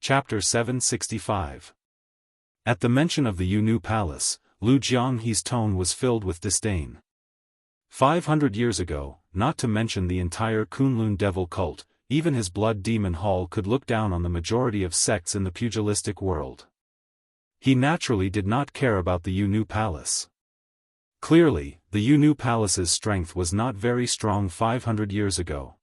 Chapter 765. At the mention of the Yu Palace, Lu Jianghe's tone was filled with disdain. 500 years ago, not to mention the entire Kunlun devil cult, even his blood demon hall could look down on the majority of sects in the pugilistic world. He naturally did not care about the Yu Palace. Clearly, the Yu Palace's strength was not very strong 500 years ago.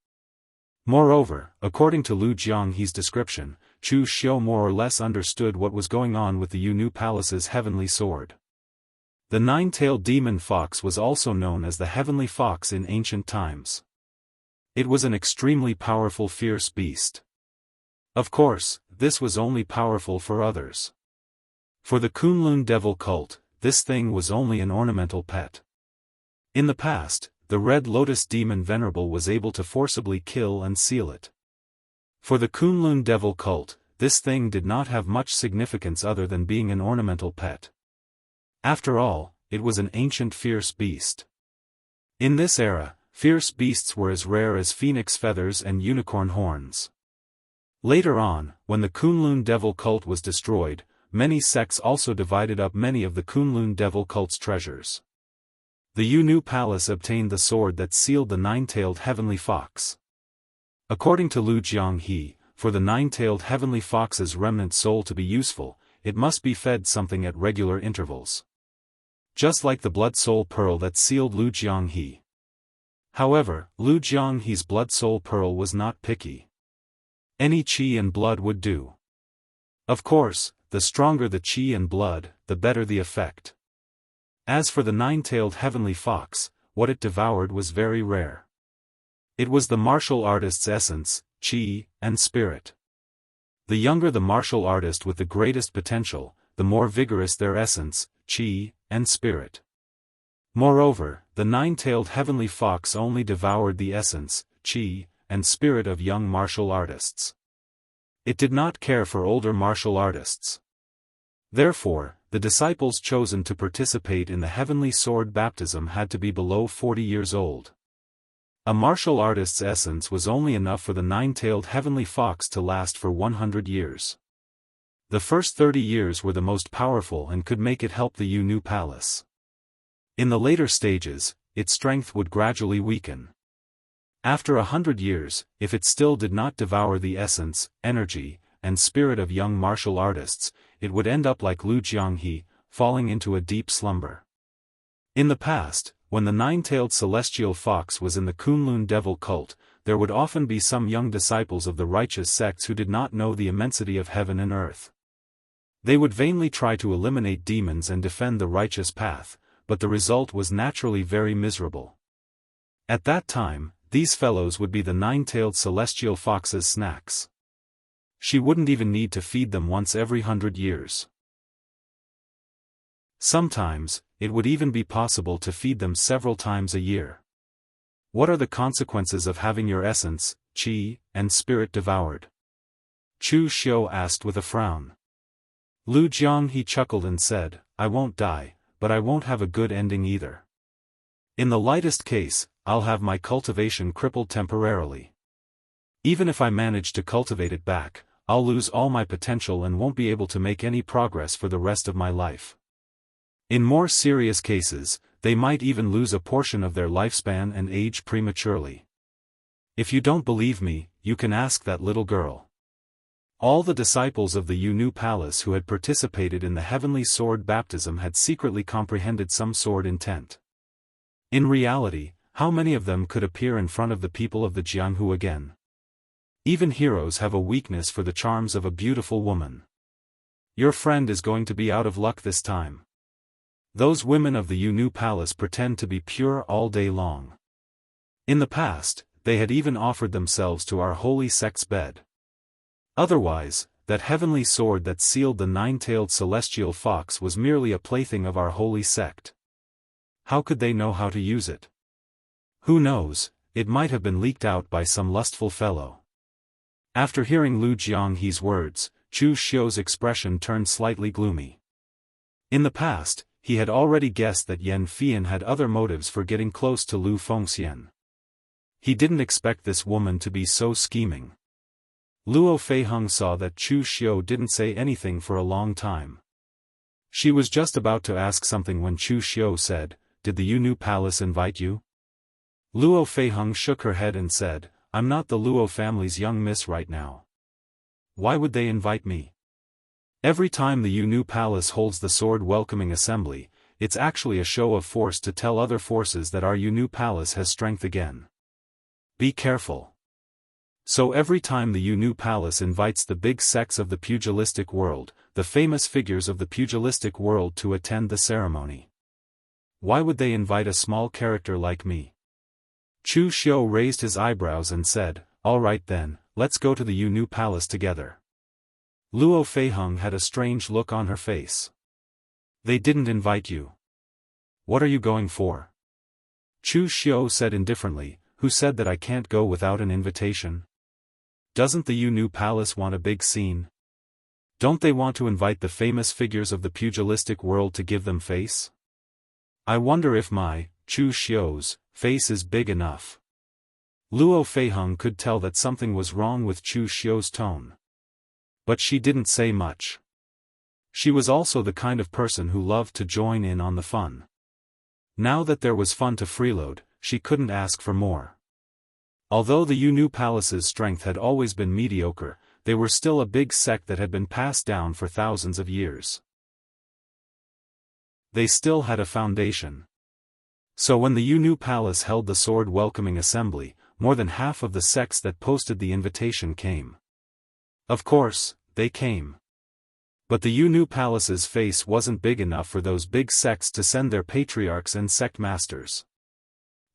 Moreover, according to Lu Jianghe's description, Chu Xiu more or less understood what was going on with the Yu Palace's heavenly sword. The nine-tailed demon fox was also known as the heavenly fox in ancient times. It was an extremely powerful fierce beast. Of course, this was only powerful for others. For the Kunlun devil cult, this thing was only an ornamental pet. In the past, the Red Lotus demon venerable was able to forcibly kill and seal it. For the Kunlun devil cult, this thing did not have much significance other than being an ornamental pet. After all, it was an ancient fierce beast. In this era, fierce beasts were as rare as phoenix feathers and unicorn horns. Later on, when the Kunlun devil cult was destroyed, many sects also divided up many of the Kunlun devil cult's treasures. The Yu Palace obtained the sword that sealed the nine-tailed heavenly fox. According to Lu Jianghe, for the nine-tailed heavenly fox's remnant soul to be useful, it must be fed something at regular intervals. Just like the blood soul pearl that sealed Lu Jianghe. However, Lu Jianghe's blood soul pearl was not picky. Any qi and blood would do. Of course, the stronger the qi and blood, the better the effect. As for the nine-tailed heavenly fox, what it devoured was very rare. It was the martial artist's essence, qi, and spirit. The younger the martial artist with the greatest potential, the more vigorous their essence, qi, and spirit. Moreover, the nine-tailed heavenly fox only devoured the essence, qi, and spirit of young martial artists. It did not care for older martial artists. Therefore, the disciples chosen to participate in the heavenly sword baptism had to be below 40 years old. A martial artist's essence was only enough for the nine-tailed heavenly fox to last for 100 years. The first 30 years were the most powerful and could make it help the Yu Palace. In the later stages, its strength would gradually weaken. After 100 years, if it still did not devour the essence, energy, and spirit of young martial artists, it would end up like Lu Jianghe, falling into a deep slumber. In the past, when the nine-tailed celestial fox was in the Kunlun devil cult, there would often be some young disciples of the righteous sects who did not know the immensity of heaven and earth. They would vainly try to eliminate demons and defend the righteous path, but the result was naturally very miserable. At that time, these fellows would be the nine-tailed celestial fox's snacks. She wouldn't even need to feed them once every 100 years. Sometimes, it would even be possible to feed them several times a year. What are the consequences of having your essence, qi, and spirit devoured? Chu Xiu asked with a frown. Lu Jianghe chuckled and said, I won't die, but I won't have a good ending either. In the lightest case, I'll have my cultivation crippled temporarily. Even if I manage to cultivate it back, I'll lose all my potential and won't be able to make any progress for the rest of my life. In more serious cases, they might even lose a portion of their lifespan and age prematurely. If you don't believe me, you can ask that little girl. All the disciples of the Yu Palace who had participated in the heavenly sword baptism had secretly comprehended some sword intent. In reality, how many of them could appear in front of the people of the Jianghu again? Even heroes have a weakness for the charms of a beautiful woman. Your friend is going to be out of luck this time. Those women of the Yu Palace pretend to be pure all day long. In the past, they had even offered themselves to our holy sect's bed. Otherwise, that heavenly sword that sealed the nine-tailed celestial fox was merely a plaything of our holy sect. How could they know how to use it? Who knows, it might have been leaked out by some lustful fellow. After hearing Lu Jianghe's words, Chu Xiu's expression turned slightly gloomy. In the past, he had already guessed that Yan Fian had other motives for getting close to Lu Fengxian. He didn't expect this woman to be so scheming. Luo Feiheng saw that Chu Xiu didn't say anything for a long time. She was just about to ask something when Chu Xiu said, "Did the Yunu Palace invite you?" Luo Feiheng shook her head and said, "I'm not the Luo family's young miss right now. Why would they invite me? Every time the Yunu Palace holds the sword welcoming assembly, it's actually a show of force to tell other forces that our Yunu Palace has strength again. Be careful." So every time the Yunu Palace invites the big sects of the pugilistic world, the famous figures of the pugilistic world to attend the ceremony. Why would they invite a small character like me? Chu Xiu raised his eyebrows and said, "All right then, let's go to the Yunu Palace together." Luo Feiheng had a strange look on her face. "They didn't invite you. What are you going for?" Chu Xiu said indifferently, "Who said that I can't go without an invitation? Doesn't the Yunu Palace want a big scene? Don't they want to invite the famous figures of the pugilistic world to give them face? I wonder if my, Chu Xiu's, face is big enough." Luo Feiheng could tell that something was wrong with Chu Xiu's tone. But she didn't say much. She was also the kind of person who loved to join in on the fun. Now that there was fun to freeload, she couldn't ask for more. Although the Yunu Palace's strength had always been mediocre, they were still a big sect that had been passed down for thousands of years. They still had a foundation. So when the Yunu Palace held the sword welcoming assembly, more than half of the sects that posted the invitation came. Of course, they came. But the Yunu Palace's face wasn't big enough for those big sects to send their patriarchs and sect masters.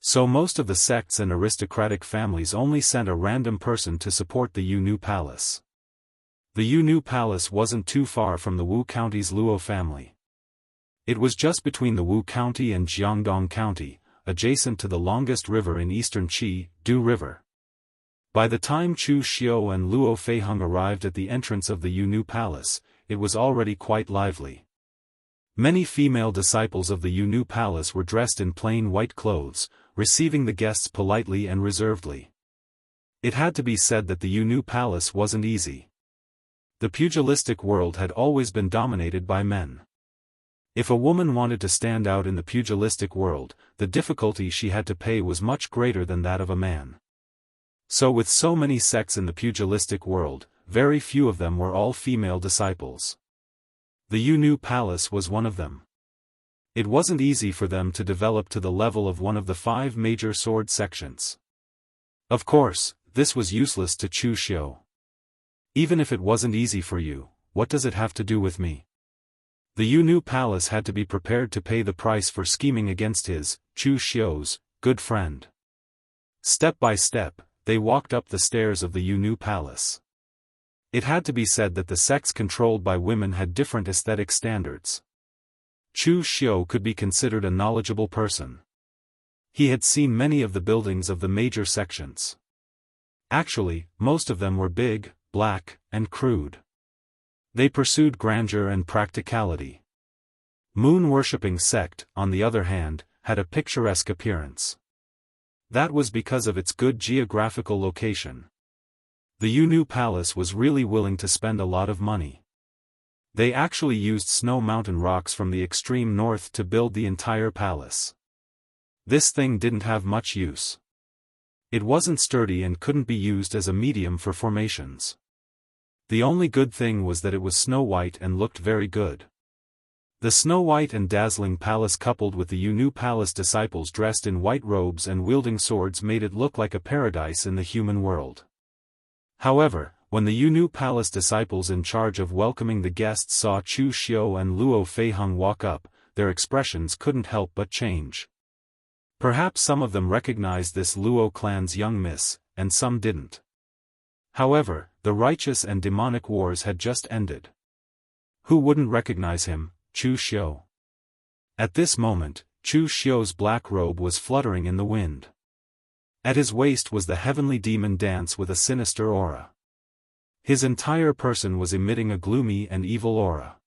So most of the sects and aristocratic families only sent a random person to support the Yunu Palace. The Yunu Palace wasn't too far from the Wu County's Luo family. It was just between the Wu County and Jiangdong County, adjacent to the longest river in eastern Qi, Du River. By the time Chu Xiu and Luo Feiheng arrived at the entrance of the Yunu Palace, it was already quite lively. Many female disciples of the Yunu Palace were dressed in plain white clothes, receiving the guests politely and reservedly. It had to be said that the Yunu Palace wasn't easy. The pugilistic world had always been dominated by men. If a woman wanted to stand out in the pugilistic world, the difficulty she had to pay was much greater than that of a man. So with so many sects in the pugilistic world, very few of them were all female disciples. The Yunu Palace was one of them. It wasn't easy for them to develop to the level of one of the 5 major sword sections. Of course, this was useless to Chu Xiu. Even if it wasn't easy for you, what does it have to do with me? The Yunu Palace had to be prepared to pay the price for scheming against his, Chu Xiu's, good friend. Step by step, they walked up the stairs of the Yunu Palace. It had to be said that the sects controlled by women had different aesthetic standards. Chu Xiu could be considered a knowledgeable person. He had seen many of the buildings of the major sections. Actually, most of them were big, black, and crude. They pursued grandeur and practicality. Moon-worshipping sect, on the other hand, had a picturesque appearance. That was because of its good geographical location. The Yunu Palace was really willing to spend a lot of money. They actually used snow mountain rocks from the extreme north to build the entire palace. This thing didn't have much use. It wasn't sturdy and couldn't be used as a medium for formations. The only good thing was that it was snow-white and looked very good. The snow-white and dazzling palace coupled with the Yunu Palace disciples dressed in white robes and wielding swords made it look like a paradise in the human world. However, when the Yunu Palace disciples in charge of welcoming the guests saw Chu Xiu and Luo Feiheng walk up, their expressions couldn't help but change. Perhaps some of them recognized this Luo clan's young miss, and some didn't. However, the righteous and demonic wars had just ended. Who wouldn't recognize him, Chu Xiu? At this moment, Chu Xiu's black robe was fluttering in the wind. At his waist was the heavenly demon dance with a sinister aura. His entire person was emitting a gloomy and evil aura.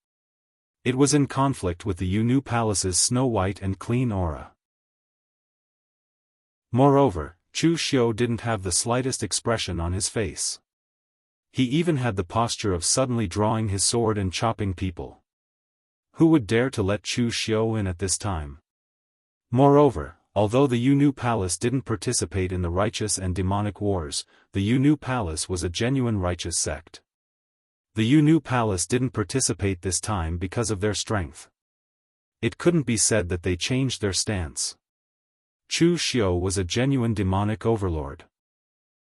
It was in conflict with the Yunu Palace's snow-white and clean aura. Moreover, Chu Xiu didn't have the slightest expression on his face. He even had the posture of suddenly drawing his sword and chopping people. Who would dare to let Chu Xiu in at this time? Moreover, although the Yu Palace didn't participate in the righteous and demonic wars, the Yu Palace was a genuine righteous sect. The Yu Palace didn't participate this time because of their strength. It couldn't be said that they changed their stance. Chu Xiu was a genuine demonic overlord.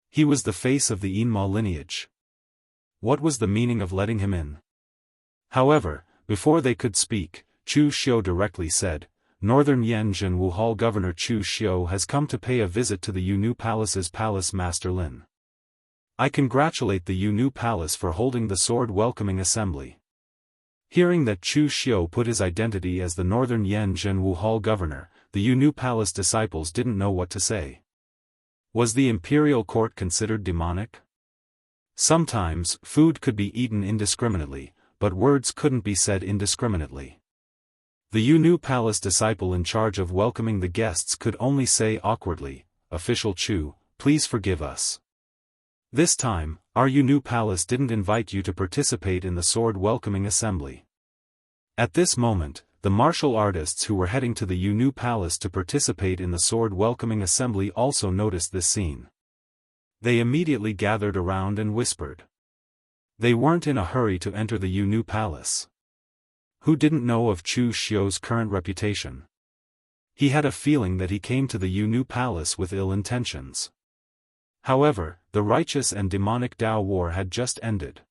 He was the face of the Immortal lineage. What was the meaning of letting him in? However, before they could speak, Chu Xiu directly said, Northern Jianghu Hall Governor Chu Xiu has come to pay a visit to the Yu Palace's Palace Master Lin. I congratulate the Yu Palace for holding the sword welcoming assembly. Hearing that Chu Xiu put his identity as the Northern Jianghu Hall Governor, the Yu Palace disciples didn't know what to say. Was the imperial court considered demonic? Sometimes, food could be eaten indiscriminately, but words couldn't be said indiscriminately. The Yu Palace disciple in charge of welcoming the guests could only say awkwardly, Official Chu, please forgive us. This time, our Yu Palace didn't invite you to participate in the sword welcoming assembly. At this moment, the martial artists who were heading to the Yu Palace to participate in the sword welcoming assembly also noticed this scene. They immediately gathered around and whispered. They weren't in a hurry to enter the Yu Palace. Who didn't know of Chu Xiu's current reputation? He had a feeling that he came to the Yu Palace with ill intentions. However, the righteous and demonic Dao war had just ended.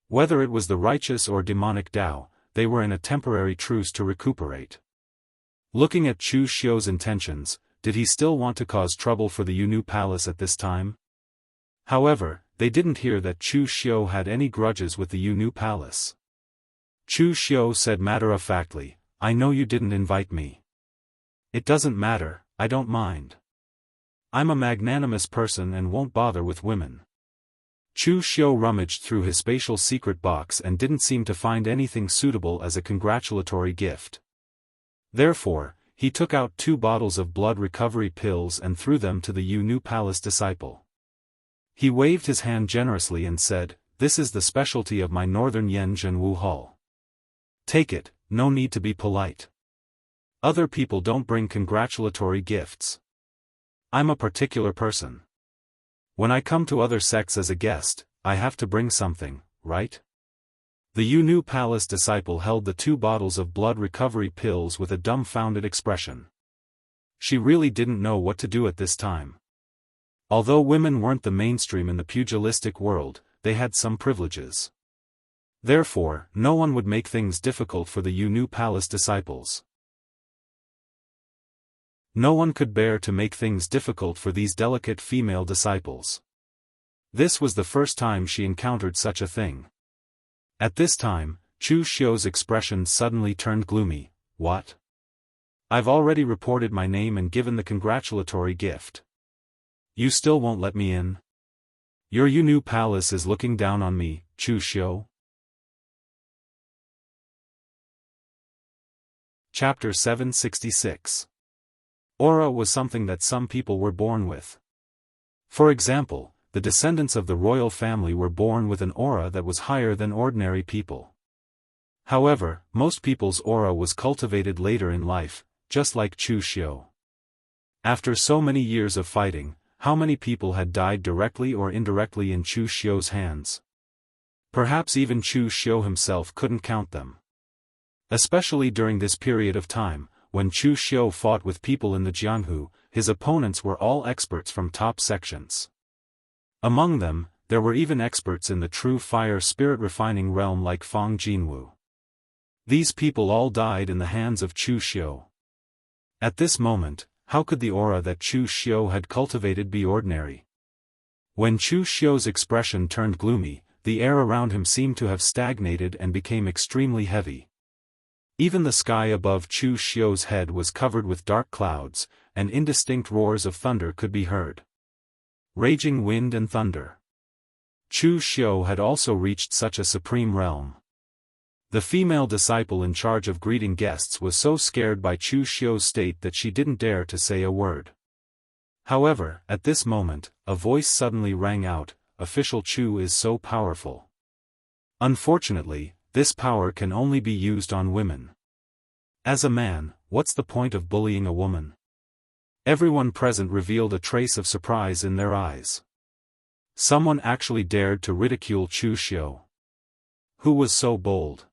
Whether it was the righteous or demonic Dao, they were in a temporary truce to recuperate. Looking at Chu Xiu's intentions, did he still want to cause trouble for the Yu Palace at this time? However, they didn't hear that Chu Xiu had any grudges with the Yu Palace. Chu Xiu said matter-of-factly, I know you didn't invite me. It doesn't matter, I don't mind. I'm a magnanimous person and won't bother with women. Chu Xiu rummaged through his spatial secret box and didn't seem to find anything suitable as a congratulatory gift. Therefore, he took out 2 bottles of blood recovery pills and threw them to the Yu Palace disciple. He waved his hand generously and said, This is the specialty of my Northern Jianghu Hall. Take it, no need to be polite. Other people don't bring congratulatory gifts. I'm a particular person. When I come to other sects as a guest, I have to bring something, right? The Yu Palace disciple held the 2 bottles of blood recovery pills with a dumbfounded expression. She really didn't know what to do at this time. Although women weren't the mainstream in the pugilistic world, they had some privileges. Therefore, no one would make things difficult for the Yu Palace disciples. No one could bear to make things difficult for these delicate female disciples. This was the first time she encountered such a thing. At this time, Chu Xiu's expression suddenly turned gloomy. What? I've already reported my name and given the congratulatory gift. You still won't let me in? Your Yu Palace is looking down on me, Chu Xiu. Chapter 766. Aura was something that some people were born with. For example, the descendants of the royal family were born with an aura that was higher than ordinary people. However, most people's aura was cultivated later in life, just like Chu Xiu. After so many years of fighting, how many people had died directly or indirectly in Chu Xiu's hands? Perhaps even Chu Xiu himself couldn't count them. Especially during this period of time, when Chu Xiu fought with people in the Jianghu, his opponents were all experts from top sections. Among them, there were even experts in the true fire spirit refining realm like Fang Jinwu. These people all died in the hands of Chu Xiu. At this moment, how could the aura that Chu Xiu had cultivated be ordinary? When Chu Xiu's expression turned gloomy, the air around him seemed to have stagnated and became extremely heavy. Even the sky above Chu Xiu's head was covered with dark clouds, and indistinct roars of thunder could be heard. Raging wind and thunder. Chu Xiu had also reached such a supreme realm. The female disciple in charge of greeting guests was so scared by Chu Xiu's state that she didn't dare to say a word. However, at this moment, a voice suddenly rang out, official Chu is so powerful. Unfortunately, this power can only be used on women. As a man, what's the point of bullying a woman? Everyone present revealed a trace of surprise in their eyes. Someone actually dared to ridicule Chu Xiu. Who was so bold?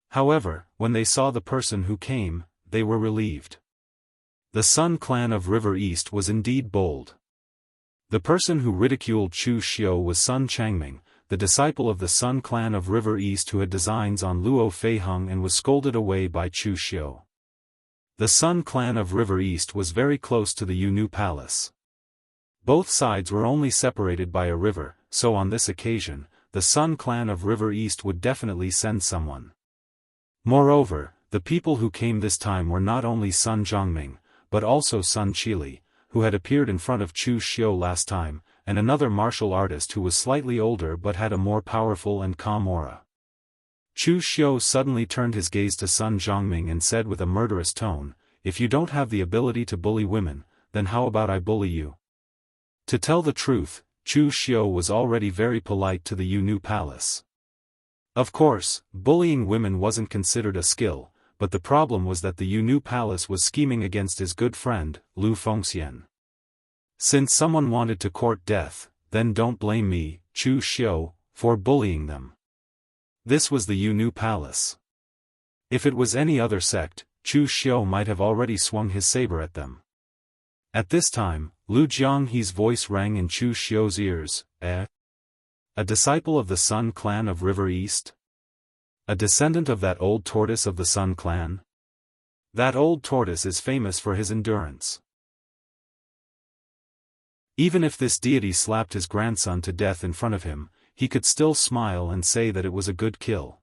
However, when they saw the person who came, they were relieved. The Sun clan of River East was indeed bold. The person who ridiculed Chu Xiu was Sun Changming, the disciple of the Sun clan of River East who had designs on Luo Feiheng and was scolded away by Chu Xiu. The Sun clan of River East was very close to the Yu Palace. Both sides were only separated by a river, so on this occasion, the Sun clan of River East would definitely send someone. Moreover, the people who came this time were not only Sun Zhongming, but also Sun Qili, who had appeared in front of Chu Xiu last time, and another martial artist who was slightly older but had a more powerful and calm aura. Chu Xiu suddenly turned his gaze to Sun Zhongming and said with a murderous tone, "If you don't have the ability to bully women, then how about I bully you?" To tell the truth, Chu Xiu was already very polite to the Yu Palace. Of course, bullying women wasn't considered a skill, but the problem was that the Yu Palace was scheming against his good friend, Lu Fengxian. Since someone wanted to court death, then don't blame me, Chu Xiu, for bullying them. This was the Yu Palace. If it was any other sect, Chu Xiu might have already swung his saber at them. At this time, Lu Jianghu's voice rang in Chu Xiu's ears. A disciple of the Sun clan of River East? A descendant of that old tortoise of the Sun clan? That old tortoise is famous for his endurance. Even if this deity slapped his grandson to death in front of him, he could still smile and say that it was a good kill.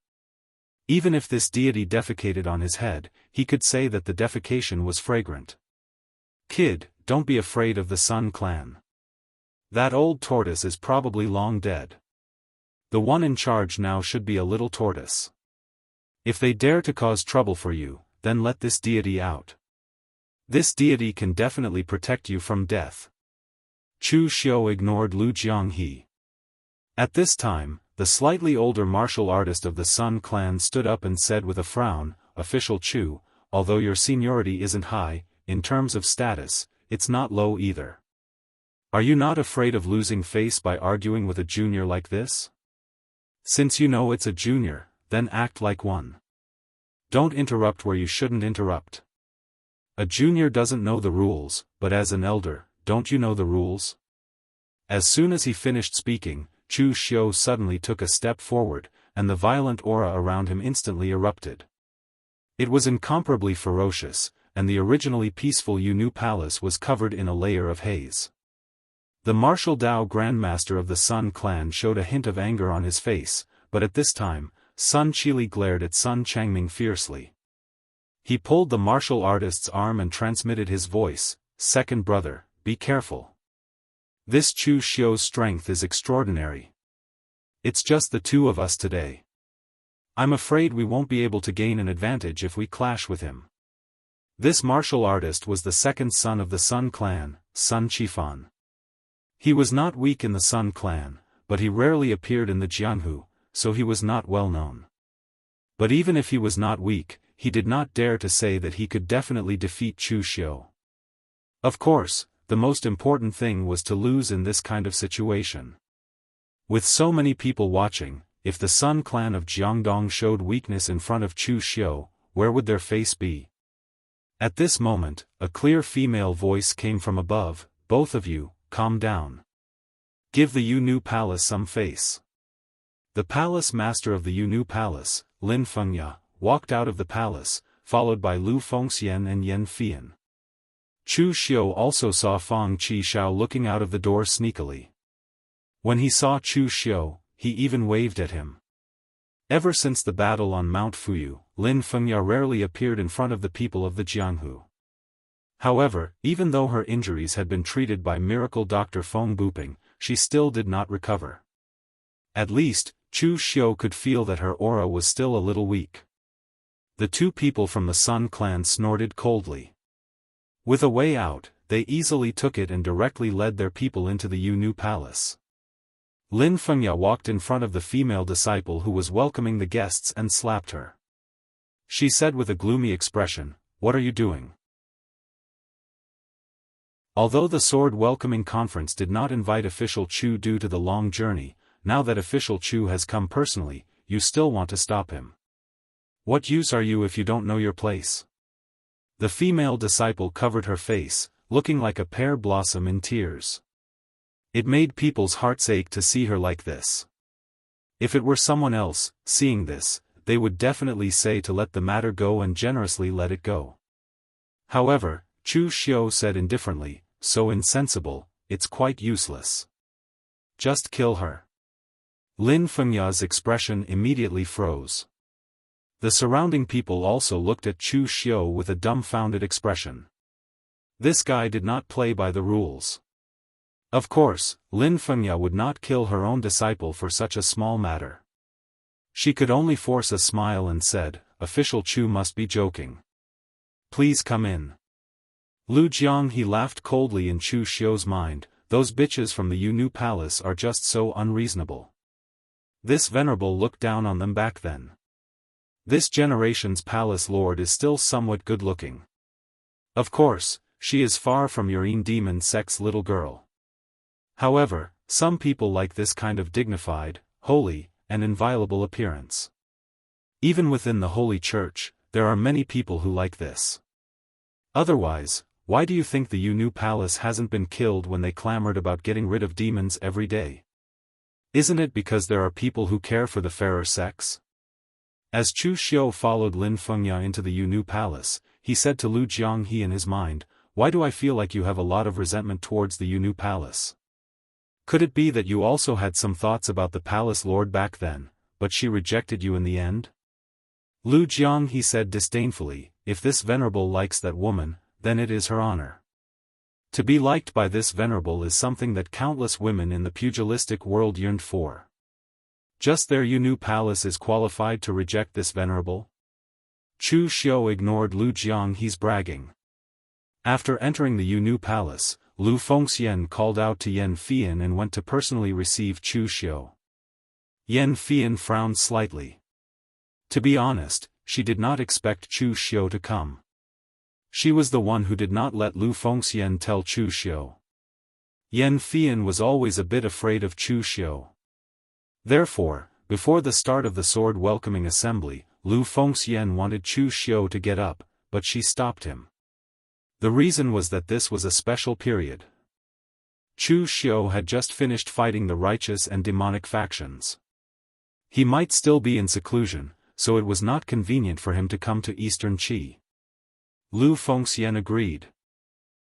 Even if this deity defecated on his head, he could say that the defecation was fragrant. Kid, don't be afraid of the Sun clan. That old tortoise is probably long dead. The one in charge now should be a little tortoise. If they dare to cause trouble for you, then let this deity out. This deity can definitely protect you from death. Chu Xiu ignored Lu Jianghu. At this time, the slightly older martial artist of the Sun clan stood up and said with a frown, "Official Chu, although your seniority isn't high, in terms of status, it's not low either. Are you not afraid of losing face by arguing with a junior like this? Since you know it's a junior, then act like one. Don't interrupt where you shouldn't interrupt. A junior doesn't know the rules, but as an elder, don't you know the rules?" As soon as he finished speaking, Chu Xiu suddenly took a step forward, and the violent aura around him instantly erupted. It was incomparably ferocious, and the originally peaceful Yu Palace was covered in a layer of haze. The martial Dao Grandmaster of the Sun clan showed a hint of anger on his face, but at this time, Sun Qili glared at Sun Changming fiercely. He pulled the martial artist's arm and transmitted his voice, "Second brother, be careful. This Chu Xiu's strength is extraordinary. It's just the two of us today. I'm afraid we won't be able to gain an advantage if we clash with him." This martial artist was the second son of the Sun clan, Sun Qifan. He was not weak in the Sun clan, but he rarely appeared in the Jianghu, so he was not well known. But even if he was not weak, he did not dare to say that he could definitely defeat Chu Xiu. Of course, the most important thing was to lose in this kind of situation. With so many people watching, if the Sun clan of Jiangdong showed weakness in front of Chu Xiu, where would their face be? At this moment, a clear female voice came from above, "Both of you, calm down. Give the Yu Palace some face." The palace master of the Yu Palace, Lin Fengya, walked out of the palace, followed by Lu Fengxian and Yan Fian. Chu Xiu also saw Fang Qishao looking out of the door sneakily. When he saw Chu Xiu, he even waved at him. Ever since the battle on Mount Fuyu, Lin Fengya rarely appeared in front of the people of the Jianghu. However, even though her injuries had been treated by miracle Dr. Feng Buping, she still did not recover. At least, Chu Xiu could feel that her aura was still a little weak. The two people from the Sun clan snorted coldly. With a way out, they easily took it and directly led their people into the Yu Palace. Lin Fengya walked in front of the female disciple who was welcoming the guests and slapped her. She said with a gloomy expression, "What are you doing?" Although the sword welcoming conference did not invite official Chu due to the long journey, now that official Chu has come personally, you still want to stop him. What use are you if you don't know your place? The female disciple covered her face, looking like a pear blossom in tears. It made people's hearts ache to see her like this. If it were someone else, seeing this, they would definitely say to let the matter go and generously let it go. However, Chu Xiu said indifferently, "So insensible, it's quite useless. Just kill her." Lin Fengya's expression immediately froze. The surrounding people also looked at Chu Xiu with a dumbfounded expression. This guy did not play by the rules. Of course, Lin Fengya would not kill her own disciple for such a small matter. She could only force a smile and said, "Official Chu must be joking. Please come in." Lu Jianghu laughed coldly in Chu Xiu's mind, "Those bitches from the Yu Palace are just so unreasonable. This venerable looked down on them back then. This generation's palace lord is still somewhat good-looking. Of course, she is far from your demon sect's little girl. However, some people like this kind of dignified, holy, and inviolable appearance. Even within the Holy Church, there are many people who like this. Otherwise, why do you think the Yu Palace hasn't been killed when they clamored about getting rid of demons every day? Isn't it because there are people who care for the fairer sex?" As Chu Xiu followed Lin Fengya into the Yu Palace, he said to Lu Jianghu in his mind, "Why do I feel like you have a lot of resentment towards the Yu Palace? Could it be that you also had some thoughts about the palace lord back then, but she rejected you in the end?" Lu Jianghu said disdainfully, "If this venerable likes that woman, then it is her honor. To be liked by this venerable is something that countless women in the pugilistic world yearned for. Just their Yu Palace is qualified to reject this venerable?" Chu Xiu ignored Lu Jianghu's bragging. After entering the Yu Palace, Lu Fengxian called out to Yan Fian and went to personally receive Chu Xiu. Yan Fian frowned slightly. To be honest, she did not expect Chu Xiu to come. She was the one who did not let Lu Fengxian tell Chu Xiu. Yan Fian was always a bit afraid of Chu Xiu. Therefore, before the start of the sword welcoming assembly, Lu Fengxian wanted Chu Xiu to get up, but she stopped him. The reason was that this was a special period. Chu Xiu had just finished fighting the righteous and demonic factions. He might still be in seclusion, so it was not convenient for him to come to Eastern Qi. Lu Fengxian agreed.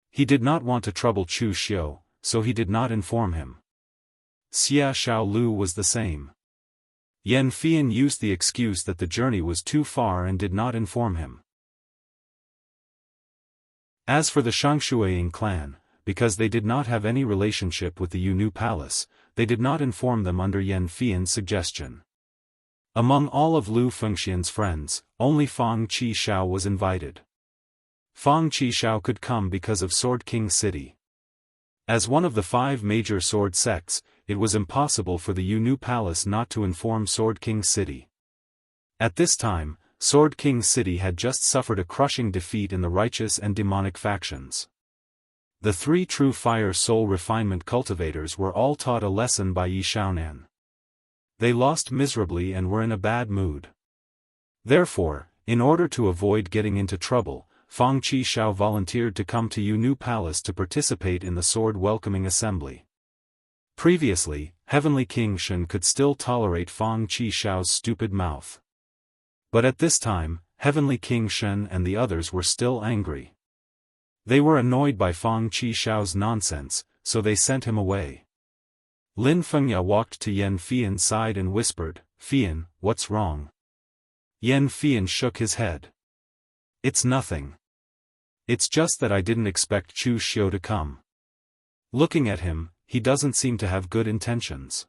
He did not want to trouble Chu Xiu, so he did not inform him. Xia Xiaolu was the same. Yan Fian used the excuse that the journey was too far and did not inform him. As for the Shangshuaying clan, because they did not have any relationship with the Yu Palace, they did not inform them under Yan Fian's suggestion. Among all of Lu Fengxian's friends, only Fang Qishao was invited. Fang Qishao could come because of Sword King City. As one of the 5 major sword sects, it was impossible for the Yu Palace not to inform Sword King City. At this time, Sword King City had just suffered a crushing defeat in the righteous and demonic factions. The 3 true fire soul refinement cultivators were all taught a lesson by Yi Shaonan. They lost miserably and were in a bad mood. Therefore, in order to avoid getting into trouble, Fang Qishao volunteered to come to Yu Palace to participate in the sword welcoming assembly. Previously, Heavenly King Shen could still tolerate Fang Qishao's stupid mouth. But at this time, Heavenly King Shen and the others were still angry. They were annoyed by Fang Qishao's nonsense, so they sent him away. Lin Fengya walked to Yan Fian's side and whispered, "Fian, what's wrong?" Yan Fian shook his head. "It's nothing. It's just that I didn't expect Chu Xiu to come. Looking at him, he doesn't seem to have good intentions."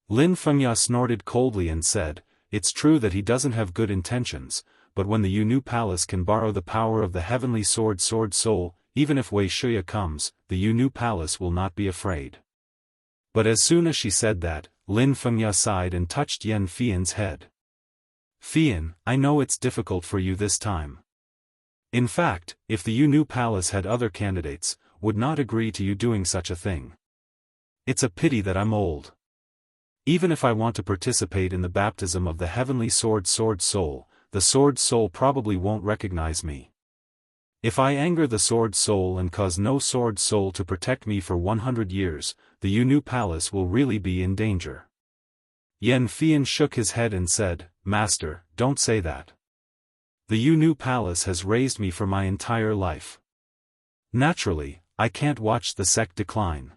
Lin Fengya snorted coldly and said, "It's true that he doesn't have good intentions, but when the Yu Palace can borrow the power of the heavenly sword soul, even if Wei Shuya comes, the Yu Palace will not be afraid. But as soon as she said that, Lin Fengya sighed and touched Yan Fian's head. Fian, I know it's difficult for you this time. In fact, if the Yu Palace had other candidates, would not agree to you doing such a thing. It's a pity that I'm old. Even if I want to participate in the baptism of the heavenly sword soul, the sword soul probably won't recognize me. If I anger the sword soul and cause no sword soul to protect me for 100 years, the Yu Palace will really be in danger. Yan Fian shook his head and said, Master, don't say that. The Yu Palace has raised me for my entire life. Naturally, I can't watch the sect decline.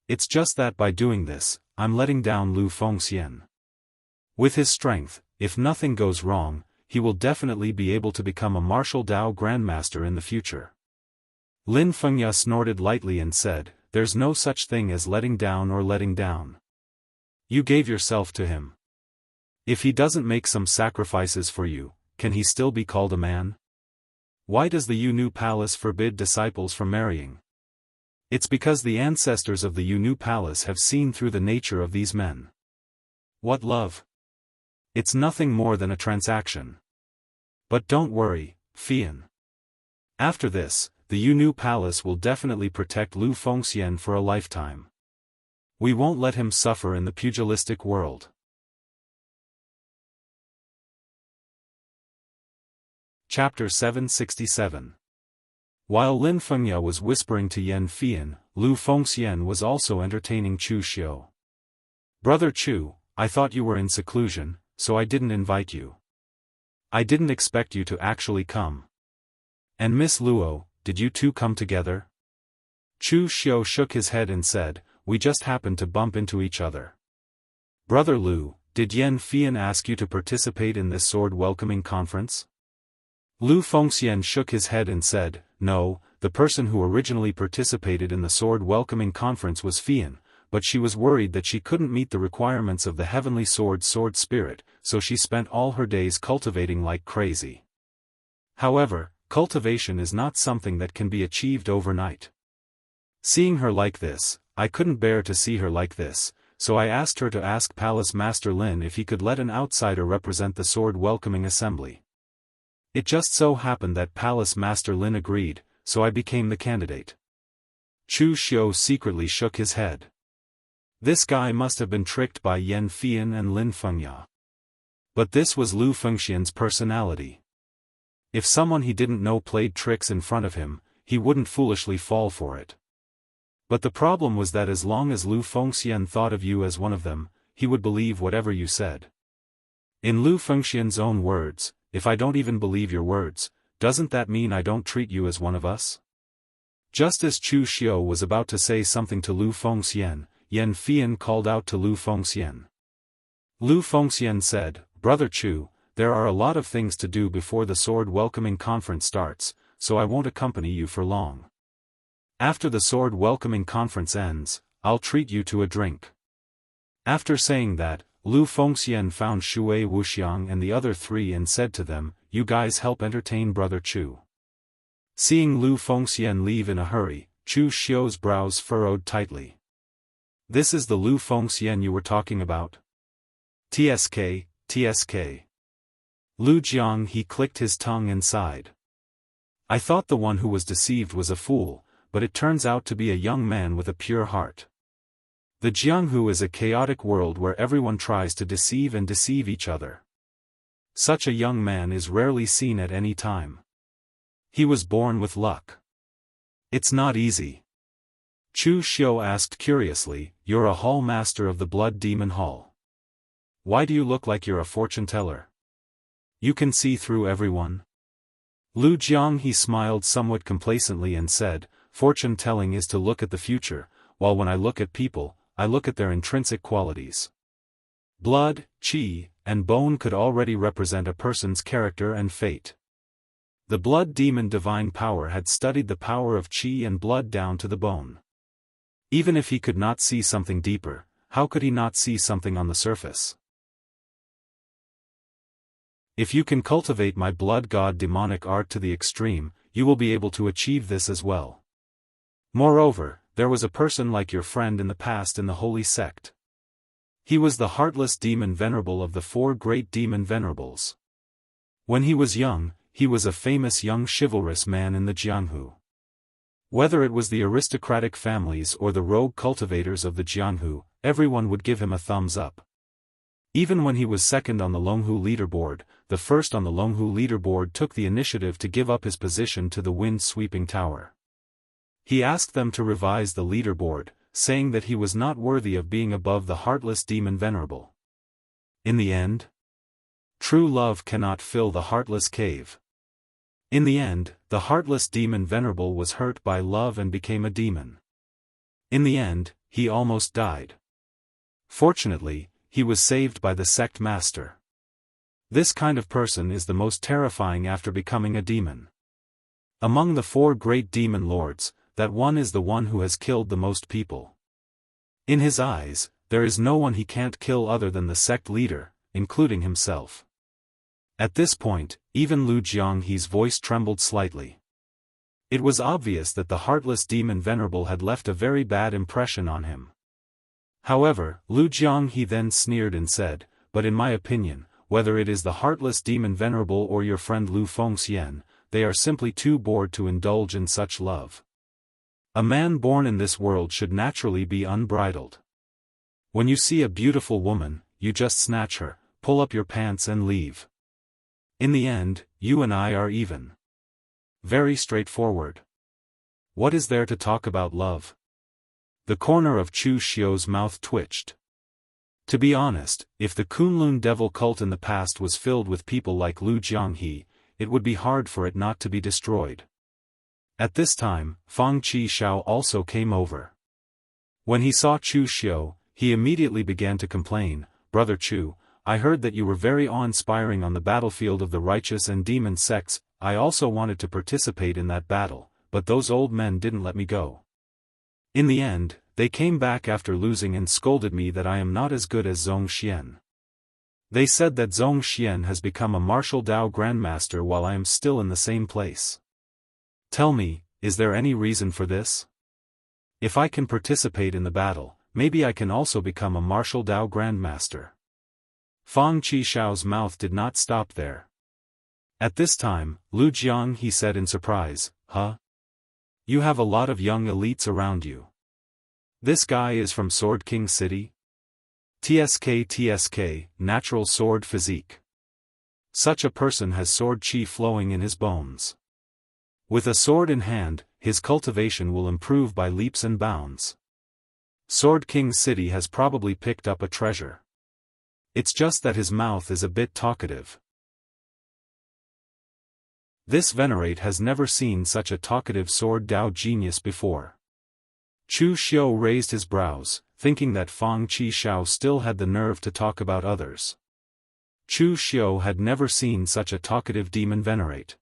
It's just that by doing this, I'm letting down Lu Fengxian. With his strength, if nothing goes wrong, he will definitely be able to become a martial Dao Grandmaster in the future. Lin Fengya snorted lightly and said, There's no such thing as letting down or letting down. You gave yourself to him. If he doesn't make some sacrifices for you, can he still be called a man? Why does the Yu Palace forbid disciples from marrying? It's because the ancestors of the Yu Palace have seen through the nature of these men. What love? It's nothing more than a transaction. But don't worry, Fian. After this, the Yu Palace will definitely protect Lu Fengxian for a lifetime. We won't let him suffer in the pugilistic world. Chapter 767. While Lin Fengya was whispering to Yan Fian, Lu Fengxian was also entertaining Chu Xiu. Brother Chu, I thought you were in seclusion, so I didn't invite you. I didn't expect you to actually come. And Miss Luo, did you two come together? Chu Xiu shook his head and said, We just happened to bump into each other. Brother Lu, did Yan Fian ask you to participate in this sword welcoming conference? Lu Fengxian shook his head and said, No, the person who originally participated in the sword welcoming conference was Fian, but she was worried that she couldn't meet the requirements of the heavenly sword spirit, so she spent all her days cultivating like crazy. However, cultivation is not something that can be achieved overnight. Seeing her like this, I couldn't bear to see her like this, so I asked her to ask Palace Master Lin if he could let an outsider represent the sword welcoming assembly. It just so happened that Palace Master Lin agreed, so I became the candidate. Chu Xiu secretly shook his head. This guy must have been tricked by Yan Fian and Lin Fengya. But this was Lu Fengxian's personality. If someone he didn't know played tricks in front of him, he wouldn't foolishly fall for it. But the problem was that as long as Lu Fengxian thought of you as one of them, he would believe whatever you said. In Lu Fengxian's own words, if I don't even believe your words, doesn't that mean I don't treat you as one of us? Just as Chu Xiu was about to say something to Lu Fengxian, Yan Fian called out to Lu Fengxian. Lu Fengxian said, Brother Chu, there are a lot of things to do before the sword welcoming conference starts, so I won't accompany you for long. After the sword welcoming conference ends, I'll treat you to a drink. After saying that, Lu Fengxian found Shui Wuxiang and the other three and said to them, You guys help entertain Brother Chu. Seeing Lu Fengxian leave in a hurry, Chu Xiu's brows furrowed tightly. This is the Lu Fengxian you were talking about? TSK. Lu Jiang, he clicked his tongue and sighed. I thought the one who was deceived was a fool, but it turns out to be a young man with a pure heart. The Jianghu is a chaotic world where everyone tries to deceive and deceive each other. Such a young man is rarely seen at any time. He was born with luck. It's not easy. Chu Xiu asked curiously, You're a hall master of the Blood Demon Hall. Why do you look like you're a fortune teller? You can see through everyone? Lu Jiang, he smiled somewhat complacently and said, Fortune telling is to look at the future, while when I look at people, I look at their intrinsic qualities. Blood, qi, and bone could already represent a person's character and fate. The blood demon divine power had studied the power of qi and blood down to the bone. Even if he could not see something deeper, how could he not see something on the surface? If you can cultivate my blood god demonic art to the extreme, you will be able to achieve this as well. Moreover, there was a person like your friend in the past in the holy sect. He was the heartless demon venerable of the 4 great demon venerables. When he was young, he was a famous young chivalrous man in the Jianghu. Whether it was the aristocratic families or the rogue cultivators of the Jianghu, everyone would give him a thumbs up. Even when he was second on the Longhu leaderboard, the first on the Longhu leaderboard took the initiative to give up his position to the wind-sweeping tower. He asked them to revise the leaderboard, saying that he was not worthy of being above the heartless demon venerable. In the end, true love cannot fill the heartless cave. In the end, the heartless demon venerable was hurt by love and became a demon. In the end, he almost died. Fortunately, he was saved by the sect master. This kind of person is the most terrifying after becoming a demon. Among the 4 great demon lords, that one is the one who has killed the most people. In his eyes, there is no one he can't kill other than the sect leader, including himself. At this point, even Lu Jianghe's voice trembled slightly. It was obvious that the heartless demon venerable had left a very bad impression on him. However, Lu Jianghe then sneered and said, "But in my opinion, whether it is the heartless demon venerable or your friend Lu Fengxian, they are simply too bored to indulge in such love. A man born in this world should naturally be unbridled. When you see a beautiful woman, you just snatch her, pull up your pants and leave. In the end, you and I are even. Very straightforward. What is there to talk about love?" The corner of Chu Xiu's mouth twitched. To be honest, if the Kunlun devil cult in the past was filled with people like Lu Jianghe, it would be hard for it not to be destroyed. At this time, Fang Qixiao also came over. When he saw Chu Xiu, he immediately began to complain, "Brother Chu, I heard that you were very awe-inspiring on the battlefield of the righteous and demon sects. I also wanted to participate in that battle, but those old men didn't let me go. In the end, they came back after losing and scolded me that I am not as good as Zhong Xian. They said that Zhong Xian has become a martial Dao grandmaster while I am still in the same place. Tell me, is there any reason for this? If I can participate in the battle, maybe I can also become a martial Dao grandmaster." Fang Qixiao's mouth did not stop there. At this time, Lu Jianghe said in surprise, "Huh? You have a lot of young elites around you. This guy is from Sword King City? TSK, natural sword physique. Such a person has sword chi flowing in his bones. With a sword in hand, his cultivation will improve by leaps and bounds. Sword King City has probably picked up a treasure. It's just that his mouth is a bit talkative. This venerate has never seen such a talkative sword Dao genius before." Chu Xiu raised his brows, thinking that Fang Qixiao still had the nerve to talk about others. Chu Xiu had never seen such a talkative demon venerate.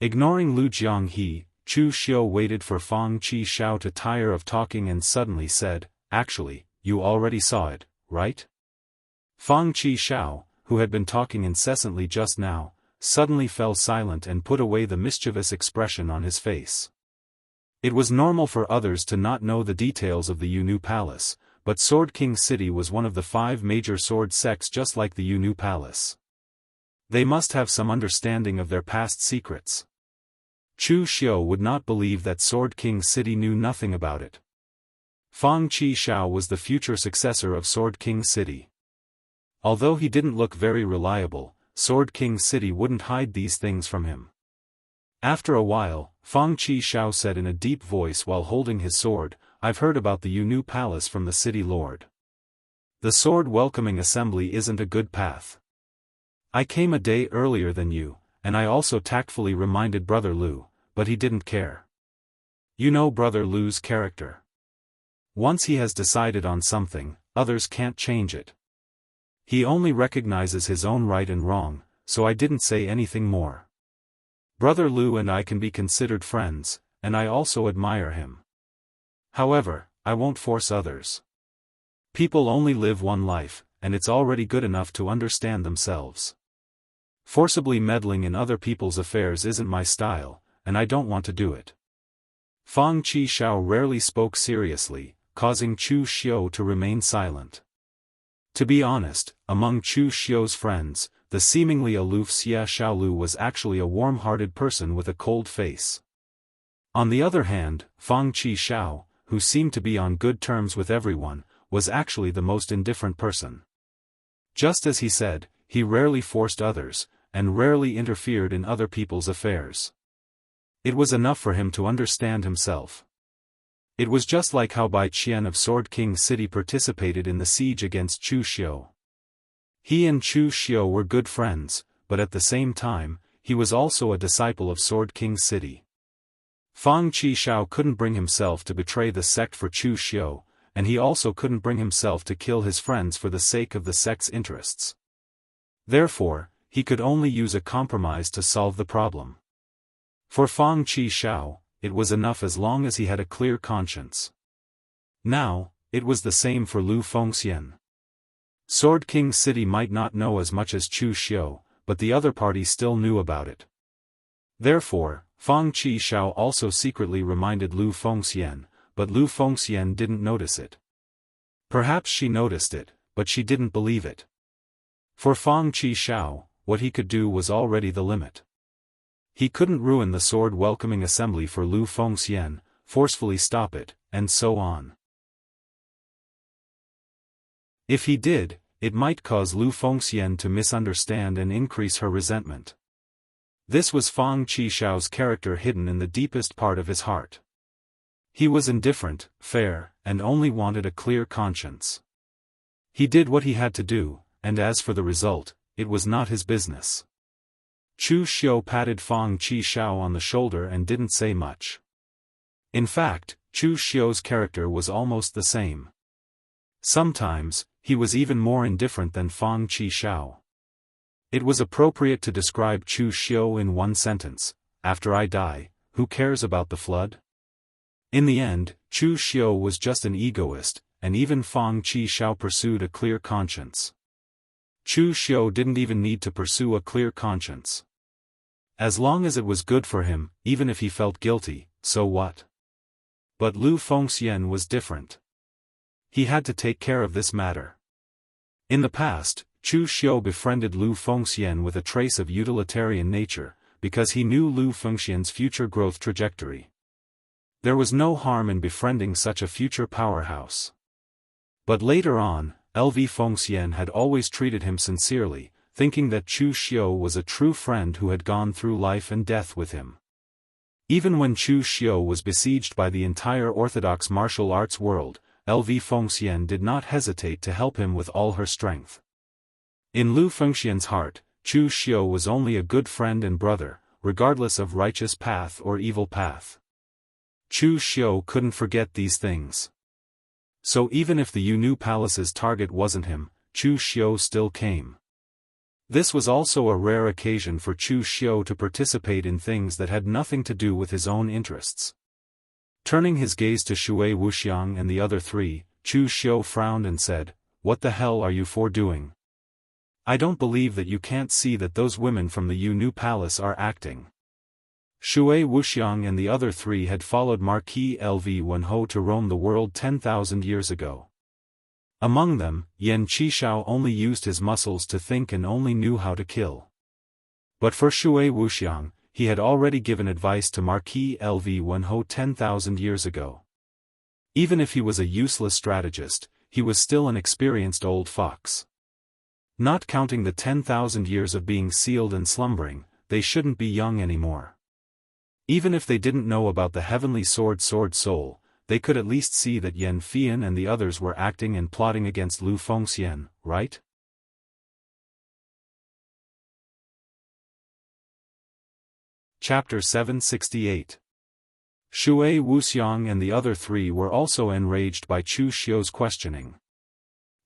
Ignoring Lu Jianghe, Chu Xiu waited for Fang Qixiao to tire of talking and suddenly said, "Actually, you already saw it, right?" Fang Qixiao, who had been talking incessantly just now, suddenly fell silent and put away the mischievous expression on his face. It was normal for others to not know the details of the Yunu Palace, but Sword King City was one of the 5 major sword sects just like the Yunu Palace. They must have some understanding of their past secrets. Chu Xiu would not believe that Sword King City knew nothing about it. Fang Qixiao was the future successor of Sword King City. Although he didn't look very reliable, Sword King City wouldn't hide these things from him. After a while, Fang Qixiao said in a deep voice while holding his sword, "I've heard about the Yunu Palace from the city lord. The sword welcoming assembly isn't a good path. I came a day earlier than you, and I also tactfully reminded Brother Lu, but he didn't care. You know Brother Lu's character. Once he has decided on something, others can't change it. He only recognizes his own right and wrong, so I didn't say anything more. Brother Lu and I can be considered friends, and I also admire him. However, I won't force others. People only live one life, and it's already good enough to understand themselves. Forcibly meddling in other people's affairs isn't my style, and I don't want to do it." Fang Qixiao rarely spoke seriously, causing Chu Xiu to remain silent. To be honest, among Chu Xiu's friends, the seemingly aloof Xia Xiaolu was actually a warm-hearted person with a cold face. On the other hand, Fang Qixiao, who seemed to be on good terms with everyone, was actually the most indifferent person. Just as he said, he rarely forced others, and rarely interfered in other people's affairs. It was enough for him to understand himself. It was just like how Bai Qian of Sword King City participated in the siege against Chu Xiu. He and Chu Xiu were good friends, but at the same time, he was also a disciple of Sword King City. Fang Qixiao couldn't bring himself to betray the sect for Chu Xiu, and he also couldn't bring himself to kill his friends for the sake of the sect's interests. Therefore, he could only use a compromise to solve the problem. For Fang Qixiao, it was enough as long as he had a clear conscience. Now, it was the same for Lu Fengxian. Sword King City might not know as much as Chu Xiu, but the other party still knew about it. Therefore, Fang Qixiao also secretly reminded Lu Fengxian, but Lu Fengxian didn't notice it. Perhaps she noticed it, but she didn't believe it. For Fang Qixiao, what he could do was already the limit. He couldn't ruin the sword welcoming assembly for Lu Fengxian, forcefully stop it, and so on. If he did, it might cause Lu Fengxian to misunderstand and increase her resentment. This was Fang Qixiao's character hidden in the deepest part of his heart. He was indifferent, fair, and only wanted a clear conscience. He did what he had to do, and as for the result, it was not his business. Chu Xiu patted Fang Qixiao on the shoulder and didn't say much. In fact, Chu Xiu's character was almost the same. Sometimes, he was even more indifferent than Fang Qixiao. It was appropriate to describe Chu Xiu in one sentence: after I die, who cares about the flood? In the end, Chu Xiu was just an egoist, and even Fang Qixiao pursued a clear conscience. Chu Xiu didn't even need to pursue a clear conscience. As long as it was good for him, even if he felt guilty, so what? But Lu Fengxian was different. He had to take care of this matter. In the past, Chu Xiu befriended Lu Fengxian with a trace of utilitarian nature, because he knew Lu Fengxian's future growth trajectory. There was no harm in befriending such a future powerhouse. But later on, LV Fengxian had always treated him sincerely, thinking that Chu Xiu was a true friend who had gone through life and death with him. Even when Chu Xiu was besieged by the entire orthodox martial arts world, LV Fengxian did not hesitate to help him with all her strength. In Lu Fengxian's heart, Chu Xiu was only a good friend and brother, regardless of righteous path or evil path. Chu Xiu couldn't forget these things. So even if the Yu Palace's target wasn't him, Chu Xiu still came. This was also a rare occasion for Chu Xiu to participate in things that had nothing to do with his own interests. Turning his gaze to Shui Wuxiang and the other three, Chu Xiu frowned and said, "What the hell are you four doing? I don't believe that you can't see that those women from the Yu Palace are acting." Shui Wuxiang and the other three had followed Marquis Lv Wenhou to roam the world 10,000 years ago. Among them, Yan Qishao only used his muscles to think and only knew how to kill. But for Shui Wuxiang, he had already given advice to Marquis Lv Wenhou 10,000 years ago. Even if he was a useless strategist, he was still an experienced old fox. Not counting the 10,000 years of being sealed and slumbering, they shouldn't be young anymore. Even if they didn't know about the heavenly sword soul, they could at least see that Yan Fian and the others were acting and plotting against Lu Fengxian, right? Chapter 768. Shui Wuxiang and the other three were also enraged by Chu Xiu's questioning.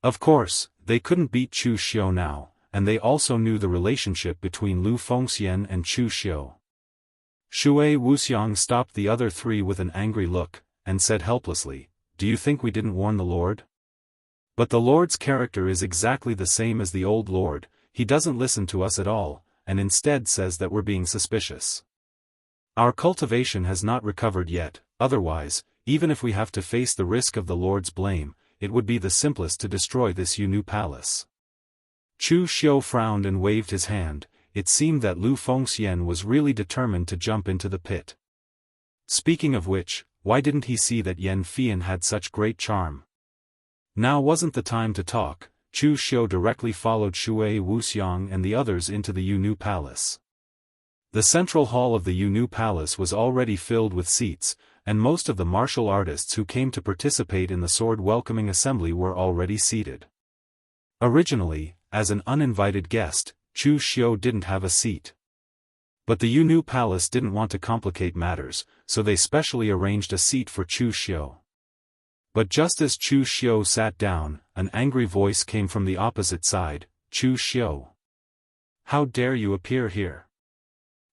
Of course, they couldn't beat Chu Xiu now, and they also knew the relationship between Lu Fengxian and Chu Xiu. Shui Wuxiang stopped the other three with an angry look, and said helplessly, "Do you think we didn't warn the Lord? But the Lord's character is exactly the same as the old Lord, he doesn't listen to us at all, and instead says that we're being suspicious. Our cultivation has not recovered yet, otherwise, even if we have to face the risk of the Lord's blame, it would be the simplest to destroy this Yu palace. Chu Xiu frowned and waved his hand. It seemed that Lu Fengxian was really determined to jump into the pit. Speaking of which, why didn't he see that Yan Fian had such great charm? Now wasn't the time to talk. Chu Xiu directly followed Shui Wuxiang and the others into the Yu palace. The central hall of the Yu palace was already filled with seats, and most of the martial artists who came to participate in the sword welcoming assembly were already seated. Originally, as an uninvited guest, Chu Xiu didn't have a seat. But the Yu palace didn't want to complicate matters, so they specially arranged a seat for Chu Xiu. But just as Chu Xiu sat down, an angry voice came from the opposite side. Chu Xiu, how dare you appear here?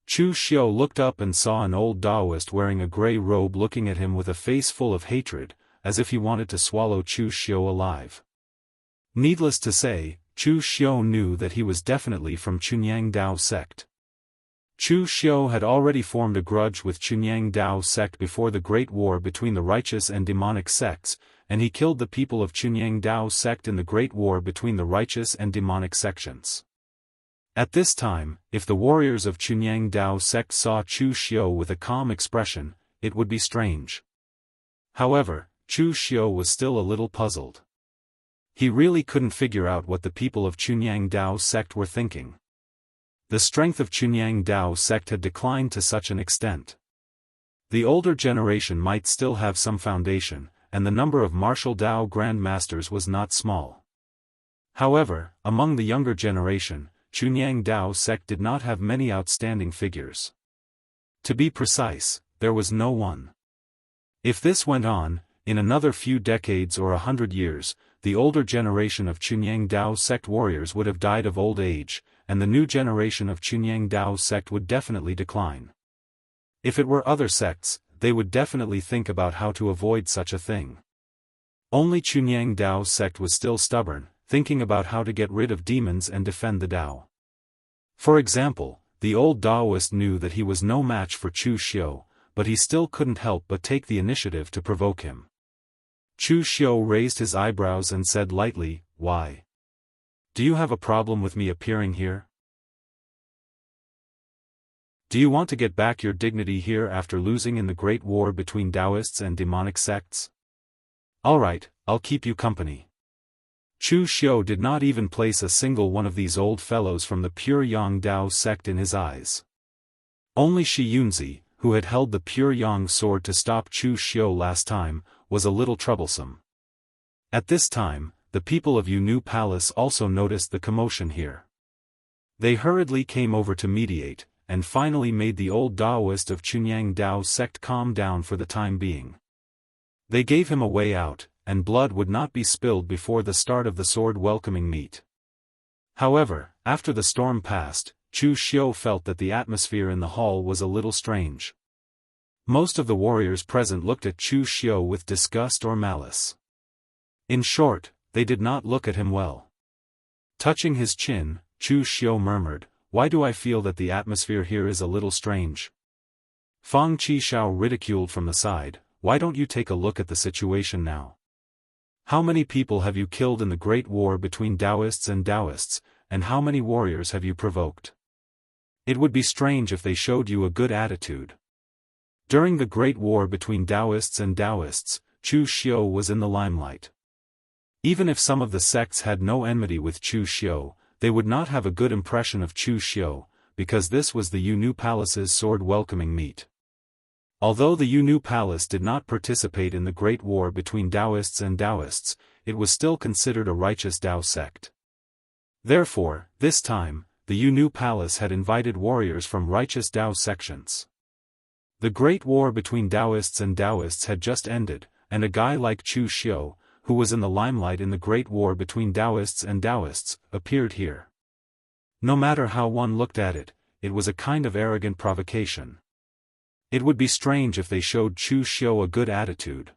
Chu Xiu looked up and saw an old Daoist wearing a grey robe looking at him with a face full of hatred, as if he wanted to swallow Chu Xiu alive. Needless to say, Chu Xiu knew that he was definitely from Chunyang Dao sect. Chu Xiu had already formed a grudge with Chunyang Dao sect before the Great War between the righteous and demonic sects, and he killed the people of Chunyang Dao sect in the Great War between the righteous and demonic sections. At this time, if the warriors of Chunyang Dao sect saw Chu Xiu with a calm expression, it would be strange. However, Chu Xiu was still a little puzzled. He really couldn't figure out what the people of Chunyang Dao sect were thinking. The strength of Chunyang Dao sect had declined to such an extent. The older generation might still have some foundation, and the number of martial Dao grandmasters was not small. However, among the younger generation, Chunyang Dao sect did not have many outstanding figures. To be precise, there was no one. If this went on, in another few decades or 100 years, the older generation of Chunyang Dao sect warriors would have died of old age, and the new generation of Chunyang Dao sect would definitely decline. If it were other sects, they would definitely think about how to avoid such a thing. Only Chunyang Dao sect was still stubborn, thinking about how to get rid of demons and defend the Dao. For example, the old Daoist knew that he was no match for Chu Xiu, but he still couldn't help but take the initiative to provoke him. Chu Xiu raised his eyebrows and said lightly, "Why? Do you have a problem with me appearing here? Do you want to get back your dignity here after losing in the great war between Daoists and demonic sects? Alright, I'll keep you company." Chu Xiu did not even place a single one of these old fellows from the pure Yang Dao sect in his eyes. Only Shi Yunzi, who had held the pure Yang sword to stop Chu Xiu last time, was a little troublesome. At this time, the people of Yu Palace also noticed the commotion here. They hurriedly came over to mediate, and finally made the old Daoist of Chunyang Dao sect calm down for the time being. They gave him a way out, and blood would not be spilled before the start of the sword welcoming meet. However, after the storm passed, Chu Xiu felt that the atmosphere in the hall was a little strange. Most of the warriors present looked at Chu Xiu with disgust or malice. In short, they did not look at him well. Touching his chin, Chu Xiu murmured, "Why do I feel that the atmosphere here is a little strange?" Fang Qishao ridiculed from the side, "Why don't you take a look at the situation now? How many people have you killed in the great war between Daoists and Daoists, and how many warriors have you provoked? It would be strange if they showed you a good attitude." During the great war between Daoists and Daoists, Chu Xiu was in the limelight. Even if some of the sects had no enmity with Chu Xiu, they would not have a good impression of Chu Xiu, because this was the Yu Palace's sword welcoming meet. Although the Yu Palace did not participate in the great war between Daoists and Daoists, it was still considered a righteous Dao sect. Therefore, this time, the Yu Palace had invited warriors from righteous Dao sections. The great war between Daoists and Daoists had just ended, and a guy like Chu Xiu, who was in the limelight in the great war between Daoists and Daoists, appeared here. No matter how one looked at it, it was a kind of arrogant provocation. It would be strange if they showed Chu Xiu a good attitude.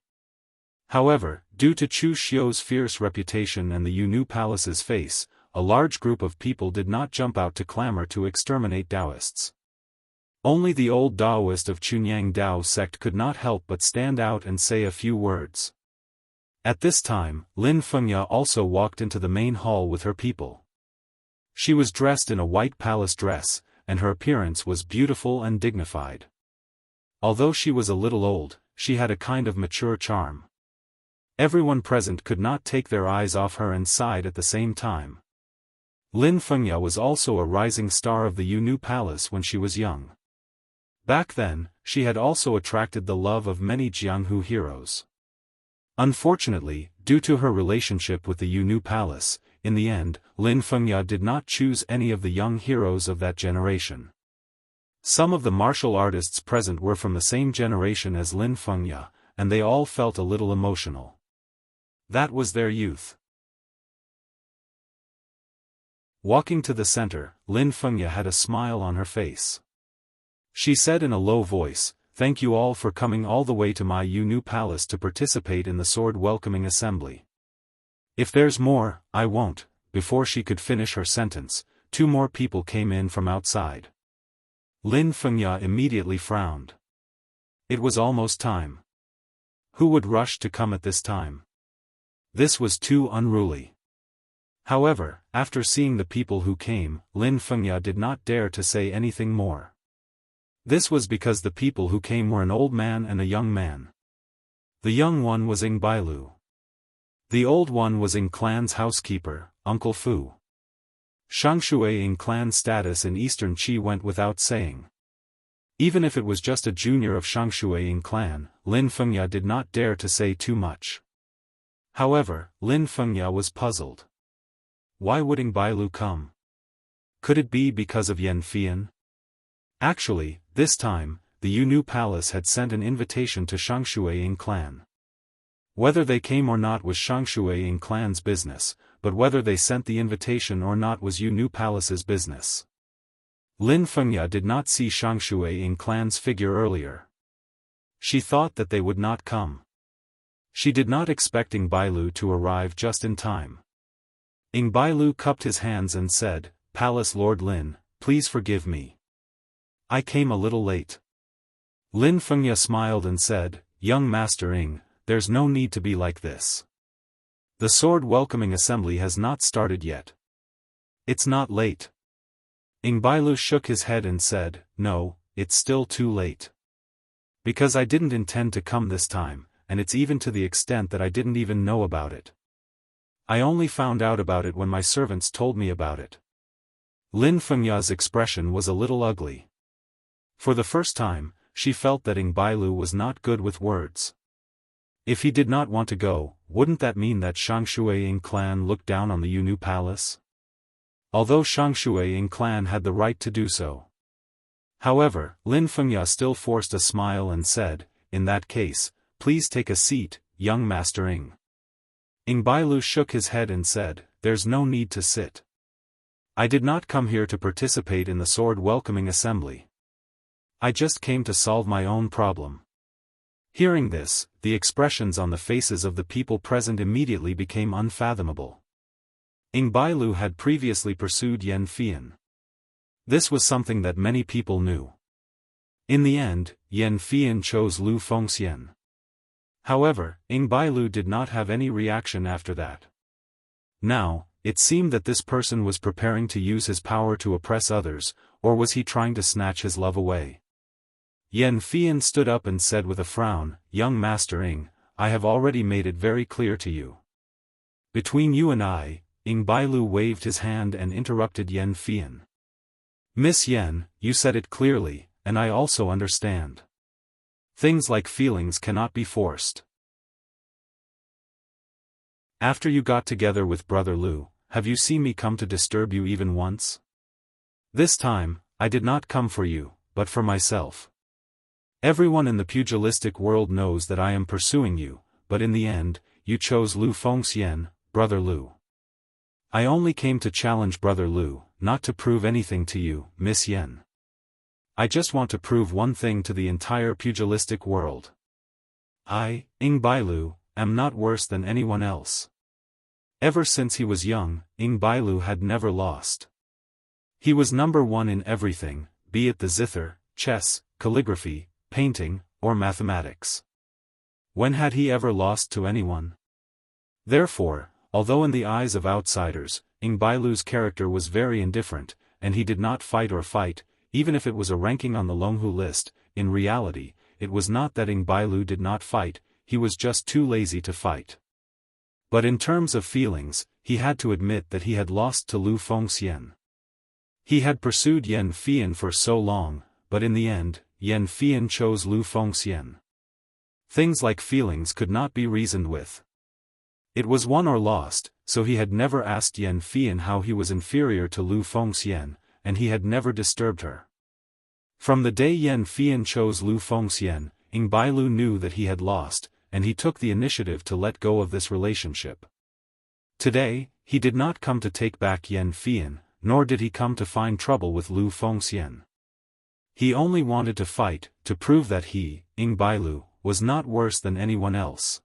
However, due to Chu Xiu's fierce reputation and the Yu Palace's face, a large group of people did not jump out to clamor to exterminate Daoists. Only the old Daoist of Chunyang Dao sect could not help but stand out and say a few words. At this time, Lin Fengya also walked into the main hall with her people. She was dressed in a white palace dress, and her appearance was beautiful and dignified. Although she was a little old, she had a kind of mature charm. Everyone present could not take their eyes off her and sighed at the same time. Lin Fengya was also a rising star of the Yu Palace when she was young. Back then, she had also attracted the love of many Jianghu heroes. Unfortunately, due to her relationship with the Yu Palace, in the end, Lin Fengya did not choose any of the young heroes of that generation. Some of the martial artists present were from the same generation as Lin Fengya, and they all felt a little emotional. That was their youth. Walking to the center, Lin Fengya had a smile on her face. She said in a low voice, "Thank you all for coming all the way to my Yu Palace to participate in the sword welcoming assembly. If there's more, I won't." Before she could finish her sentence, 2 more people came in from outside. Lin Fengya immediately frowned. It was almost time. Who would rush to come at this time? This was too unruly. However, after seeing the people who came, Lin Fengya did not dare to say anything more. This was because the people who came were an old man and a young man. The young one was Ing Bailu. The old one was Ing Clan's housekeeper, Uncle Fu. Xianxia Ing Clan's status in Eastern Qi went without saying. Even if it was just a junior of Xianxia Ing Clan, Lin Fengya did not dare to say too much. However, Lin Fengya was puzzled. Why would Ing Bailu come? Could it be because of Yan Fian? Actually, this time, the Yu Palace had sent an invitation to Xianxia Ing Clan. Whether they came or not was Xianxia Ing Clan's business, but whether they sent the invitation or not was Yu Palace's business. Lin Fengya did not see Xianxia Ing Clan's figure earlier. She thought that they would not come. She did not expect Ing Bailu to arrive just in time. Ing Bailu cupped his hands and said, "Palace Lord Lin, please forgive me. I came a little late." Lin Fengya smiled and said, "Young Master Ing, there's no need to be like this. The sword welcoming assembly has not started yet. It's not late." Ing Bailu shook his head and said, "No, it's still too late. Because I didn't intend to come this time, and it's even to the extent that I didn't even know about it. I only found out about it when my servants told me about it." Lin Fengya's expression was a little ugly. For the first time, she felt that Ing Bailu was not good with words. If he did not want to go, wouldn't that mean that Xianxia Ing Clan looked down on the Yu Palace? Although Xianxia Ing Clan had the right to do so. However, Lin Fengya still forced a smile and said, "In that case, please take a seat, young Master Ing." Ing Bailu shook his head and said, "There's no need to sit. I did not come here to participate in the sword welcoming assembly. I just came to solve my own problem." Hearing this, the expressions on the faces of the people present immediately became unfathomable. Ing Bailu had previously pursued Yan Fian. This was something that many people knew. In the end, Yan Fian chose Lu Fengxian. However, Ing Bailu did not have any reaction after that. Now, it seemed that this person was preparing to use his power to oppress others, or was he trying to snatch his love away? Yan Fian stood up and said with a frown, "Young Master Ing, I have already made it very clear to you. Between you and I," Ing Bailu waved his hand and interrupted Yan Fian. "Miss Yan, you said it clearly, and I also understand. Things like feelings cannot be forced. After you got together with Brother Lu, have you seen me come to disturb you even once? This time, I did not come for you, but for myself. Everyone in the pugilistic world knows that I am pursuing you, but in the end, you chose Lu Fengxian, Brother Lu. I only came to challenge Brother Lu, not to prove anything to you, Miss Yan. I just want to prove one thing to the entire pugilistic world. I, Ing Bailu, am not worse than anyone else." Ever since he was young, Ing Bailu had never lost. He was number one in everything, be it the zither, chess, calligraphy, painting, or mathematics. When had he ever lost to anyone? Therefore, although in the eyes of outsiders, Ing Bailu's character was very indifferent, and he did not fight or fight, even if it was a ranking on the Longhu list, in reality, it was not that Ing Bailu did not fight, he was just too lazy to fight. But in terms of feelings, he had to admit that he had lost to Lu Fengxian. He had pursued Yan Fian for so long, but in the end, Yan Fian chose Lu Fengxian. Things like feelings could not be reasoned with. It was won or lost, so he had never asked Yan Fian how he was inferior to Lu Fengxian, and he had never disturbed her. From the day Yan Fian chose Lu Fengxian, Ing Bailu knew that he had lost, and he took the initiative to let go of this relationship. Today, he did not come to take back Yan Fian, nor did he come to find trouble with Lu Fengxian. He only wanted to fight, to prove that he, Ing Bailu, was not worse than anyone else.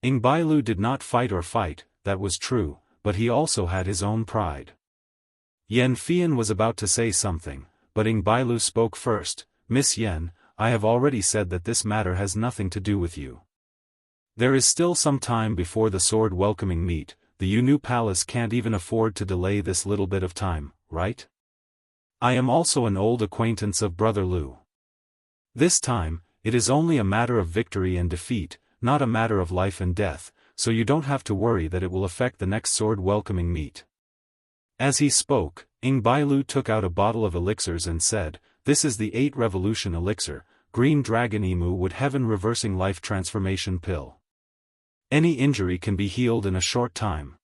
Ing Bailu did not fight or fight, that was true, but he also had his own pride. Yan Fian was about to say something, but Ing Bailu spoke first. Miss Yan, I have already said that this matter has nothing to do with you. There is still some time before the sword welcoming meet, the Yu Palace can't even afford to delay this little bit of time, right? I am also an old acquaintance of Brother Lu. This time, it is only a matter of victory and defeat, not a matter of life and death, so you don't have to worry that it will affect the next sword welcoming meet. As he spoke, Ing Bailu took out a bottle of elixirs and said, "This is the 8 Revolution elixir, Green Dragon Emu Wood Heaven Reversing Life Transformation Pill. Any injury can be healed in a short time.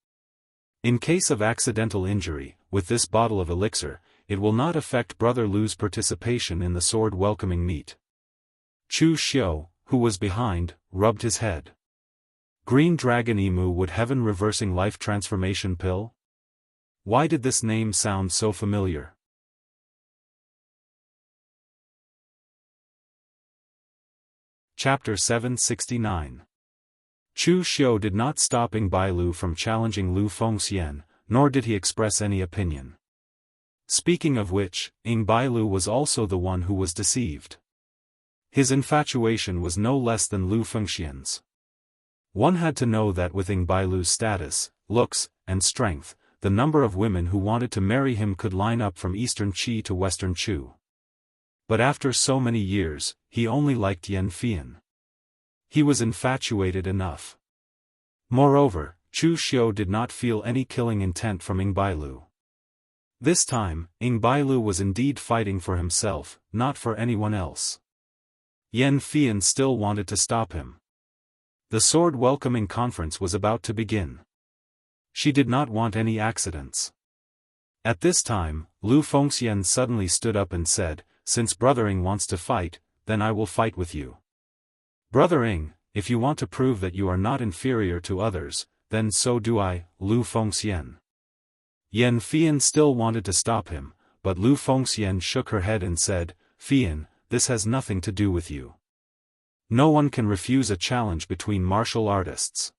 In case of accidental injury, with this bottle of elixir, it will not affect Brother Lu's participation in the sword welcoming meet." Chu Xiu, who was behind, rubbed his head. Green Dragon Emu Wood Heaven Reversing Life Transformation Pill? Why did this name sound so familiar? Chapter 769. Chu Xiu did not stop Ing Bailu from challenging Lu Fengxian, nor did he express any opinion. Speaking of which, Ing Bailu was also the one who was deceived. His infatuation was no less than Lu Fengxian's. One had to know that with Ing Bailu's status, looks, and strength, the number of women who wanted to marry him could line up from Eastern Qi to Western Chu. But after so many years, he only liked Yan Fian. He was infatuated enough. Moreover, Chu Xiu did not feel any killing intent from Ing Bailu. This time, Ing Bailu was indeed fighting for himself, not for anyone else. Yan Fian still wanted to stop him. The sword welcoming conference was about to begin. She did not want any accidents. At this time, Lu Fengxian suddenly stood up and said, "Since Brother Ing wants to fight, then I will fight with you. Brother Ing, if you want to prove that you are not inferior to others, then so do I, Lu Fengxian." Yan Fian still wanted to stop him, but Lu Fengxian shook her head and said, "Fian, this has nothing to do with you. No one can refuse a challenge between martial artists.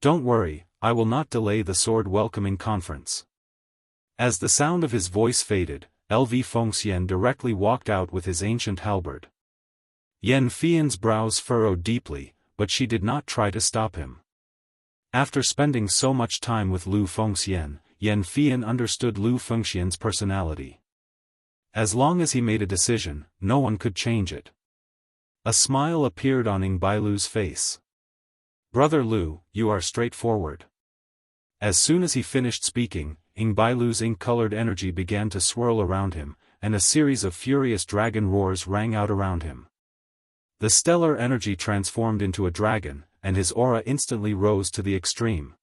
Don't worry, I will not delay the sword welcoming conference." As the sound of his voice faded, Lv Fengxian directly walked out with his ancient halberd. Yan Fian's brows furrowed deeply, but she did not try to stop him. After spending so much time with Lu Fengxian, Yan Fian understood Lu Fengxian's personality. As long as he made a decision, no one could change it. A smile appeared on Ing Bailu's face. "Brother Lu, you are straightforward." As soon as he finished speaking, Ing Bailu's ink-colored energy began to swirl around him, and a series of furious dragon roars rang out around him. The stellar energy transformed into a dragon, and his aura instantly rose to the extreme.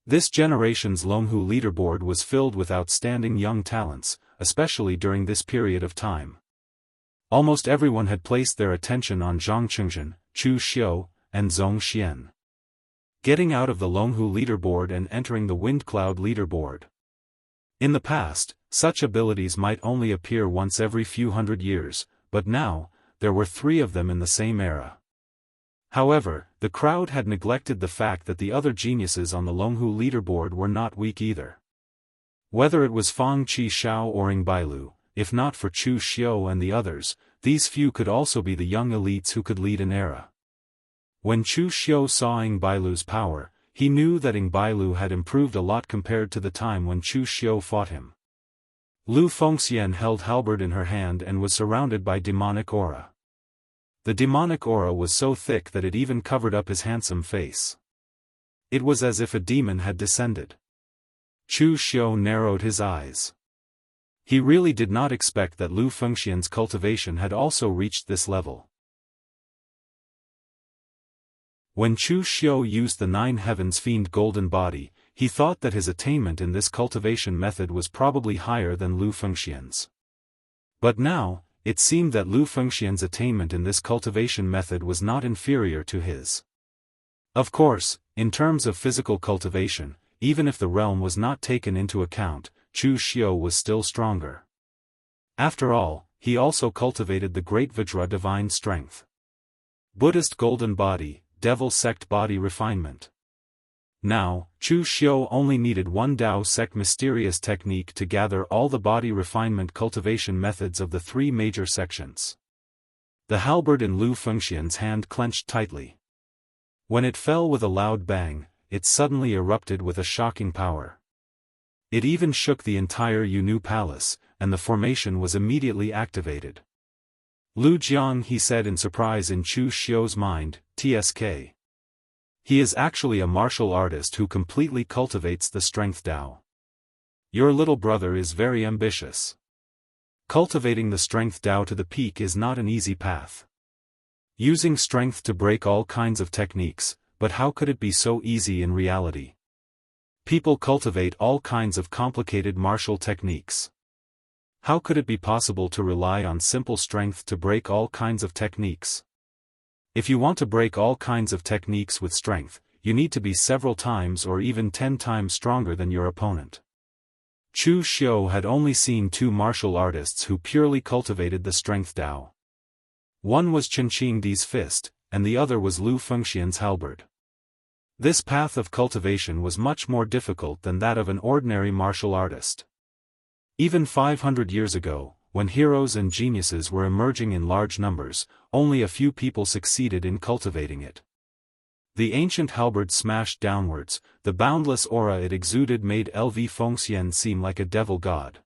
This generation's Longhu leaderboard was filled with outstanding young talents, especially during this period of time. Almost everyone had placed their attention on Zhang Qingzhen, Chu Xiu, and Zhong Xian. Getting out of the Longhu leaderboard and entering the Wind Cloud leaderboard. In the past, such abilities might only appear once every few hundred years, but now, there were 3 of them in the same era. However, the crowd had neglected the fact that the other geniuses on the Longhu leaderboard were not weak either. Whether it was Fang Qi Shao or Ing Bailu, if not for Chu Xiu and the others, these few could also be the young elites who could lead an era. When Chu Xiu saw Ing Bailu's power, he knew that Ing Bailu had improved a lot compared to the time when Chu Xiu fought him. Lu Fengxian held halberd in her hand and was surrounded by demonic aura. The demonic aura was so thick that it even covered up his handsome face. It was as if a demon had descended. Chu Xiu narrowed his eyes. He really did not expect that Lu Fengxian's cultivation had also reached this level. When Chu Xiu used the Nine Heavens Fiend golden body, he thought that his attainment in this cultivation method was probably higher than Lu Fengxian's. But now, it seemed that Lu Fengxian's attainment in this cultivation method was not inferior to his. Of course, in terms of physical cultivation, even if the realm was not taken into account, Chu Xiu was still stronger. After all, he also cultivated the Great Vajra divine strength. Buddhist golden body, devil sect body refinement. Now, Chu Xiu only needed one Dao sect mysterious technique to gather all the body refinement cultivation methods of the three major sections. The halberd in Lu Fengxian's hand clenched tightly. When it fell with a loud bang, it suddenly erupted with a shocking power. It even shook the entire Yunu palace, and the formation was immediately activated. Lu Jiang, he said in surprise in Chu Xiu's mind, TSK. He is actually a martial artist who completely cultivates the strength Dao. Your little brother is very ambitious. Cultivating the strength Dao to the peak is not an easy path. Using strength to break all kinds of techniques, but how could it be so easy in reality? People cultivate all kinds of complicated martial techniques. How could it be possible to rely on simple strength to break all kinds of techniques? If you want to break all kinds of techniques with strength, you need to be several times or even 10 times stronger than your opponent. Chu Xiu had only seen two martial artists who purely cultivated the strength Dao. One was Chen Qingdi's fist, and the other was Lu Fengxian's halberd. This path of cultivation was much more difficult than that of an ordinary martial artist. Even 500 years ago, when heroes and geniuses were emerging in large numbers, only a few people succeeded in cultivating it. The ancient halberd smashed downwards, the boundless aura it exuded made Lv Fengxian seem like a devil god.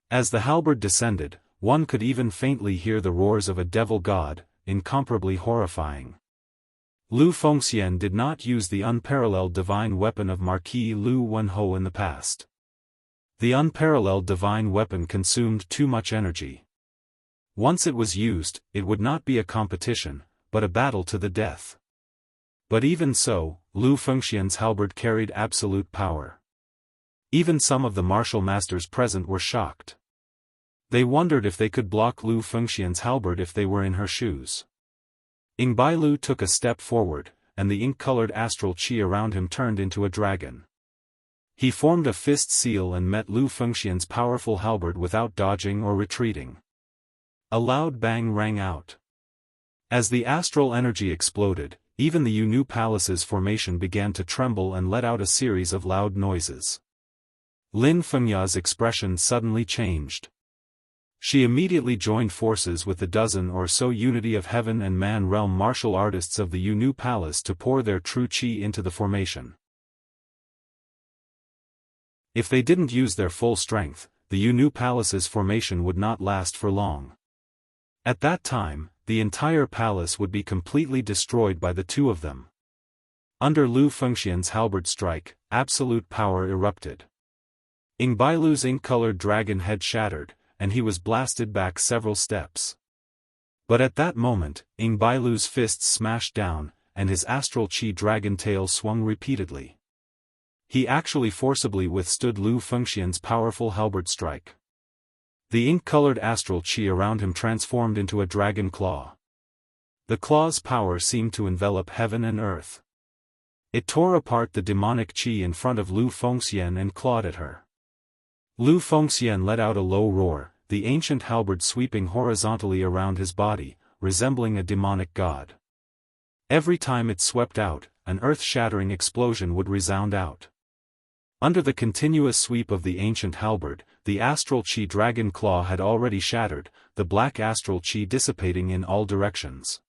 As the halberd descended, one could even faintly hear the roars of a devil god, incomparably horrifying. Lu Fengxian did not use the unparalleled divine weapon of Marquis Lu Wenhou in the past. The unparalleled divine weapon consumed too much energy. Once it was used, it would not be a competition, but a battle to the death. But even so, Lu Fengxian's halberd carried absolute power. Even some of the martial masters present were shocked. They wondered if they could block Lu Fengxian's halberd if they were in her shoes. Ing Bailu took a step forward, and the ink-colored astral qi around him turned into a dragon. He formed a fist seal and met Lu Fengxian's powerful halberd without dodging or retreating. A loud bang rang out. As the astral energy exploded, even the Yunu Palace's formation began to tremble and let out a series of loud noises. Lin Fengya's expression suddenly changed. She immediately joined forces with the dozen or so Unity of Heaven and Man realm martial artists of the Yunu Palace to pour their true qi into the formation. If they didn't use their full strength, the Yunu Palace's formation would not last for long. At that time, the entire palace would be completely destroyed by the two of them. Under Lu Fengxian's halberd strike, absolute power erupted. Ing Bailu's ink-colored dragon head shattered, and he was blasted back several steps. But at that moment, Ing Bailu's fists smashed down, and his astral qi dragon tail swung repeatedly. He actually forcibly withstood Lu Fengxian's powerful halberd strike. The ink-colored astral qi around him transformed into a dragon claw. The claw's power seemed to envelop heaven and earth. It tore apart the demonic qi in front of Lu Fengxian and clawed at her. Lu Fengxian let out a low roar, the ancient halberd sweeping horizontally around his body, resembling a demonic god. Every time it swept out, an earth-shattering explosion would resound out. Under the continuous sweep of the ancient halberd, the astral chi dragon claw had already shattered, the black astral chi dissipating in all directions.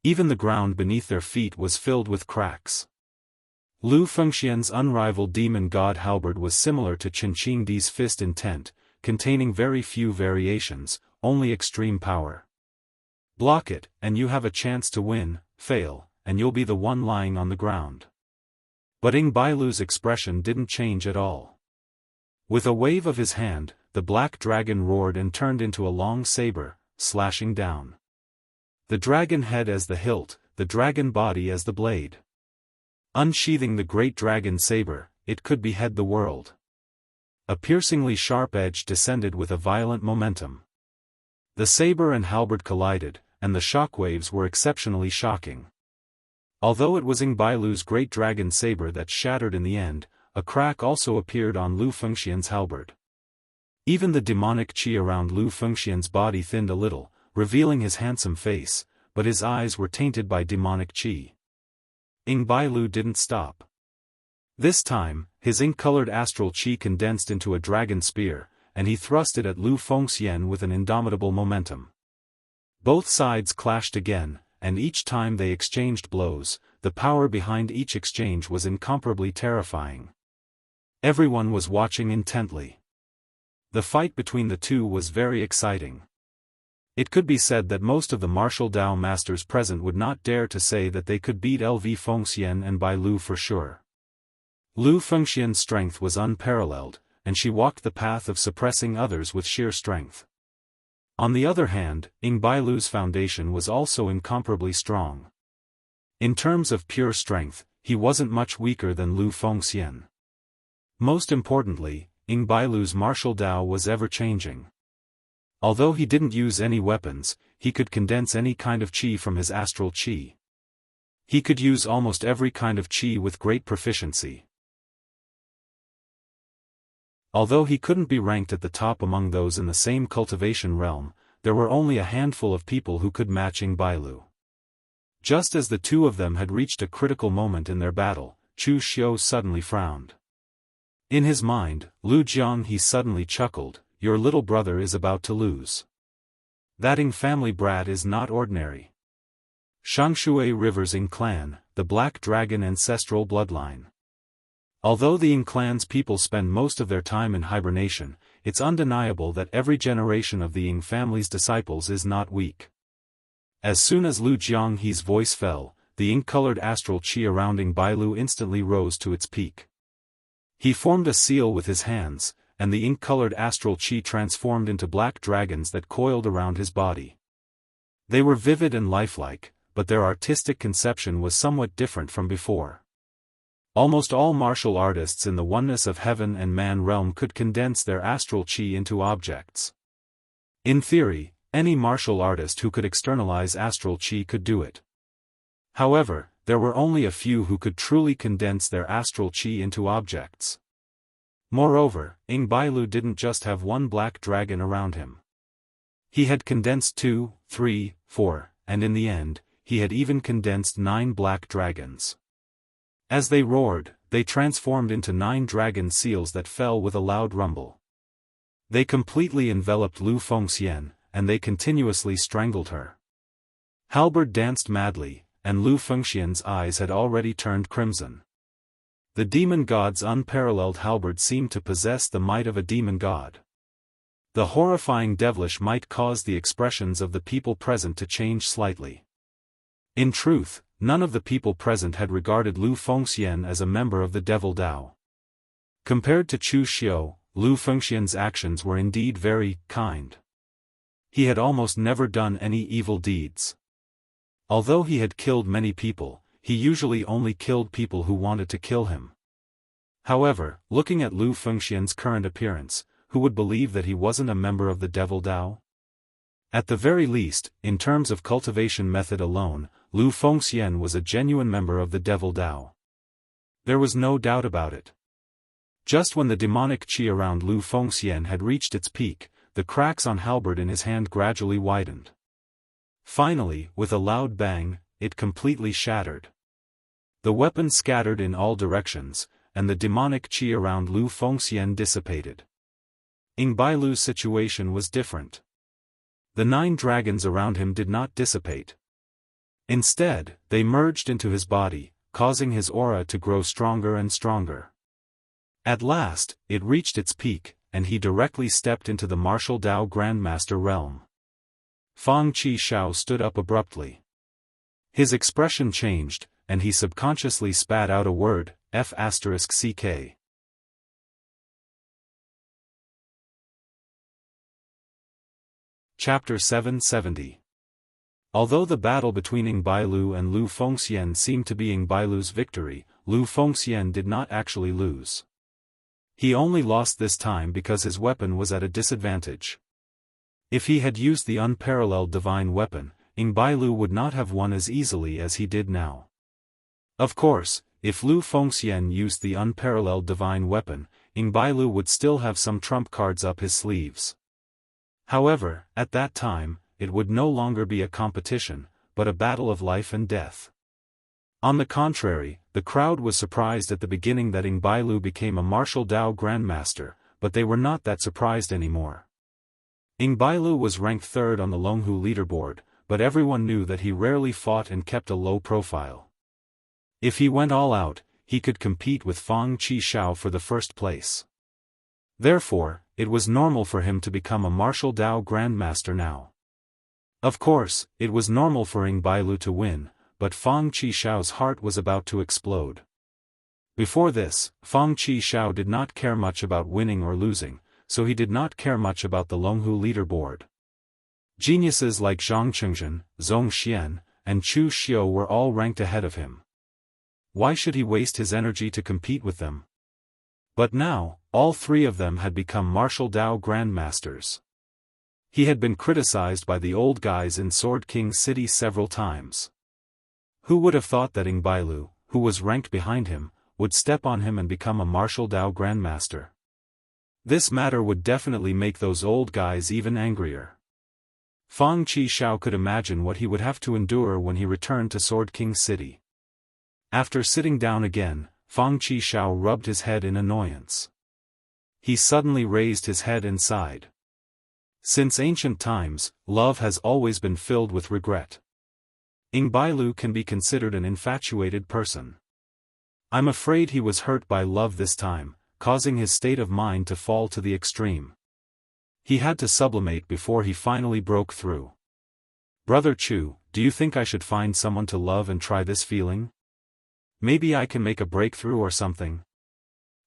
Even the ground beneath their feet was filled with cracks. Lu Fengxian's unrivaled demon god halberd was similar to Qinqingdi's fist intent, containing very few variations, only extreme power. Block it, and you have a chance to win; fail, and you'll be the one lying on the ground. But Ing Bailu's expression didn't change at all. With a wave of his hand, the black dragon roared and turned into a long saber, slashing down. The dragon head as the hilt, the dragon body as the blade. Unsheathing the great dragon saber, it could behead the world. A piercingly sharp edge descended with a violent momentum. The saber and halberd collided, and the shockwaves were exceptionally shocking. Although it was Ing Bailu's great dragon saber that shattered in the end, a crack also appeared on Lu Fengxian's halberd. Even the demonic qi around Lu Fengxian's body thinned a little, revealing his handsome face, but his eyes were tainted by demonic qi. Ing Bailu didn't stop. This time, his ink-colored astral qi condensed into a dragon spear, and he thrust it at Lu Fengxian with an indomitable momentum. Both sides clashed again, and each time they exchanged blows, the power behind each exchange was incomparably terrifying. Everyone was watching intently. The fight between the two was very exciting. It could be said that most of the martial Dao masters present would not dare to say that they could beat Lv Fengxian and Bailu for sure. Lu Fengxian's strength was unparalleled, and she walked the path of suppressing others with sheer strength. On the other hand, Ing Bailu's foundation was also incomparably strong. In terms of pure strength, he wasn't much weaker than Lu Fengxian. Most importantly, Ing Bailu's martial Dao was ever-changing. Although he didn't use any weapons, he could condense any kind of qi from his astral qi. He could use almost every kind of qi with great proficiency. Although he couldn't be ranked at the top among those in the same cultivation realm, there were only a handful of people who could match Ing Bailu. Just as the two of them had reached a critical moment in their battle, Chu Xiu suddenly frowned. In his mind, Lu Jianghu suddenly chuckled, "Your little brother is about to lose. That Ing family brat is not ordinary. Shangshui River's Ing clan, the Black Dragon ancestral bloodline." Although the Ing clan's people spend most of their time in hibernation, it's undeniable that every generation of the Ing family's disciples is not weak. As soon as Lu Jianghu's voice fell, the ink-colored astral qi around Ing Bailu instantly rose to its peak. He formed a seal with his hands, and the ink-colored astral qi transformed into black dragons that coiled around his body. They were vivid and lifelike, but their artistic conception was somewhat different from before. Almost all martial artists in the oneness of heaven and man realm could condense their astral qi into objects. In theory, any martial artist who could externalize astral qi could do it. However, there were only a few who could truly condense their astral qi into objects. Moreover, Ing Bailu didn't just have one black dragon around him. He had condensed 2, 3, 4, and in the end, he had even condensed 9 black dragons. As they roared, they transformed into 9 dragon seals that fell with a loud rumble. They completely enveloped Lu Fengxian, and they continuously strangled her. Halberd danced madly, and Lu Fengxian's eyes had already turned crimson. The demon god's unparalleled halberd seemed to possess the might of a demon god. The horrifying devilish might caused the expressions of the people present to change slightly. In truth, none of the people present had regarded Lu Fengxian as a member of the Devil Dao. Compared to Chu Xiu, Lu Fengxian's actions were indeed very kind. He had almost never done any evil deeds. Although he had killed many people, he usually only killed people who wanted to kill him. However, looking at Lu Fengxian's current appearance, who would believe that he wasn't a member of the Devil Dao? At the very least, in terms of cultivation method alone, Lu Fengxian was a genuine member of the Devil Dao. There was no doubt about it. Just when the demonic qi around Lu Fengxian had reached its peak, the cracks on halberd in his hand gradually widened. Finally, with a loud bang, it completely shattered. The weapon scattered in all directions, and the demonic qi around Lu Fengxian dissipated. Ying Bailu's situation was different. The 9 dragons around him did not dissipate. Instead, they merged into his body, causing his aura to grow stronger and stronger. At last, it reached its peak, and he directly stepped into the martial Dao Grandmaster realm. Fang Qi Shao stood up abruptly. His expression changed, and he subconsciously spat out a word, F***ck. Chapter 770. Although the battle between Ying Bailu and Lu Fengxian seemed to be Ying Bailu's victory, Lu Fengxian did not actually lose. He only lost this time because his weapon was at a disadvantage. If he had used the unparalleled divine weapon, Ying Bailu would not have won as easily as he did now. Of course, if Lu Fengxian used the unparalleled divine weapon, Ying Bailu would still have some trump cards up his sleeves. However, at that time, it would no longer be a competition, but a battle of life and death. On the contrary, the crowd was surprised at the beginning that Ying Bailu became a martial Dao Grandmaster, but they were not that surprised anymore. Ying Bailu was ranked 3rd on the Longhu leaderboard, but everyone knew that he rarely fought and kept a low profile. If he went all out, he could compete with Fang Qi Shao for the first place. Therefore, it was normal for him to become a martial Dao Grandmaster now. Of course, it was normal for Ying Bailu to win, but Fang Qi Shao's heart was about to explode. Before this, Fang Qi Shao did not care much about winning or losing, so he did not care much about the Longhu leaderboard. Geniuses like Zhang Chengzhen, Zhong Xian, and Chu Xiu were all ranked ahead of him. Why should he waste his energy to compete with them? But now, all 3 of them had become martial Dao Grandmasters. He had been criticized by the old guys in Sword King City several times. Who would have thought that Ying Bailu, who was ranked behind him, would step on him and become a martial Dao Grandmaster? This matter would definitely make those old guys even angrier. Fang Qi Shao could imagine what he would have to endure when he returned to Sword King City. After sitting down again, Fang Qi Shao rubbed his head in annoyance. He suddenly raised his head and sighed. Since ancient times, love has always been filled with regret. Ying Bailu can be considered an infatuated person. I'm afraid he was hurt by love this time, causing his state of mind to fall to the extreme. He had to sublimate before he finally broke through. Brother Chu, do you think I should find someone to love and try this feeling? Maybe I can make a breakthrough or something?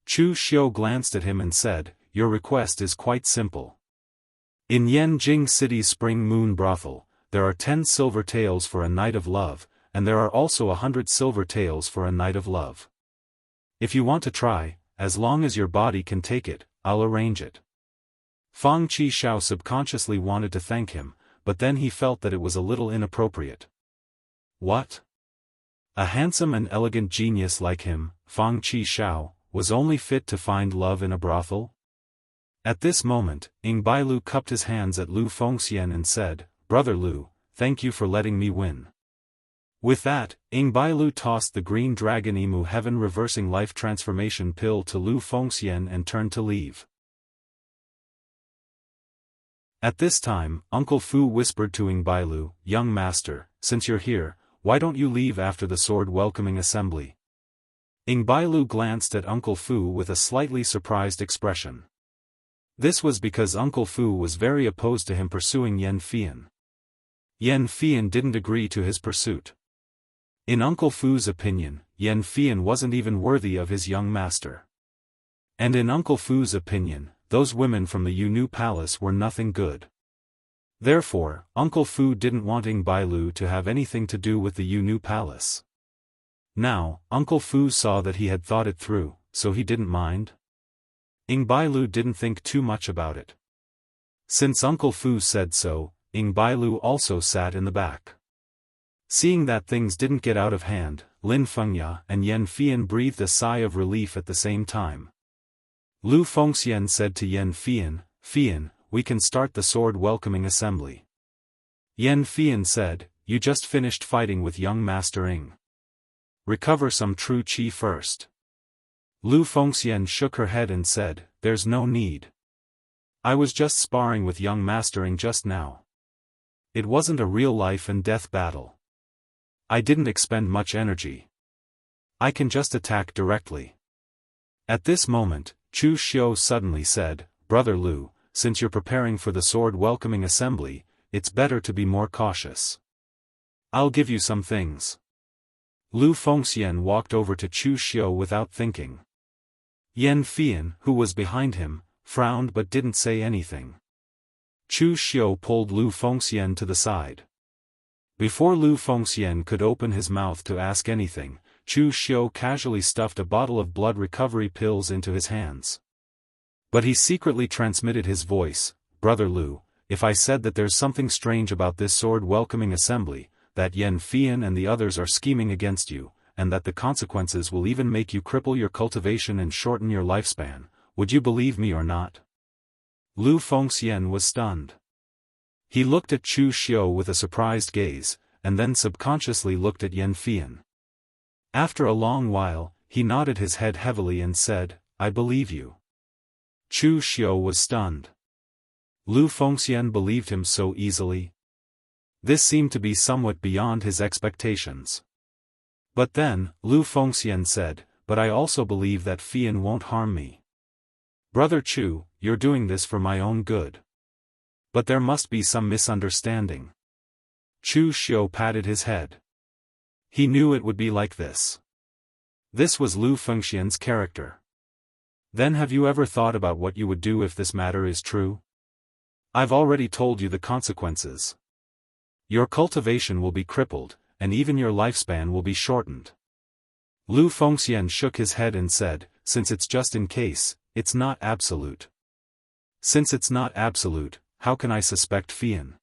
Chu Xiu glanced at him and said, your request is quite simple. In Yanjing City's Spring Moon Brothel, there are 10 silver taels for a night of love, and there are also 100 silver taels for a night of love. If you want to try, as long as your body can take it, I'll arrange it. Fang Qi Shao subconsciously wanted to thank him, but then he felt that it was a little inappropriate. What? A handsome and elegant genius like him, Fang Qi Shao, was only fit to find love in a brothel? At this moment, Ying Bailu cupped his hands at Lu Fengxian and said, Brother Lu, thank you for letting me win. With that, Ying Bailu tossed the green dragon emu heaven reversing life transformation pill to Lu Fengxian and turned to leave. At this time, Uncle Fu whispered to Ying Bailu, young master, since you're here, why don't you leave after the sword welcoming assembly? Ying Bailu glanced at Uncle Fu with a slightly surprised expression. This was because Uncle Fu was very opposed to him pursuing Yan Fian. Yan Fian didn't agree to his pursuit. In Uncle Fu's opinion, Yan Fian wasn't even worthy of his young master. And in Uncle Fu's opinion, those women from the Yu Palace were nothing good. Therefore, Uncle Fu didn't want Ying Bailu to have anything to do with the Yu Palace. Now, Uncle Fu saw that he had thought it through, so he didn't mind. Ying Bailu didn't think too much about it. Since Uncle Fu said so, Ying Bailu also sat in the back. Seeing that things didn't get out of hand, Lin Fengya and Yan Fian breathed a sigh of relief at the same time. Lu Fengxian said to Yan Fian, Fian, we can start the sword welcoming assembly. Yan Fian said, you just finished fighting with young Master Ying. Recover some true qi first. Lu Fengxian shook her head and said, "There's no need. I was just sparring with young mastering just now. It wasn't a real life and death battle. I didn't expend much energy. I can just attack directly." At this moment, Chu Xiu suddenly said, "Brother Lu, since you're preparing for the sword welcoming assembly, it's better to be more cautious. I'll give you some things." Lu Fengxian walked over to Chu Xiu without thinking. Yan Fian, who was behind him, frowned but didn't say anything. Chu Xiu pulled Lu Fengxian to the side. Before Lu Fengxian could open his mouth to ask anything, Chu Xiu casually stuffed a bottle of blood recovery pills into his hands. But he secretly transmitted his voice, "Brother Lu, if I said that there's something strange about this sword welcoming assembly, that Yan Fian and the others are scheming against you, and that the consequences will even make you cripple your cultivation and shorten your lifespan, would you believe me or not?" Lu Fengxian was stunned. He looked at Chu Xiu with a surprised gaze, and then subconsciously looked at Yan Fian. After a long while, he nodded his head heavily and said, "I believe you." Chu Xiu was stunned. Lu Fengxian believed him so easily. This seemed to be somewhat beyond his expectations. But then, Lu Fengxian said, "But I also believe that Fian won't harm me. Brother Chu, you're doing this for my own good. But there must be some misunderstanding." Chu Xiu patted his head. He knew it would be like this. This was Lu Fengxian's character. "Then have you ever thought about what you would do if this matter is true? I've already told you the consequences. Your cultivation will be crippled, and even your lifespan will be shortened." Lu Fengxian shook his head and said, "Since it's just in case, it's not absolute. Since it's not absolute, how can I suspect Fian?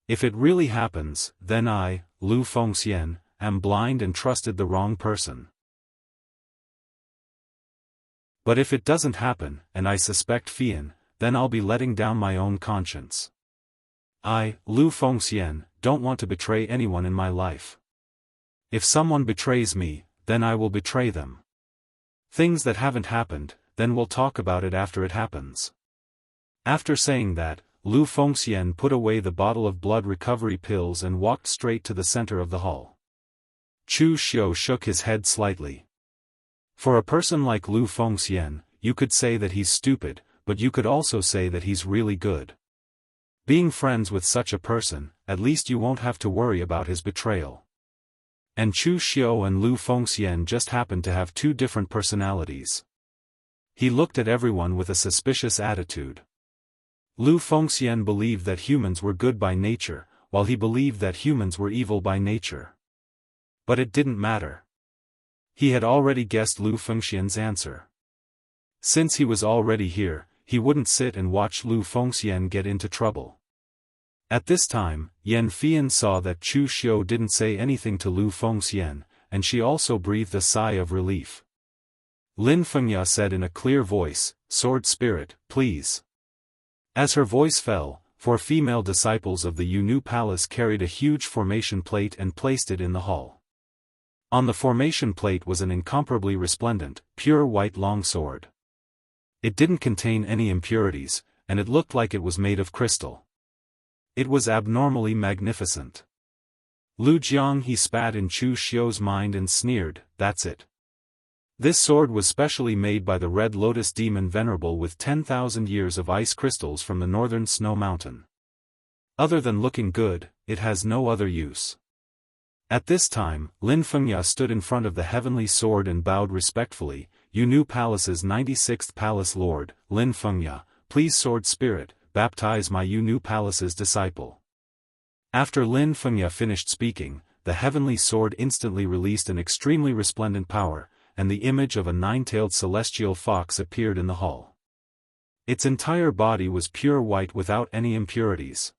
If it really happens, then I, Lu Fengxian, am blind and trusted the wrong person. But if it doesn't happen, and I suspect Fian, then I'll be letting down my own conscience. I, Lu Fengxian, don't want to betray anyone in my life. If someone betrays me, then I will betray them. Things that haven't happened, then we'll talk about it after it happens." After saying that, Lu Fengxian put away the bottle of blood recovery pills and walked straight to the center of the hall. Chu Xiu shook his head slightly. For a person like Lu Fengxian, you could say that he's stupid, but you could also say that he's really good. Being friends with such a person, at least you won't have to worry about his betrayal. And Chu Xiu and Lu Fengxian just happened to have two different personalities. He looked at everyone with a suspicious attitude. Lu Fengxian believed that humans were good by nature, while he believed that humans were evil by nature. But it didn't matter. He had already guessed Lu Fengxian's answer. Since he was already here, he wouldn't sit and watch Lu Fengxian get into trouble. At this time, Yan Fian saw that Chu Xiu didn't say anything to Lu Fengxian, and she also breathed a sigh of relief. Lin Fengya said in a clear voice, "Sword Spirit, please." As her voice fell, 4 female disciples of the Yu Palace carried a huge formation plate and placed it in the hall. On the formation plate was an incomparably resplendent, pure white longsword. It didn't contain any impurities, and it looked like it was made of crystal. It was abnormally magnificent. Lu Jianghu spat in Chu Xiu's mind and sneered, "That's it. This sword was specially made by the Red Lotus Demon Venerable with 10,000 years of ice crystals from the northern snow mountain. Other than looking good, it has no other use." At this time, Lin Fengya stood in front of the heavenly sword and bowed respectfully. Yu Palace's 96th Palace Lord, Lin Fengya, please Sword Spirit, baptize my Yu Palace's disciple. After Lin Fengya finished speaking, the heavenly sword instantly released an extremely resplendent power, and the image of a 9-tailed celestial fox appeared in the hall. Its entire body was pure white without any impurities.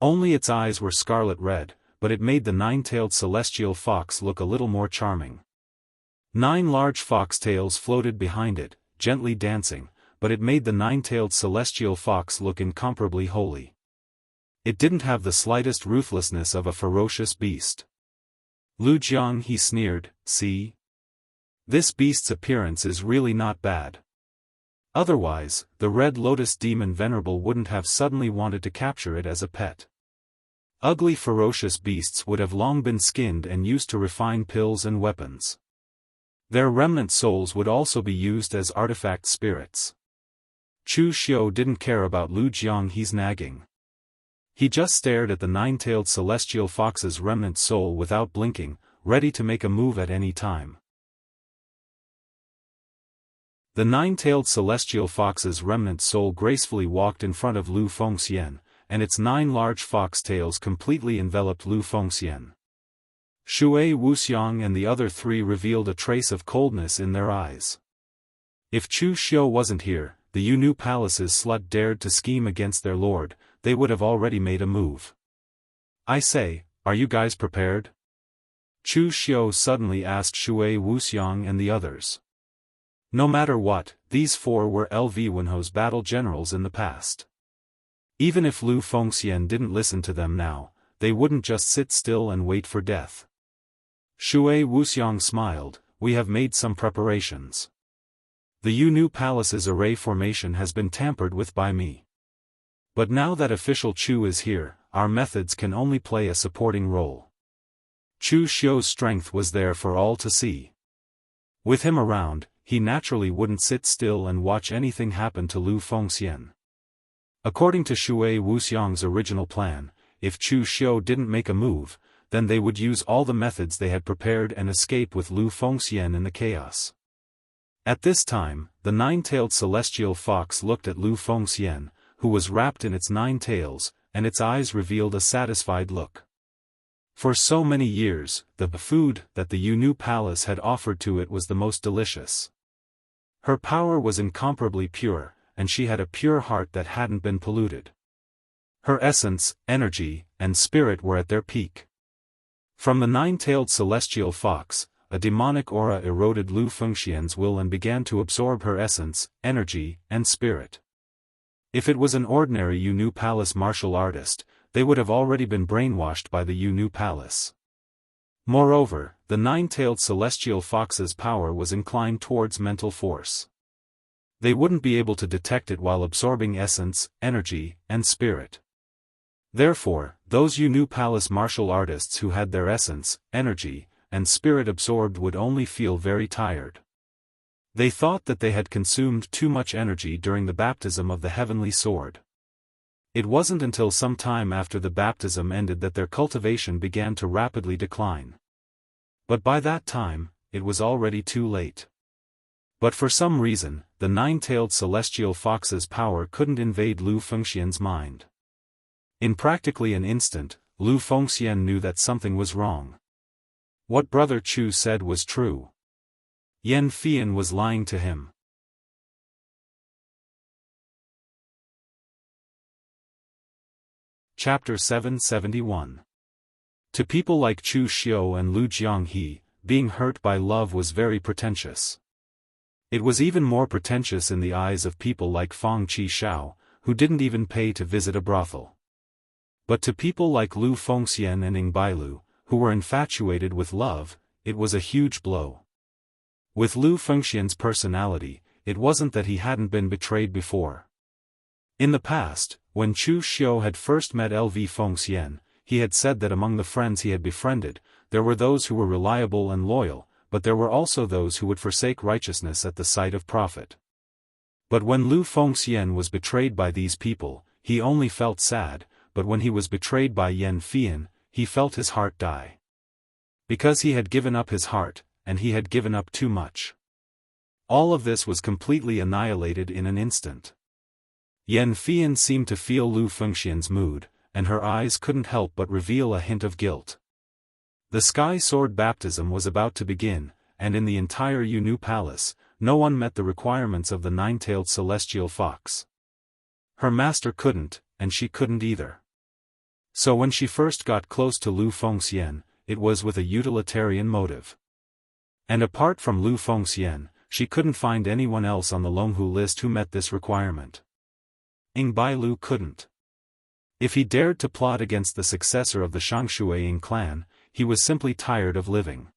Only its eyes were scarlet red, but it made the 9-tailed celestial fox look a little more charming. 9 large foxtails floated behind it, gently dancing, but it made the 9-tailed celestial fox look incomparably holy. It didn't have the slightest ruthlessness of a ferocious beast. Lu Jiang he sneered, "See? This beast's appearance is really not bad. Otherwise, the Red Lotus Demon Venerable wouldn't have suddenly wanted to capture it as a pet. Ugly ferocious beasts would have long been skinned and used to refine pills and weapons. Their remnant souls would also be used as artifact spirits. Chu Xiu didn't care about Lu Jianghe's nagging. He just stared at the nine-tailed celestial fox's remnant soul without blinking, ready to make a move at any time. The nine-tailed celestial fox's remnant soul gracefully walked in front of Lu Fengxian, and its 9 large fox tails completely enveloped Lu Fengxian. Shui Wuxiang and the other 3 revealed a trace of coldness in their eyes. If Chu Xiu wasn't here, the Yunu Palace's slut dared to scheme against their lord, they would have already made a move. I say, are you guys prepared? Chu Xiu suddenly asked Shui Wuxiang and the others. No matter what, these 4 were LV Wenho's battle generals in the past. Even if Lu Fengxian didn't listen to them now, they wouldn't just sit still and wait for death. Shui Wuxiang smiled, we have made some preparations. The Yunu Palace's array formation has been tampered with by me. But now that official Chu is here, our methods can only play a supporting role. Chu Xiu's strength was there for all to see. With him around, he naturally wouldn't sit still and watch anything happen to Lu Fengxian. According to Shui Wuxiang's original plan, if Chu Xiu didn't make a move, then they would use all the methods they had prepared and escape with Lu Fengxian in the chaos. At this time, the 9-tailed celestial fox looked at Lu Fengxian, who was wrapped in its 9 tails, and its eyes revealed a satisfied look. For so many years, the food that the Yunu Palace had offered to it was the most delicious. Her power was incomparably pure, and she had a pure heart that hadn't been polluted. Her essence, energy, and spirit were at their peak. From the 9-tailed celestial fox, a demonic aura eroded Lu Fengxian's will and began to absorb her essence, energy, and spirit. If it was an ordinary Yunu Palace martial artist, they would have already been brainwashed by the Yunu Palace. Moreover, the 9-tailed celestial fox's power was inclined towards mental force. They wouldn't be able to detect it while absorbing essence, energy, and spirit. Therefore, those Yunu Palace martial artists who had their essence, energy, and spirit absorbed would only feel very tired. They thought that they had consumed too much energy during the baptism of the heavenly sword. It wasn't until some time after the baptism ended that their cultivation began to rapidly decline. But by that time, it was already too late. But for some reason, the 9-tailed celestial fox's power couldn't invade Lu Fengxian's mind. In practically an instant, Lu Fengxian knew that something was wrong. What Brother Chu said was true. Yan Fian was lying to him. Chapter 771. To people like Chu Xiu and Lu Jianghe, being hurt by love was very pretentious. It was even more pretentious in the eyes of people like Fang Qishao, who didn't even pay to visit a brothel. But to people like Lu Fengxian and Ing Bailu, who were infatuated with love, it was a huge blow. With Lu Fengxian's personality, it wasn't that he hadn't been betrayed before. In the past, when Chu Xiu had first met LV Fengxian, he had said that among the friends he had befriended, there were those who were reliable and loyal, but there were also those who would forsake righteousness at the sight of profit. But when Lu Fengxian was betrayed by these people, he only felt sad, but when he was betrayed by Yan Fian, he felt his heart die. Because he had given up his heart, and he had given up too much. All of this was completely annihilated in an instant. Yan Fian seemed to feel Lu Fengxian's mood, and her eyes couldn't help but reveal a hint of guilt. The Sky Sword baptism was about to begin, and in the entire Yunu Palace, no one met the requirements of the 9-tailed celestial fox. Her master couldn't, and she couldn't either. So when she first got close to Lu Fengxian, it was with a utilitarian motive. And apart from Lu Fengxian, she couldn't find anyone else on the Longhu list who met this requirement. Ing Bailu couldn't. If he dared to plot against the successor of the Shangshuaying clan, he was simply tired of living.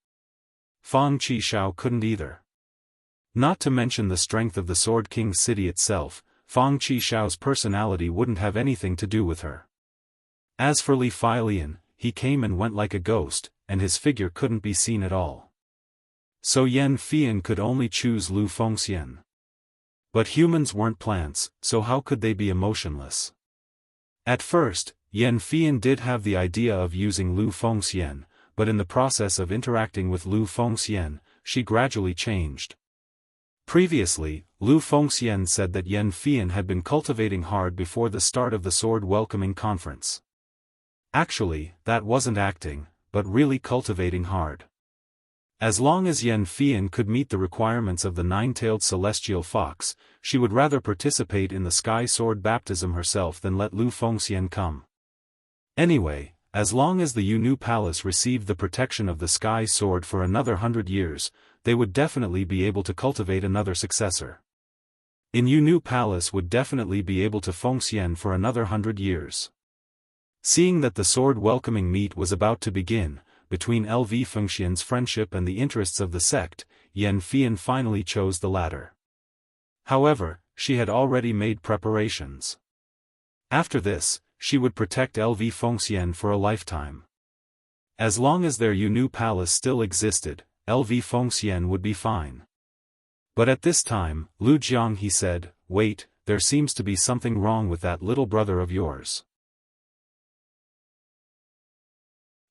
Fang Qishao couldn't either. Not to mention the strength of the Sword King's city itself, Fang Qixiao's personality wouldn't have anything to do with her. As for Li Feilian, he came and went like a ghost, and his figure couldn't be seen at all. So Yan Fian could only choose Lu Fengxian. But humans weren't plants, so how could they be emotionless? At first, Yan Fian did have the idea of using Lu Fengxian, but in the process of interacting with Lu Fengxian, she gradually changed. Previously, Lu Fengxian said that Yan Fian had been cultivating hard before the start of the sword welcoming conference. Actually, that wasn't acting, but really cultivating hard. As long as Yan Fian could meet the requirements of the nine-tailed celestial fox, she would rather participate in the sky sword baptism herself than let Lu Fengxian come. Anyway, as long as the Yu Palace received the protection of the sky sword for another 100 years, they would definitely be able to cultivate another successor. In Yu Palace would definitely be able to Fengxian for another 100 years. Seeing that the sword welcoming meet was about to begin, between LV Fengxian's friendship and the interests of the sect, Yan Fian finally chose the latter. However, she had already made preparations. After this, she would protect LV Fengxian for a lifetime. As long as their Yu Palace still existed, LV Fengxian would be fine. But at this time, Lu Jianghu said, "Wait, there seems to be something wrong with that little brother of yours.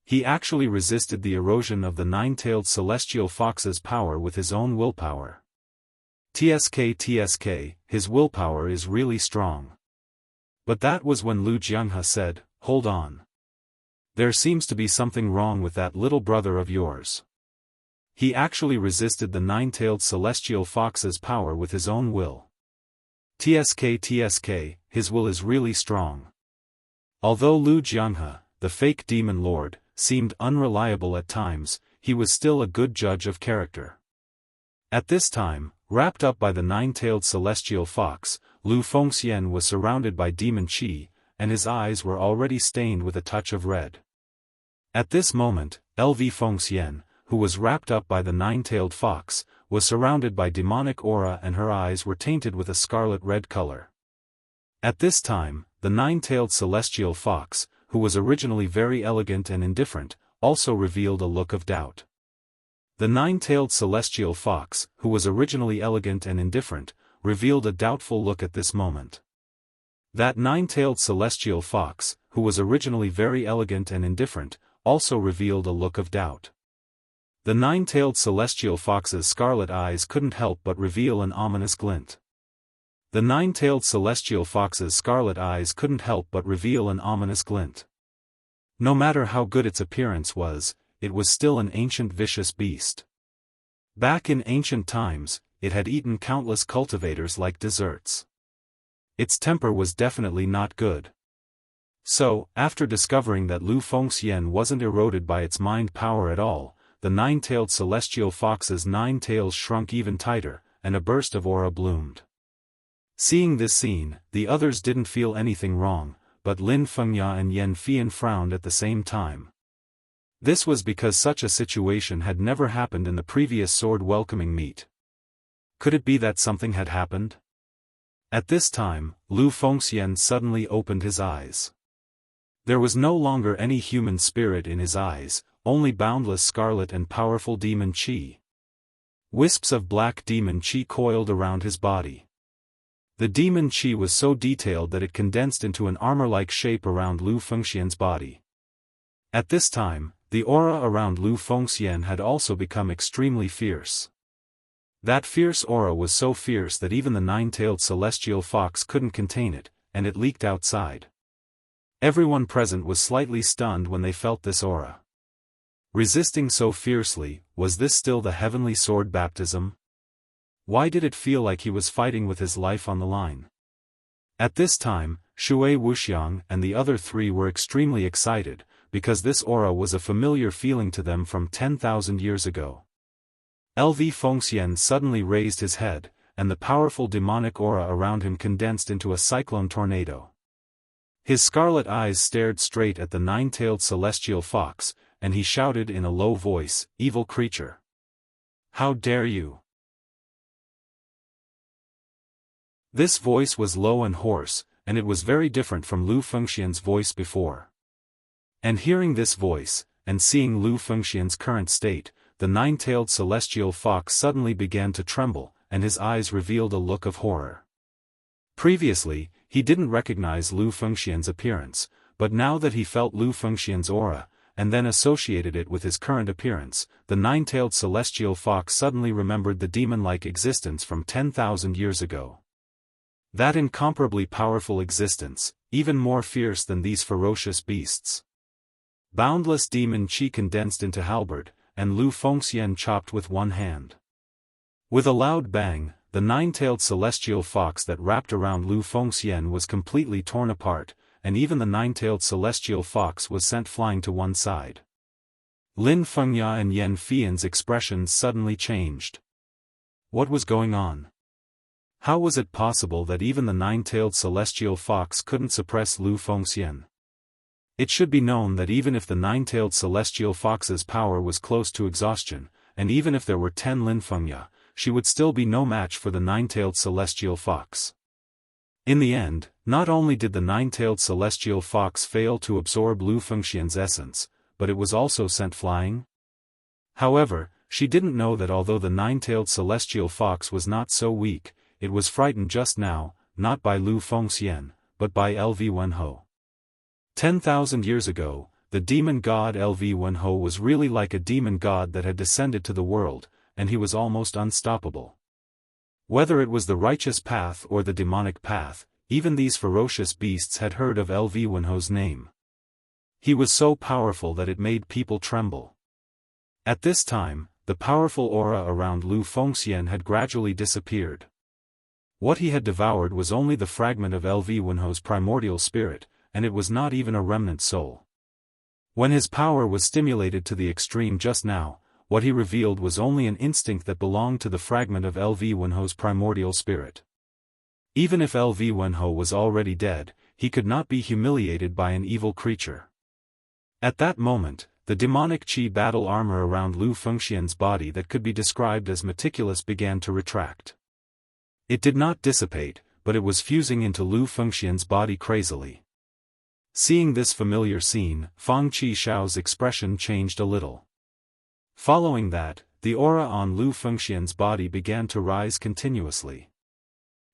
He actually resisted the erosion of the nine-tailed celestial fox's power with his own willpower. TSK, his willpower is really strong." But that was when Lu Jianghu said, "Hold on. There seems to be something wrong with that little brother of yours. He actually resisted the nine-tailed celestial fox's power with his own will. TSK, his will is really strong." Although Lu Jianghu, the fake demon lord, seemed unreliable at times, he was still a good judge of character. At this time, wrapped up by the nine-tailed celestial fox, Lu Fengxian was surrounded by demon qi, and his eyes were already stained with a touch of red. At this moment, LV Fengxian, who was wrapped up by the nine-tailed fox, was surrounded by demonic aura and her eyes were tainted with a scarlet-red color. At this time, the nine-tailed celestial fox, who was originally very elegant and indifferent, also revealed a look of doubt. The nine-tailed celestial fox, who was originally elegant and indifferent, revealed a doubtful look at this moment. That nine-tailed celestial fox, who was originally very elegant and indifferent, also revealed a look of doubt. The nine-tailed celestial fox's scarlet eyes couldn't help but reveal an ominous glint. The nine-tailed celestial fox's scarlet eyes couldn't help but reveal an ominous glint. No matter how good its appearance was, it was still an ancient vicious beast. Back in ancient times, it had eaten countless cultivators like desserts. Its temper was definitely not good. So, after discovering that Lu Fengxian wasn't eroded by its mind power at all, the nine-tailed celestial fox's nine tails shrunk even tighter, and a burst of aura bloomed. Seeing this scene, the others didn't feel anything wrong, but Lin Fengya and Yan Fian frowned at the same time. This was because such a situation had never happened in the previous sword welcoming meet. Could it be that something had happened? At this time, Lu Fengxian suddenly opened his eyes. There was no longer any human spirit in his eyes, only boundless scarlet and powerful demon qi. Wisps of black demon qi coiled around his body. The demon qi was so detailed that it condensed into an armor-like shape around Lu Fengxian's body. At this time, the aura around Lu Fengxian had also become extremely fierce. That fierce aura was so fierce that even the nine-tailed celestial fox couldn't contain it, and it leaked outside. Everyone present was slightly stunned when they felt this aura. Resisting so fiercely, was this still the heavenly sword baptism? Why did it feel like he was fighting with his life on the line? At this time, Shui Wuxiang and the other three were extremely excited, because this aura was a familiar feeling to them from 10,000 years ago. LV Fengxian suddenly raised his head, and the powerful demonic aura around him condensed into a cyclone tornado. His scarlet eyes stared straight at the nine-tailed celestial fox, and he shouted in a low voice, "Evil creature! How dare you! This voice was low and hoarse, and it was very different from Lu Fengxian's voice before. And hearing this voice, and seeing Lu Fengxian's current state, the nine-tailed celestial fox suddenly began to tremble, and his eyes revealed a look of horror. Previously, he didn't recognize Lu Fengxian's appearance, but now that he felt Lu Fengxian's aura, and then associated it with his current appearance, the nine-tailed celestial fox suddenly remembered the demon-like existence from 10,000 years ago. That incomparably powerful existence, even more fierce than these ferocious beasts. Boundless demon chi condensed into halberd, and Lu Fengxian chopped with one hand. With a loud bang, the nine-tailed celestial fox that wrapped around Lu Fengxian was completely torn apart, and even the nine-tailed celestial fox was sent flying to one side. Lin Fengya and Yan Fian's expressions suddenly changed. What was going on? How was it possible that even the nine-tailed celestial fox couldn't suppress Lu Fengxian? It should be known that even if the nine-tailed celestial fox's power was close to exhaustion, and even if there were 10 Lin Fengya, she would still be no match for the nine-tailed celestial fox. In the end, not only did the nine-tailed celestial fox fail to absorb Lu Fengxian's essence, but it was also sent flying. However, she didn't know that although the nine-tailed celestial fox was not so weak, it was frightened just now, not by Lu Fengxian, but by Lv Wenho. 10,000 years ago, the demon god Lv Wenho was really like a demon god that had descended to the world, and he was almost unstoppable. Whether it was the righteous path or the demonic path, even these ferocious beasts had heard of Lv Wenho's name. He was so powerful that it made people tremble. At this time, the powerful aura around Lu Fengxian had gradually disappeared. What he had devoured was only the fragment of Lv Wenho's primordial spirit, and it was not even a remnant soul. When his power was stimulated to the extreme just now, what he revealed was only an instinct that belonged to the fragment of Lv Wenho's primordial spirit. Even if Lv Wenho was already dead, he could not be humiliated by an evil creature. At that moment, the demonic chi battle armor around Lu Fengxian's body that could be described as meticulous began to retract. It did not dissipate, but it was fusing into Lu Fengxian's body crazily. Seeing this familiar scene, Fang Qixiao's expression changed a little. Following that, the aura on Lu Fengxian's body began to rise continuously.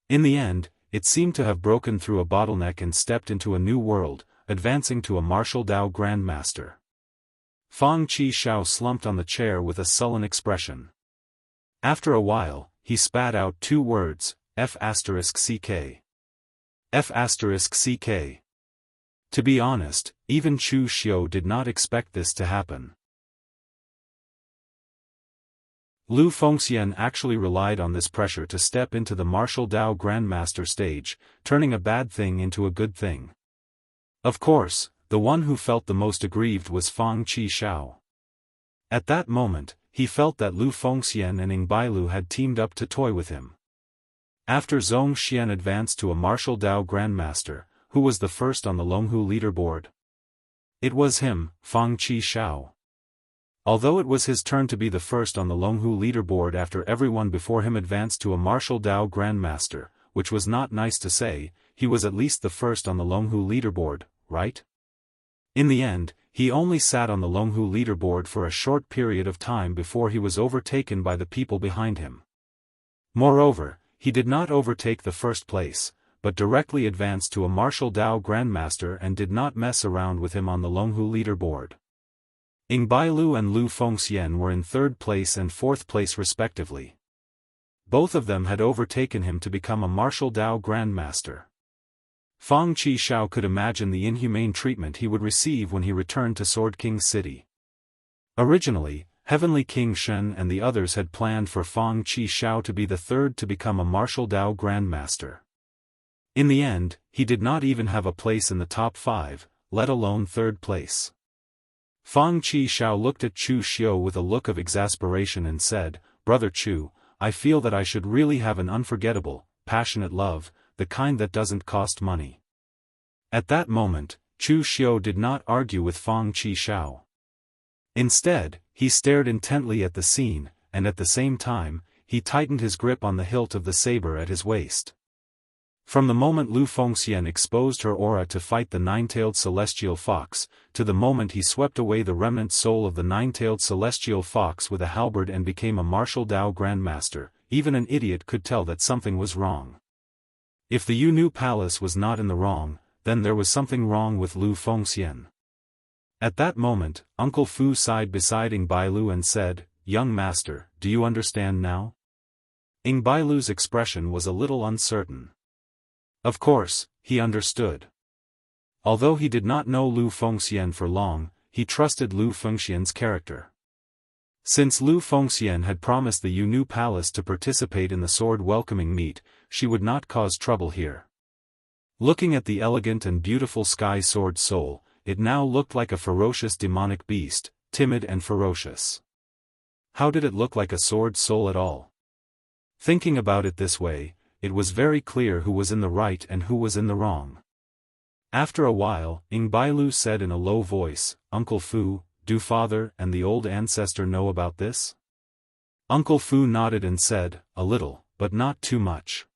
In the end, it seemed to have broken through a bottleneck and stepped into a new world, advancing to a martial Dao Grandmaster. Fang Qixiao slumped on the chair with a sullen expression. After a while, he spat out two words, F***ck. F***ck. To be honest, even Chu Xiu did not expect this to happen. Lu Fengxian actually relied on this pressure to step into the martial Dao Grandmaster stage, turning a bad thing into a good thing. Of course, the one who felt the most aggrieved was Fang Qixiao. At that moment, he felt that Lu Fengxian and Ing Bailu had teamed up to toy with him. After Zhong Xian advanced to a martial Dao Grandmaster, who was the first on the Longhu leaderboard? It was him, Fang Qixiao. Although it was his turn to be the first on the Longhu leaderboard after everyone before him advanced to a martial Dao Grandmaster, which was not nice to say, he was at least the first on the Longhu leaderboard, right? In the end, he only sat on the Longhu leaderboard for a short period of time before he was overtaken by the people behind him. Moreover, he did not overtake the first place, but directly advanced to a martial Dao Grandmaster and did not mess around with him on the Longhu leaderboard. Ing Bailu and Lu Fengxian were in third place and fourth place respectively. Both of them had overtaken him to become a martial Dao Grandmaster. Fang Qixiao could imagine the inhumane treatment he would receive when he returned to Sword King's city. Originally, Heavenly King Shen and the others had planned for Fang Qixiao to be the third to become a martial Dao Grandmaster. In the end, he did not even have a place in the top 5, let alone third place. Fang Qixiao looked at Chu Xiu with a look of exasperation and said, "Brother Chu, I feel that I should really have an unforgettable, passionate love, the kind that doesn't cost money." At that moment, Chu Xiu did not argue with Fang Qixiao. Instead, he stared intently at the scene, and at the same time, he tightened his grip on the hilt of the saber at his waist. From the moment Lu Fengxian exposed her aura to fight the nine-tailed celestial fox, to the moment he swept away the remnant soul of the nine-tailed celestial fox with a halberd and became a martial Dao grandmaster, even an idiot could tell that something was wrong. If the Yu Palace was not in the wrong, then there was something wrong with Lu Fengxian. At that moment, Uncle Fu sighed beside Ing Bailu and said, "Young master, do you understand now?" Ing Bailu's expression was a little uncertain. Of course, he understood. Although he did not know Lu Fengxian for long, he trusted Lu Fengxian's character. Since Lu Fengxian had promised the Yu Palace to participate in the sword welcoming meet, she would not cause trouble here. Looking at the elegant and beautiful sky sword soul, it now looked like a ferocious demonic beast, timid and ferocious. How did it look like a sword soul at all? Thinking about it this way, it was very clear who was in the right and who was in the wrong. After a while, Ing Bailu said in a low voice, "Uncle Fu, do father and the old ancestor know about this?" Uncle Fu nodded and said, "A little, but not too much.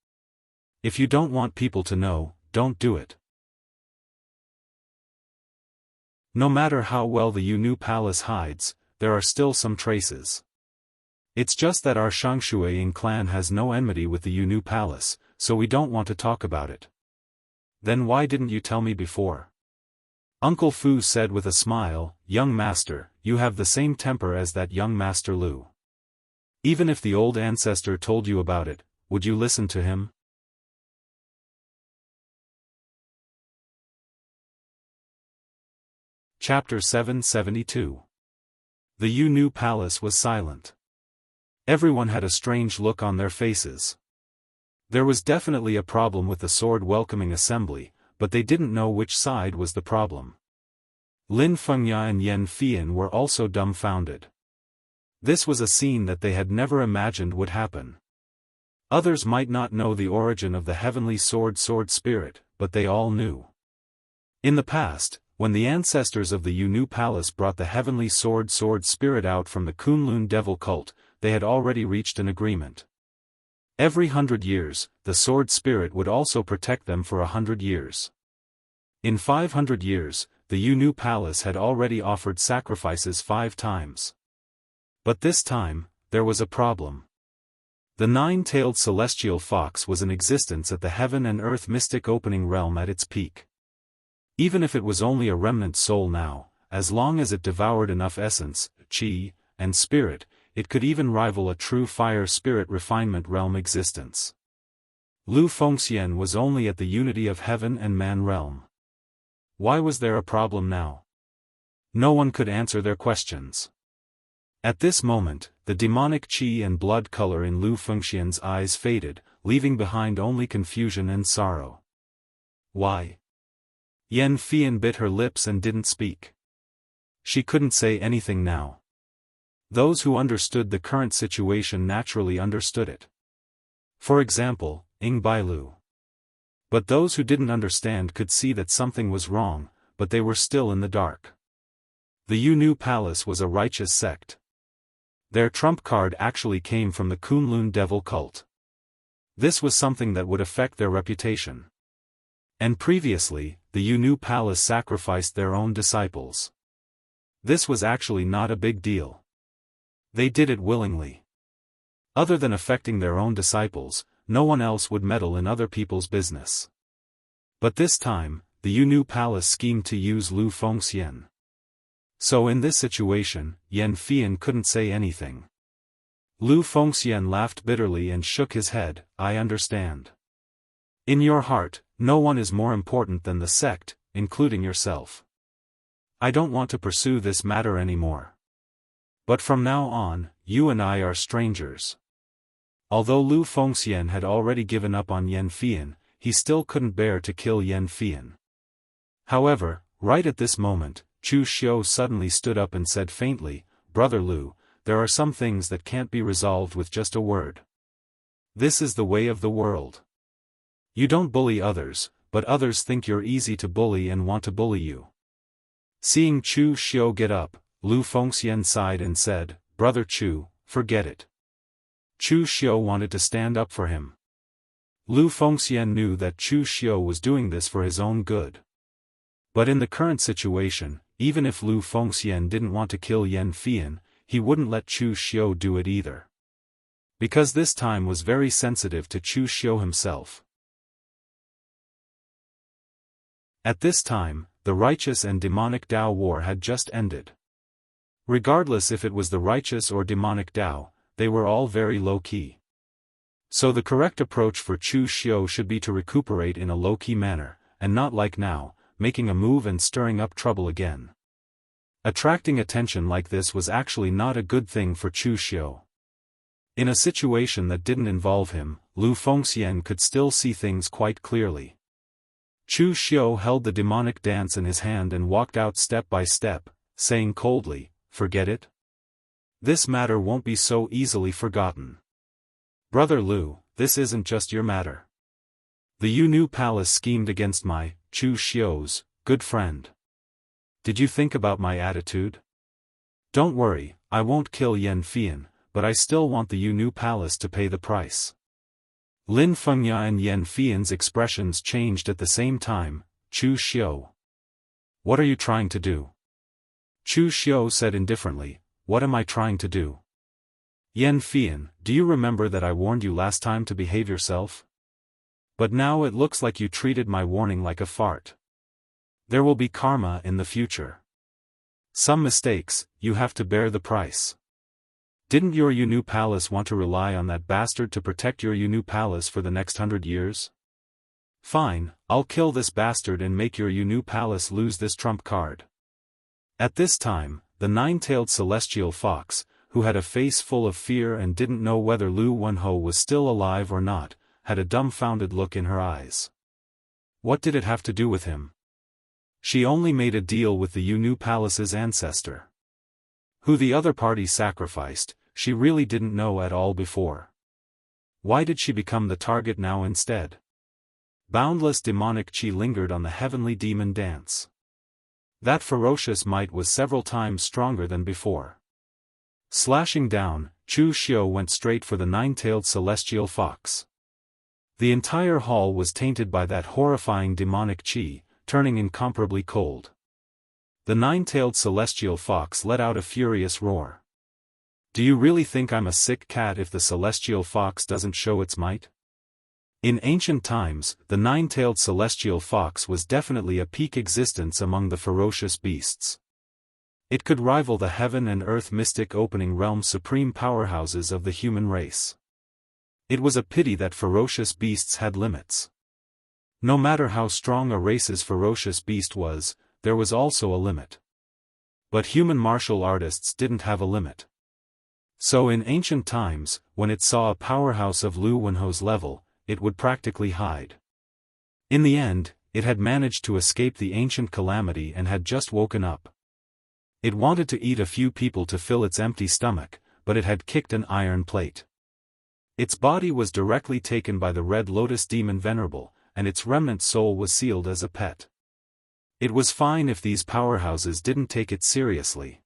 If you don't want people to know, don't do it." No matter how well the Yu Palace hides, there are still some traces. It's just that our Xianxia clan has no enmity with the Yu Palace, so we don't want to talk about it. Then why didn't you tell me before? Uncle Fu said with a smile, "Young master, you have the same temper as that young master Lu. Even if the old ancestor told you about it, would you listen to him?" Chapter 772. The Yu Palace was silent. Everyone had a strange look on their faces. There was definitely a problem with the sword welcoming assembly, but they didn't know which side was the problem. Lin Fengya and Yan Fian were also dumbfounded. This was a scene that they had never imagined would happen. Others might not know the origin of the heavenly sword spirit, but they all knew. In the past, when the ancestors of the Yu Palace brought the heavenly sword spirit out from the Kunlun devil cult, they had already reached an agreement. Every 100 years, the sword spirit would also protect them for 100 years. In 500 years, the Yu Palace had already offered sacrifices 5 times. But this time, there was a problem. The nine-tailed celestial fox was in existence at the heaven and earth mystic opening realm at its peak. Even if it was only a remnant soul now, as long as it devoured enough essence, qi, and spirit, it could even rival a true fire spirit refinement realm existence. Lu Fengxian was only at the unity of heaven and man realm. Why was there a problem now? No one could answer their questions. At this moment, the demonic qi and blood color in Lu Fengxian's eyes faded, leaving behind only confusion and sorrow. Why? Yan Fian bit her lips and didn't speak. She couldn't say anything now. Those who understood the current situation naturally understood it. For example, Ing Bailu. But those who didn't understand could see that something was wrong, but they were still in the dark. The Yu Palace was a righteous sect. Their trump card actually came from the Kunlun devil cult. This was something that would affect their reputation. And previously, the Yu Palace sacrificed their own disciples. This was actually not a big deal. They did it willingly. Other than affecting their own disciples, no one else would meddle in other people's business. But this time, the Yu Palace schemed to use Lu Fengxian. So in this situation, Yan Fian couldn't say anything. Lu Fengxian laughed bitterly and shook his head, "I understand. In your heart, no one is more important than the sect, including yourself. I don't want to pursue this matter anymore. But from now on, you and I are strangers." Although Lu Fengxian had already given up on Yan Fian, he still couldn't bear to kill Yan Fian. However, right at this moment, Chu Xiu suddenly stood up and said faintly, "Brother Lu, there are some things that can't be resolved with just a word. This is the way of the world. You don't bully others, but others think you're easy to bully and want to bully you." Seeing Chu Xiu get up, Lu Fengxian sighed and said, "Brother Chu, forget it." Chu Xiu wanted to stand up for him. Lu Fengxian knew that Chu Xiu was doing this for his own good. But in the current situation, even if Lu Fengxian didn't want to kill Yan Fian, he wouldn't let Chu Xiu do it either. Because this time was very sensitive to Chu Xiu himself. At this time, the righteous and demonic Dao war had just ended. Regardless if it was the righteous or demonic Dao, they were all very low-key. So the correct approach for Chu Xiu should be to recuperate in a low-key manner, and not like now, making a move and stirring up trouble again. Attracting attention like this was actually not a good thing for Chu Xiu. In a situation that didn't involve him, Lu Fengxian could still see things quite clearly. Chu Xiu held the demonic dance in his hand and walked out step by step, saying coldly, "Forget it? This matter won't be so easily forgotten. Brother Lu, this isn't just your matter. The Yu Palace schemed against my, Chu Xiu's, good friend. Did you think about my attitude? Don't worry, I won't kill Yan Fian, but I still want the Yu Palace to pay the price." Lin Fengya and Yan Fian's expressions changed at the same time. "Chu Xiu. What are you trying to do?" Chu Xiu said indifferently, "What am I trying to do? Yan Fian, do you remember that I warned you last time to behave yourself? But now it looks like you treated my warning like a fart. There will be karma in the future. Some mistakes, you have to bear the price. Didn't your Yu Palace want to rely on that bastard to protect your Yu Palace for the next 100 years? Fine, I'll kill this bastard and make your Yu Palace lose this trump card." At this time, the nine-tailed celestial fox, who had a face full of fear and didn't know whether Lu Wenho was still alive or not, had a dumbfounded look in her eyes. What did it have to do with him? She only made a deal with the Yu Palace's ancestor. Who the other party sacrificed, she really didn't know at all before. Why did she become the target now instead? Boundless demonic chi lingered on the heavenly demon dance. That ferocious might was several times stronger than before. Slashing down, Chu Xiu went straight for the nine-tailed celestial fox. The entire hall was tainted by that horrifying demonic chi, turning incomparably cold. The nine-tailed celestial fox let out a furious roar. "Do you really think I'm a sick cat if the celestial fox doesn't show its might?" In ancient times, the nine-tailed celestial fox was definitely a peak existence among the ferocious beasts. It could rival the heaven and earth mystic opening realm supreme powerhouses of the human race. It was a pity that ferocious beasts had limits. No matter how strong a race's ferocious beast was, there was also a limit. But human martial artists didn't have a limit. So in ancient times, when it saw a powerhouse of Lu Wenho's level, it would practically hide. In the end, it had managed to escape the ancient calamity and had just woken up. It wanted to eat a few people to fill its empty stomach, but it had kicked an iron plate. Its body was directly taken by the Red Lotus demon Venerable, and its remnant soul was sealed as a pet. It was fine if these powerhouses didn't take it seriously.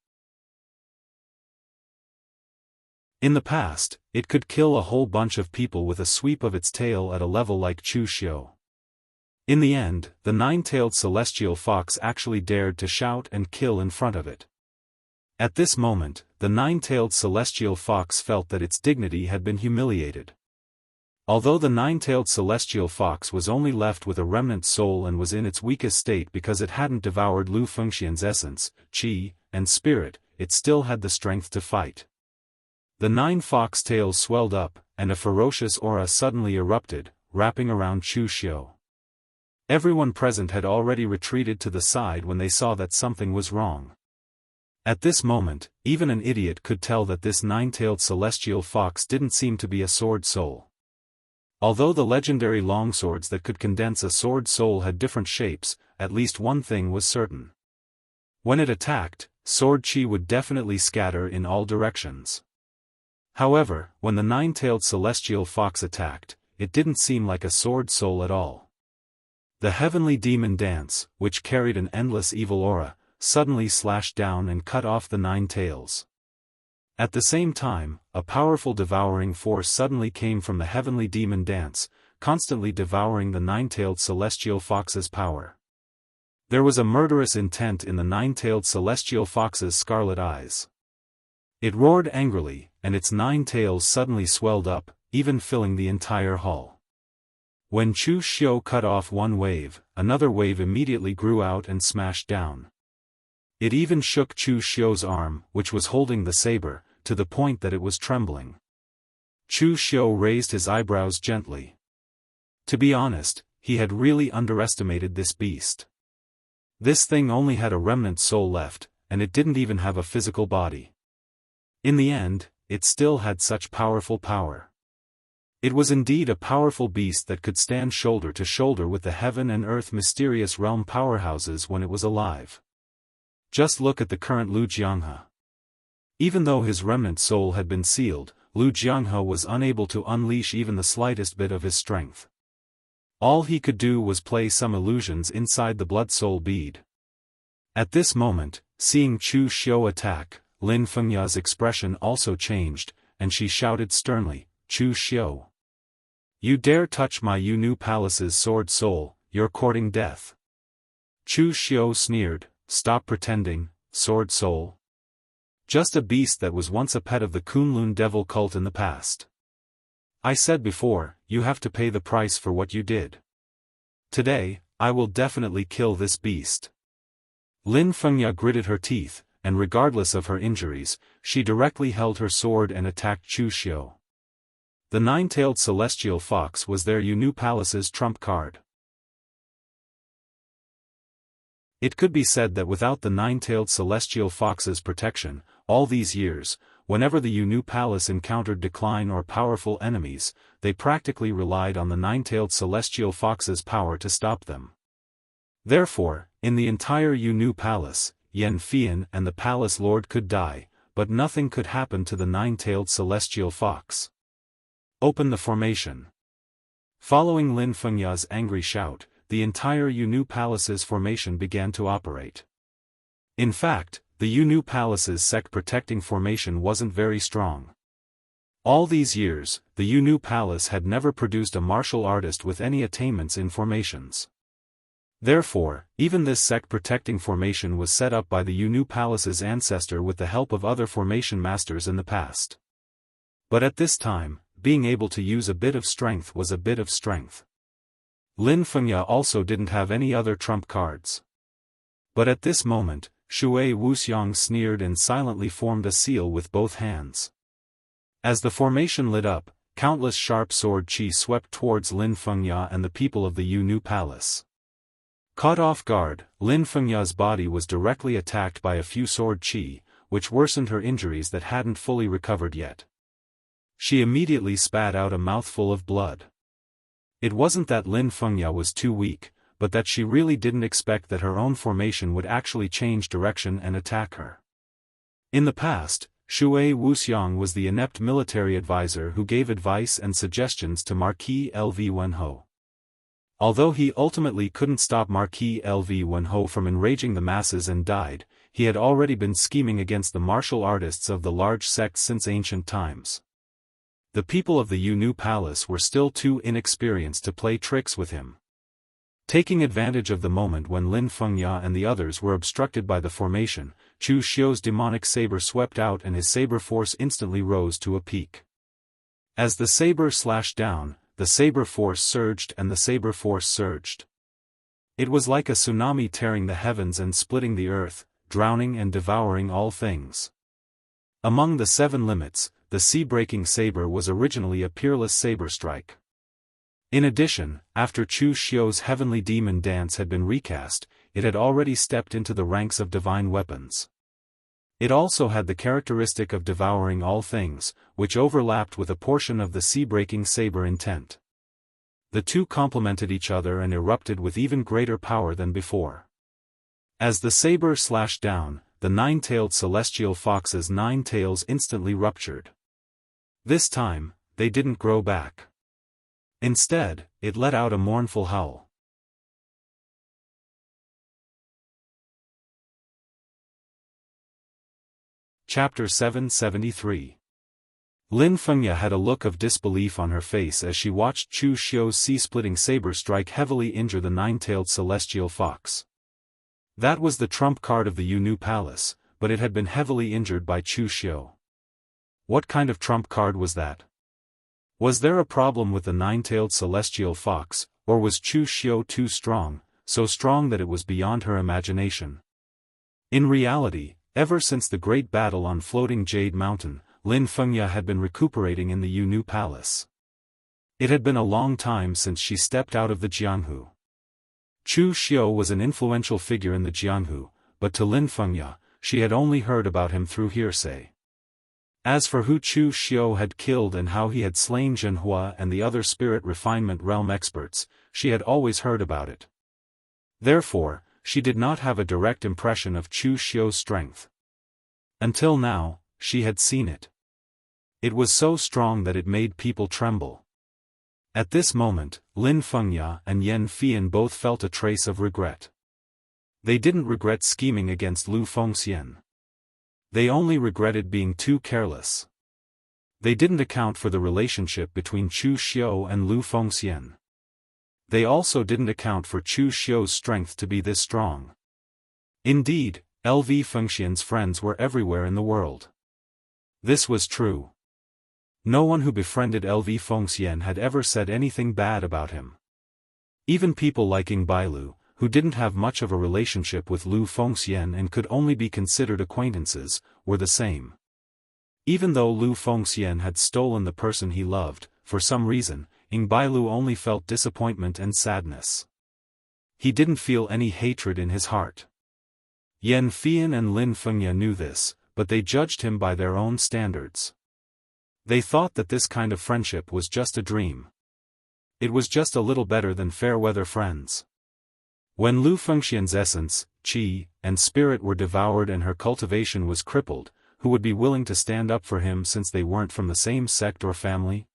In the past, it could kill a whole bunch of people with a sweep of its tail at a level like Chu Xiu. In the end, the nine-tailed celestial fox actually dared to shout and kill in front of it. At this moment, the nine-tailed celestial fox felt that its dignity had been humiliated. Although the nine-tailed celestial fox was only left with a remnant soul and was in its weakest state because it hadn't devoured Lu Fengxian's essence, chi, and spirit, it still had the strength to fight. The 9 fox tails swelled up, and a ferocious aura suddenly erupted, wrapping around Chu Xiu. Everyone present had already retreated to the side when they saw that something was wrong. At this moment, even an idiot could tell that this nine-tailed celestial fox didn't seem to be a sword soul. Although the legendary longswords that could condense a sword soul had different shapes, at least one thing was certain. When it attacked, sword chi would definitely scatter in all directions. However, when the nine-tailed celestial fox attacked, it didn't seem like a sword soul at all. The heavenly demon dance, which carried an endless evil aura, suddenly slashed down and cut off the 9 tails. At the same time, a powerful devouring force suddenly came from the heavenly demon dance, constantly devouring the nine-tailed celestial fox's power. There was a murderous intent in the nine-tailed celestial fox's scarlet eyes. It roared angrily, and its 9 tails suddenly swelled up, even filling the entire hall. When Chu Xiu cut off one wave, another wave immediately grew out and smashed down. It even shook Chu Xiu's arm, which was holding the saber, to the point that it was trembling. Chu Xiu raised his eyebrows gently. To be honest, he had really underestimated this beast. This thing only had a remnant soul left, and it didn't even have a physical body. In the end, it still had such powerful power. It was indeed a powerful beast that could stand shoulder to shoulder with the heaven and earth mysterious realm powerhouses when it was alive. Just look at the current Lu Jianghu. Even though his remnant soul had been sealed, Lu Jianghu was unable to unleash even the slightest bit of his strength. All he could do was play some illusions inside the blood soul bead. At this moment, seeing Chu Xiu attack, Lin Fengya's expression also changed, and she shouted sternly, "Chu Xiu! You dare touch my Yu Palace's sword soul, you're courting death." Chu Xiu sneered, "Stop pretending, sword soul. Just a beast that was once a pet of the Kunlun devil cult in the past. I said before, you have to pay the price for what you did. Today, I will definitely kill this beast." Lin Fengya gritted her teeth, and regardless of her injuries, she directly held her sword and attacked Chu Xiu. The nine-tailed celestial fox was their Yu Palace's trump card. It could be said that without the nine-tailed celestial fox's protection, all these years, whenever the Yu Palace encountered decline or powerful enemies, they practically relied on the nine-tailed celestial fox's power to stop them. Therefore, in the entire Yu Palace, Yan Fian and the palace lord could die, but nothing could happen to the nine-tailed celestial fox. Open the formation. Following Lin Fengya's angry shout, the entire Yu Palace's formation began to operate. In fact, the Yu Palace's sect-protecting formation wasn't very strong. All these years, the Yu Palace had never produced a martial artist with any attainments in formations. Therefore, even this sect-protecting formation was set up by the Yu Palace's ancestor with the help of other formation masters in the past. But at this time, being able to use a bit of strength was a bit of strength. Lin Fengya also didn't have any other trump cards. But at this moment, Shui Wuxiang sneered and silently formed a seal with both hands. As the formation lit up, countless sharp sword qi swept towards Lin Fengya and the people of the Yu Palace. Caught off guard, Lin Fengya's body was directly attacked by a few sword qi, which worsened her injuries that hadn't fully recovered yet. She immediately spat out a mouthful of blood. It wasn't that Lin Fengya was too weak, but that she really didn't expect that her own formation would actually change direction and attack her. In the past, Shui Wuxiang was the inept military advisor who gave advice and suggestions to Marquis Lv Wenho. Although he ultimately couldn't stop Marquis Lv Wenho from enraging the masses and died, he had already been scheming against the martial artists of the large sects since ancient times. The people of the Yu Palace were still too inexperienced to play tricks with him. Taking advantage of the moment when Lin Fengya and the others were obstructed by the formation, Chu Xiu's demonic saber swept out and his saber force instantly rose to a peak. As the saber slashed down, the saber force surged and the saber force surged. It was like a tsunami tearing the heavens and splitting the earth, drowning and devouring all things. Among the 7 limits, the sea-breaking saber was originally a peerless saber strike. In addition, after Chu Xiu's heavenly demon dance had been recast, it had already stepped into the ranks of divine weapons. It also had the characteristic of devouring all things, which overlapped with a portion of the sea-breaking saber intent. The two complemented each other and erupted with even greater power than before. As the saber slashed down, the nine-tailed celestial fox's 9 tails instantly ruptured. This time, they didn't grow back. Instead, it let out a mournful howl. Chapter 773. Lin Fengya had a look of disbelief on her face as she watched Chu Xiu's sea-splitting saber strike heavily injure the nine-tailed celestial fox. That was the trump card of the Yu Palace, but it had been heavily injured by Chu Xiu. What kind of trump card was that? Was there a problem with the nine-tailed celestial fox, or was Chu Xiu too strong, so strong that it was beyond her imagination? In reality, ever since the great battle on Floating Jade Mountain, Lin Fengya had been recuperating in the Yu Palace. It had been a long time since she stepped out of the Jianghu. Chu Xiu was an influential figure in the Jianghu, but to Lin Fengya, she had only heard about him through hearsay. As for who Chu Xiu had killed and how he had slain Zhenhua and the other spirit refinement realm experts, she had always heard about it. Therefore, she did not have a direct impression of Chu Xiu's strength. Until now, she had seen it. It was so strong that it made people tremble. At this moment, Lin Fengya and Yan Fian both felt a trace of regret. They didn't regret scheming against Lu Fengxian. They only regretted being too careless. They didn't account for the relationship between Chu Xiu and Lu Fengxian. They also didn't account for Chu Xiu's strength to be this strong. Indeed, LV Fengxian's friends were everywhere in the world. This was true. No one who befriended LV Fengxian had ever said anything bad about him. Even people like Ying Bailu, who didn't have much of a relationship with Lu Fengxian and could only be considered acquaintances, were the same. Even though Lu Fengxian had stolen the person he loved, for some reason, Ying Bailu only felt disappointment and sadness. He didn't feel any hatred in his heart. Yan Fian and Lin Fengya knew this, but they judged him by their own standards. They thought that this kind of friendship was just a dream. It was just a little better than fair-weather friends. When Lu Fengxian's essence, qi, and spirit were devoured and her cultivation was crippled, who would be willing to stand up for him since they weren't from the same sect or family?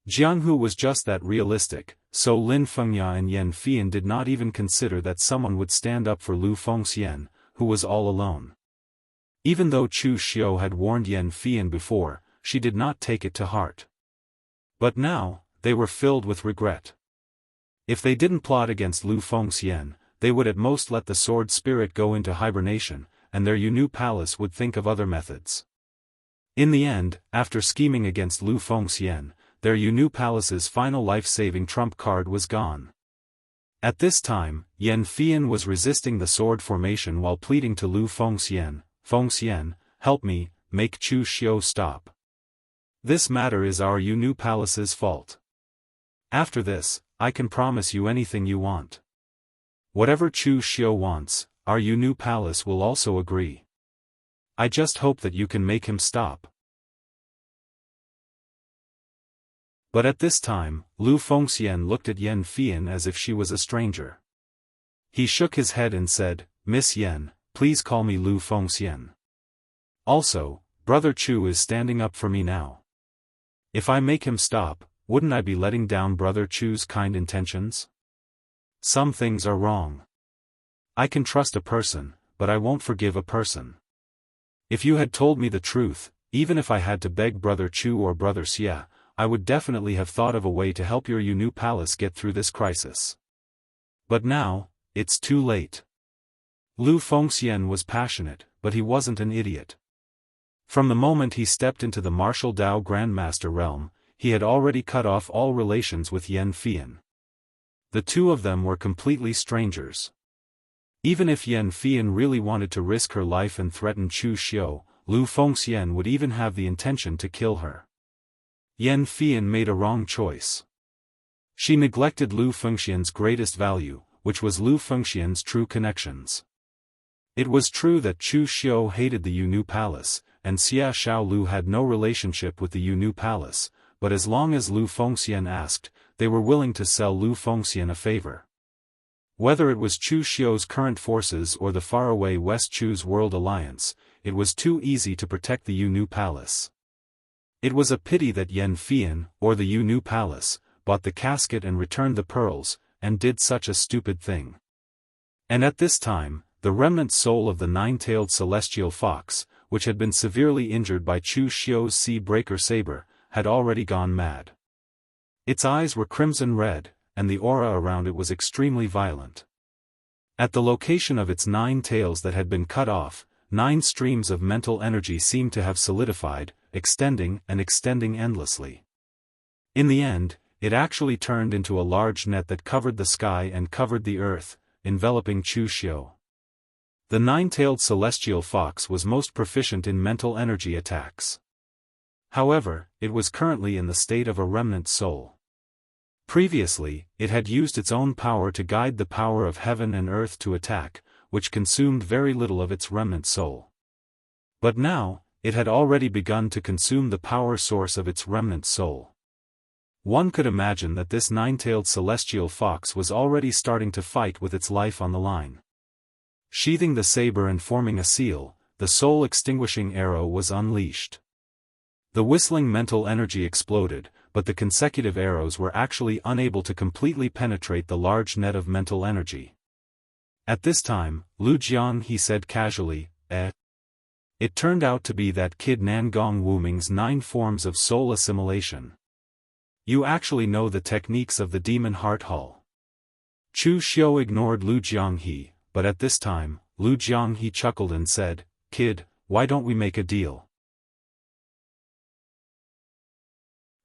Jianghu was just that realistic, so Lin Fengya and Yan Fian did not even consider that someone would stand up for Lu Fengxian, who was all alone. Even though Chu Xiu had warned Yan Fian before, she did not take it to heart. But now, they were filled with regret. If they didn't plot against Lu Fengxian, they would at most let the sword spirit go into hibernation, and their Yu Palace would think of other methods. In the end, after scheming against Lu Fengxian, their Yu Palace's final life-saving trump card was gone. At this time, Yan Fian was resisting the sword formation while pleading to Lu Fengxian, "Fengxian, help me, make Chu Xiu stop. This matter is our Yu Palace's fault. After this, I can promise you anything you want. Whatever Chu Xiu wants, our Yu Palace will also agree. I just hope that you can make him stop." But at this time, Lu Fengxian looked at Yan Fian as if she was a stranger. He shook his head and said, "Miss Yan, please call me Lu Fengxian. Also, Brother Chu is standing up for me now. If I make him stop, wouldn't I be letting down Brother Chu's kind intentions? Some things are wrong. I can trust a person, but I won't forgive a person. If you had told me the truth, even if I had to beg Brother Chu or Brother Xia, I would definitely have thought of a way to help your Yu Palace get through this crisis. But now, it's too late." Lu Fengxian was passionate, but he wasn't an idiot. From the moment he stepped into the martial Dao Grandmaster realm, he had already cut off all relations with Yan Fian. The two of them were completely strangers. Even if Yan Fian really wanted to risk her life and threaten Chu Xiu, Lu Fengxian would even have the intention to kill her. Yan Fian made a wrong choice. She neglected Lu Fengxian's greatest value, which was Lu Fengxian's true connections. It was true that Chu Xiu hated the Yu Palace, and Xia Xiaolu had no relationship with the Yu Palace, but as long as Lu Fengxian asked, they were willing to sell Lu Fengxian a favor. Whether it was Chu Xiu's current forces or the faraway West Chu's World Alliance, it was too easy to protect the Yu Palace. It was a pity that Yan Fian, or the Yu Palace, bought the casket and returned the pearls, and did such a stupid thing. And at this time, the remnant soul of the nine-tailed celestial fox, which had been severely injured by Chu Xiu's sea-breaker saber, had already gone mad. Its eyes were crimson red, and the aura around it was extremely violent. At the location of its 9 tails that had been cut off, 9 streams of mental energy seemed to have solidified, extending and extending endlessly. In the end, it actually turned into a large net that covered the sky and covered the earth, enveloping Chu Xiu. The 9-tailed celestial fox was most proficient in mental energy attacks. However, it was currently in the state of a remnant soul. Previously, it had used its own power to guide the power of heaven and earth to attack, which consumed very little of its remnant soul. But now, it had already begun to consume the power source of its remnant soul. One could imagine that this 9-tailed celestial fox was already starting to fight with its life on the line. Sheathing the saber and forming a seal, the soul-extinguishing arrow was unleashed. The whistling mental energy exploded, but the consecutive arrows were actually unable to completely penetrate the large net of mental energy. At this time, Lu Jianghu said casually, It turned out to be that kid Nangong Wuming's 9 forms of soul assimilation. You actually know the techniques of the demon heart hull. Chu Xiu ignored Lu Jianghu, but at this time, Lu Jianghu chuckled and said, Kid, why don't we make a deal?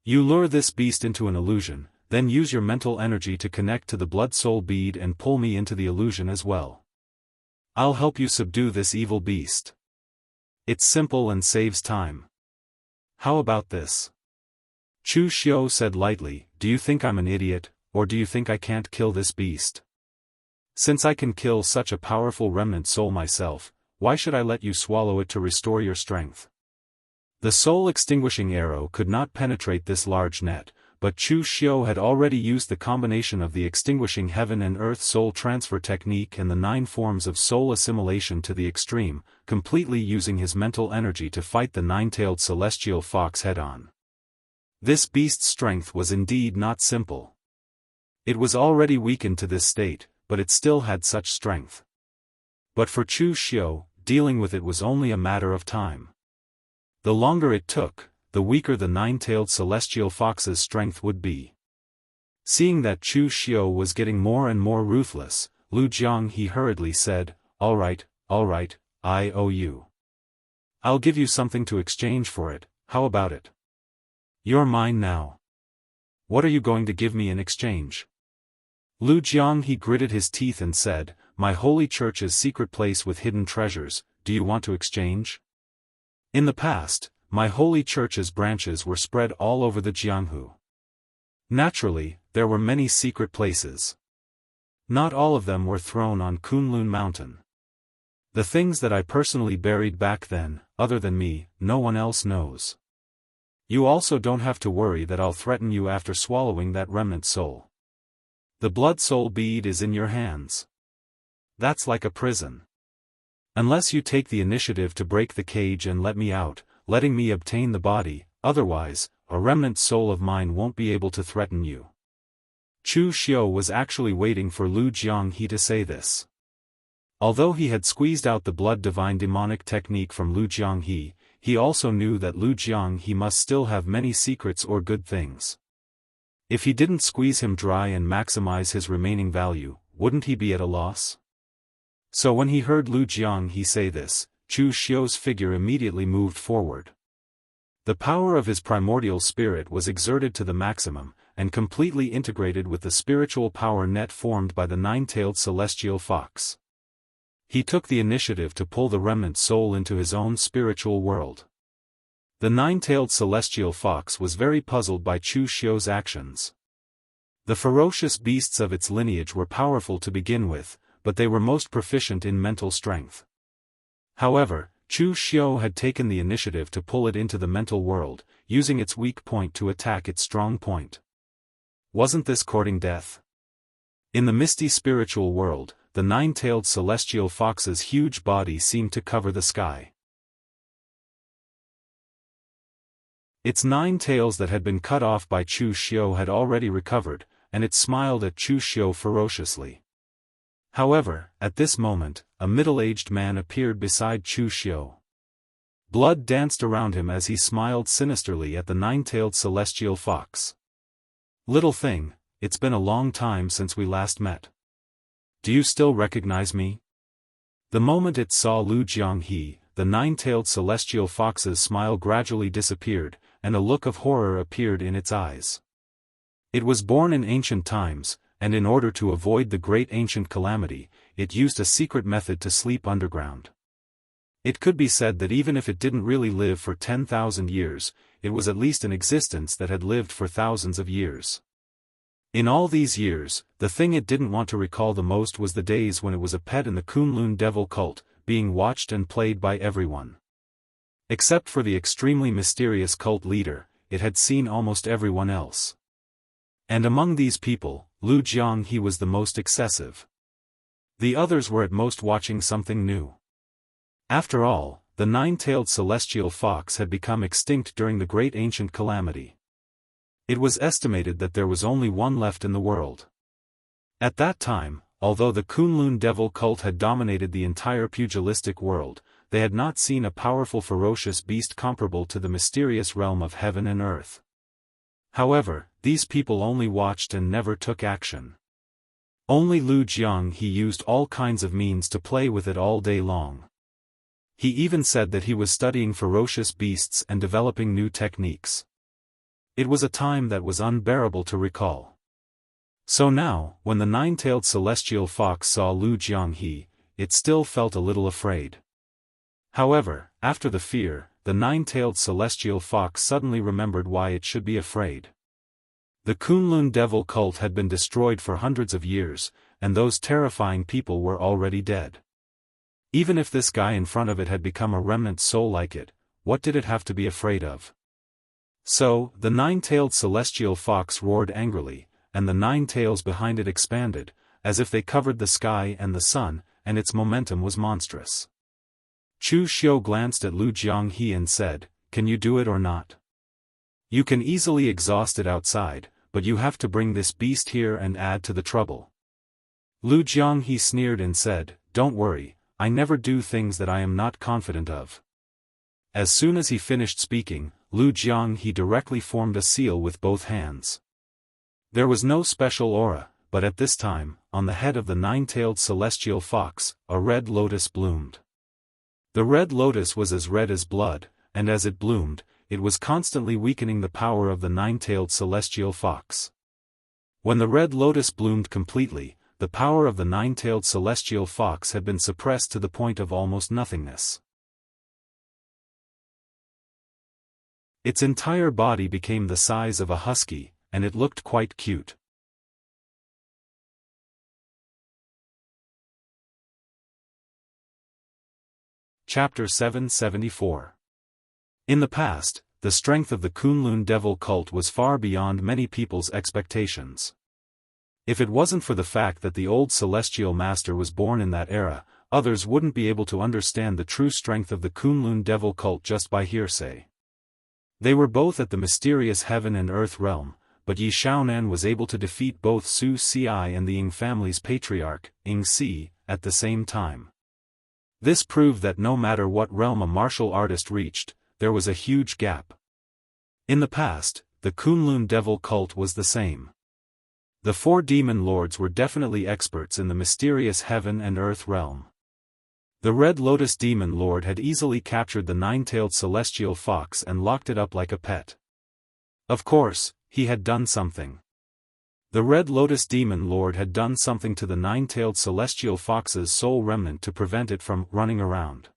You lure this beast into an illusion, then use your mental energy to connect to the blood-soul bead and pull me into the illusion as well. I'll help you subdue this evil beast. It's simple and saves time. How about this? Chu Xiu said lightly, Do you think I'm an idiot, or do you think I can't kill this beast? Since I can kill such a powerful remnant soul myself, why should I let you swallow it to restore your strength? The soul-extinguishing arrow could not penetrate this large net, but Chu Xiu had already used the combination of the extinguishing heaven and earth soul transfer technique and the 9 forms of soul assimilation to the extreme, completely using his mental energy to fight the 9-tailed celestial fox head-on. This beast's strength was indeed not simple. It was already weakened to this state, but it still had such strength. But for Chu Xiu, dealing with it was only a matter of time. The longer it took, the weaker the 9-tailed celestial fox's strength would be. Seeing that Chu Xiu was getting more and more ruthless, Lu Jianghu hurriedly said, All right, I owe you. I'll give you something to exchange for it, how about it? You're mine now. What are you going to give me in exchange? Lu Jianghu gritted his teeth and said, My holy church's secret place with hidden treasures, do you want to exchange? In the past, my holy church's branches were spread all over the Jianghu. Naturally, there were many secret places. Not all of them were thrown on Kunlun Mountain. The things that I personally buried back then, other than me, no one else knows. You also don't have to worry that I'll threaten you after swallowing that remnant soul. The blood soul bead is in your hands. That's like a prison. Unless you take the initiative to break the cage and let me out, letting me obtain the body, otherwise, a remnant soul of mine won't be able to threaten you. Chu Xiu was actually waiting for Lu Jianghu to say this. Although he had squeezed out the blood divine demonic technique from Lu Jianghu, he also knew that Lu Jianghu must still have many secrets or good things. If he didn't squeeze him dry and maximize his remaining value, wouldn't he be at a loss? So when he heard Lu Jianghu say this, Chu Xiu's figure immediately moved forward. The power of his primordial spirit was exerted to the maximum, and completely integrated with the spiritual power net formed by the 9-tailed celestial fox. He took the initiative to pull the remnant soul into his own spiritual world. The 9-tailed celestial fox was very puzzled by Chu Xiu's actions. The ferocious beasts of its lineage were powerful to begin with, but they were most proficient in mental strength. However, Chu Xiu had taken the initiative to pull it into the mental world, using its weak point to attack its strong point. Wasn't this courting death? In the misty spiritual world, the 9-tailed celestial fox's huge body seemed to cover the sky. Its 9 tails that had been cut off by Chu Xiu had already recovered, and it smiled at Chu Xiu ferociously. However, at this moment, a middle-aged man appeared beside Chu Xiu. Blood danced around him as he smiled sinisterly at the nine-tailed celestial fox. "Little thing, it's been a long time since we last met. Do you still recognize me?" The moment it saw Lu Jianghe, the nine-tailed celestial fox's smile gradually disappeared, and a look of horror appeared in its eyes. It was born in ancient times, and in order to avoid the great ancient calamity, it used a secret method to sleep underground. It could be said that even if it didn't really live for 10,000 years, it was at least an existence that had lived for thousands of years. In all these years, the thing it didn't want to recall the most was the days when it was a pet in the Kunlun devil cult, being watched and played by everyone. Except for the extremely mysterious cult leader, it had seen almost everyone else. And among these people, Lu Jianghe was the most excessive. The others were at most watching something new. After all, the nine-tailed celestial fox had become extinct during the great ancient calamity. It was estimated that there was only one left in the world. At that time, although the Kunlun devil cult had dominated the entire pugilistic world, they had not seen a powerful ferocious beast comparable to the mysterious realm of heaven and earth. However, these people only watched and never took action. Only Lu Jianghe used all kinds of means to play with it all day long. He even said that he was studying ferocious beasts and developing new techniques. It was a time that was unbearable to recall. So now, when the nine-tailed celestial fox saw Lu Jianghe, it still felt a little afraid. However, after the fear, the nine-tailed celestial fox suddenly remembered why it should be afraid. The Kunlun devil cult had been destroyed for hundreds of years, and those terrifying people were already dead. Even if this guy in front of it had become a remnant soul like it, what did it have to be afraid of? So, the nine-tailed celestial fox roared angrily, and the nine tails behind it expanded, as if they covered the sky and the sun, and its momentum was monstrous. Chu Xiu glanced at Lu Jianghe and said, "Can you do it or not? You can easily exhaust it outside, but you have to bring this beast here and add to the trouble." Lu Jianghe sneered and said, "Don't worry, I never do things that I am not confident of." As soon as he finished speaking, Lu Jianghe directly formed a seal with both hands. There was no special aura, but at this time, on the head of the nine-tailed celestial fox, a red lotus bloomed. The red lotus was as red as blood, and as it bloomed, it was constantly weakening the power of the nine-tailed celestial fox. When the red lotus bloomed completely, the power of the nine-tailed celestial fox had been suppressed to the point of almost nothingness. Its entire body became the size of a husky, and it looked quite cute. Chapter 774. In the past, the strength of the Kunlun devil cult was far beyond many people's expectations. If it wasn't for the fact that the old celestial master was born in that era, others wouldn't be able to understand the true strength of the Kunlun devil cult just by hearsay. They were both at the mysterious heaven and earth realm, but Yi Xiaonan was able to defeat both Su Si and the Ying family's patriarch, Ying Si, at the same time. This proved that no matter what realm a martial artist reached, there was a huge gap. In the past, the Kunlun devil cult was the same. The four demon lords were definitely experts in the mysterious heaven and earth realm. The Red Lotus Demon Lord had easily captured the nine-tailed celestial fox and locked it up like a pet. Of course, he had done something. The Red Lotus Demon Lord had done something to the nine-tailed celestial fox's soul remnant to prevent it from running around.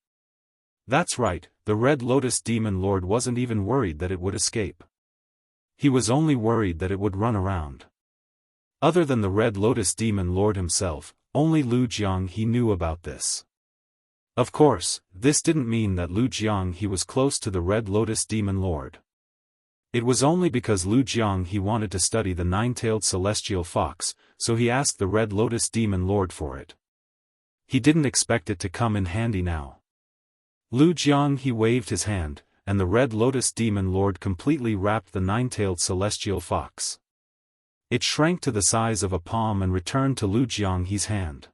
That's right, the Red Lotus Demon Lord wasn't even worried that it would escape. He was only worried that it would run around. Other than the Red Lotus Demon Lord himself, only Lu Jianghe knew about this. Of course, this didn't mean that Lu Jianghe was close to the Red Lotus Demon Lord. It was only because Lu Jianghe wanted to study the nine-tailed celestial fox, so he asked the Red Lotus Demon Lord for it. He didn't expect it to come in handy now. Lu Jianghe waved his hand, and the Red Lotus Demon Lord completely wrapped the nine-tailed celestial fox. It shrank to the size of a palm and returned to Lu Jianghe's hand.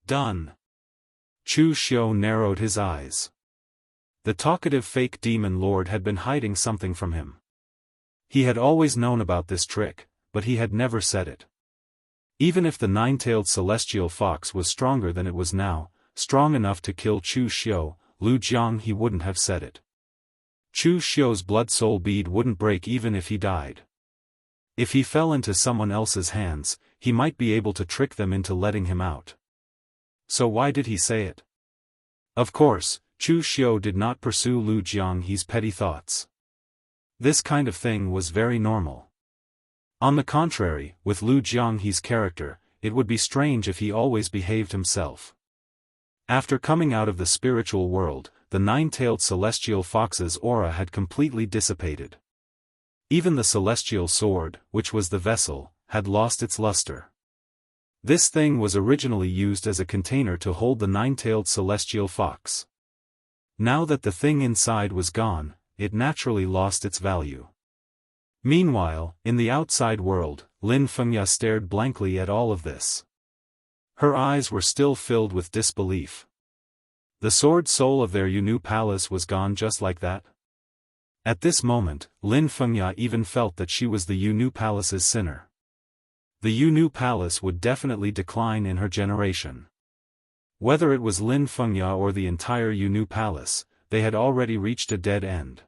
Done. Chu Xiu narrowed his eyes. The talkative fake demon lord had been hiding something from him. He had always known about this trick, but he had never said it. Even if the nine-tailed celestial fox was stronger than it was now, strong enough to kill Chu Xiu, Lu Jiang, he wouldn't have said it. Chu Xiu's blood soul bead wouldn't break even if he died. If he fell into someone else's hands, he might be able to trick them into letting him out. So why did he say it? Of course, Chu Xiu did not pursue Lu Jiang's petty thoughts. This kind of thing was very normal. On the contrary, with Lu Jiang's character, it would be strange if he always behaved himself. After coming out of the spiritual world, the nine-tailed celestial fox's aura had completely dissipated. Even the celestial sword, which was the vessel, had lost its luster. This thing was originally used as a container to hold the nine-tailed celestial fox. Now that the thing inside was gone, it naturally lost its value. Meanwhile, in the outside world, Lin Fengya stared blankly at all of this. Her eyes were still filled with disbelief. The sword soul of their Yunu palace was gone just like that? At this moment, Lin Fengya even felt that she was the Yunu palace's sinner. The Yunu palace would definitely decline in her generation. Whether it was Lin Fengya or the entire Yunu palace, they had already reached a dead end.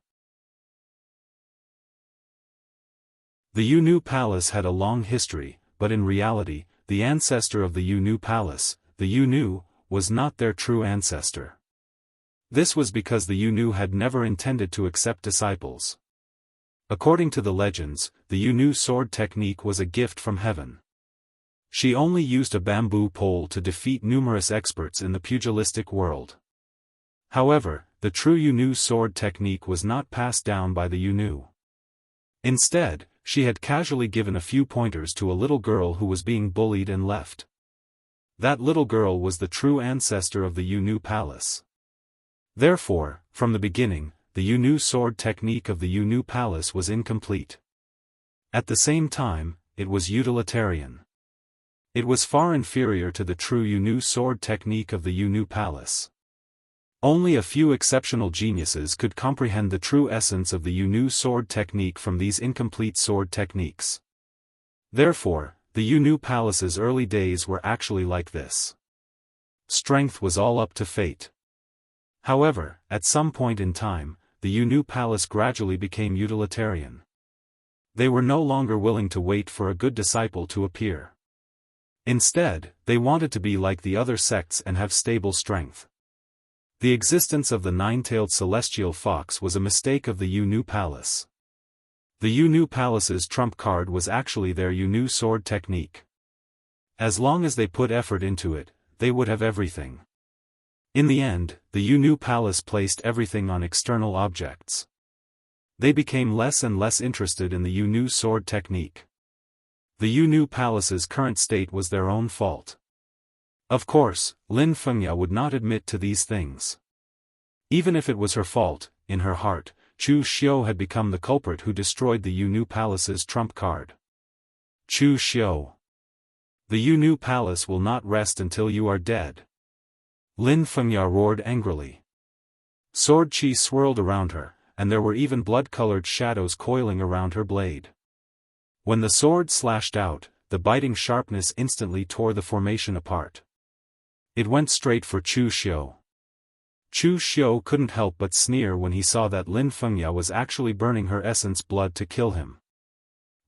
The Yunu palace had a long history, but in reality, the ancestor of the Yunu palace, the Yunu, was not their true ancestor. This was because the Yunu had never intended to accept disciples. According to the legends, the Yunu sword technique was a gift from heaven. She only used a bamboo pole to defeat numerous experts in the pugilistic world. However, the true Yunu sword technique was not passed down by the Yunu. Instead, she had casually given a few pointers to a little girl who was being bullied and left. That little girl was the true ancestor of the Yunu palace. Therefore, from the beginning, the Yunu sword technique of the Yunu palace was incomplete. At the same time, it was utilitarian. It was far inferior to the true Yunu sword technique of the Yunu palace. Only a few exceptional geniuses could comprehend the true essence of the Yunu sword technique from these incomplete sword techniques. Therefore, the Yunu palace's early days were actually like this. Strength was all up to fate. However, at some point in time, the Yunu palace gradually became utilitarian. They were no longer willing to wait for a good disciple to appear. Instead, they wanted to be like the other sects and have stable strength. The existence of the nine-tailed celestial fox was a mistake of the Yunu palace. The Yunu palace's trump card was actually their Yunu sword technique. As long as they put effort into it, they would have everything. In the end, the Yunu palace placed everything on external objects. They became less and less interested in the Yunu sword technique. The Yunu palace's current state was their own fault. Of course, Lin Fengya would not admit to these things. Even if it was her fault, in her heart, Chu Xiu had become the culprit who destroyed the Yunu palace's trump card. Chu Xiu. The Yunu palace will not rest until you are dead. Lin Fengya roared angrily. Sword chi swirled around her, and there were even blood-colored shadows coiling around her blade. When the sword slashed out, the biting sharpness instantly tore the formation apart. It went straight for Chu Xiu. Chu Xiu couldn't help but sneer when he saw that Lin Fengya was actually burning her essence blood to kill him.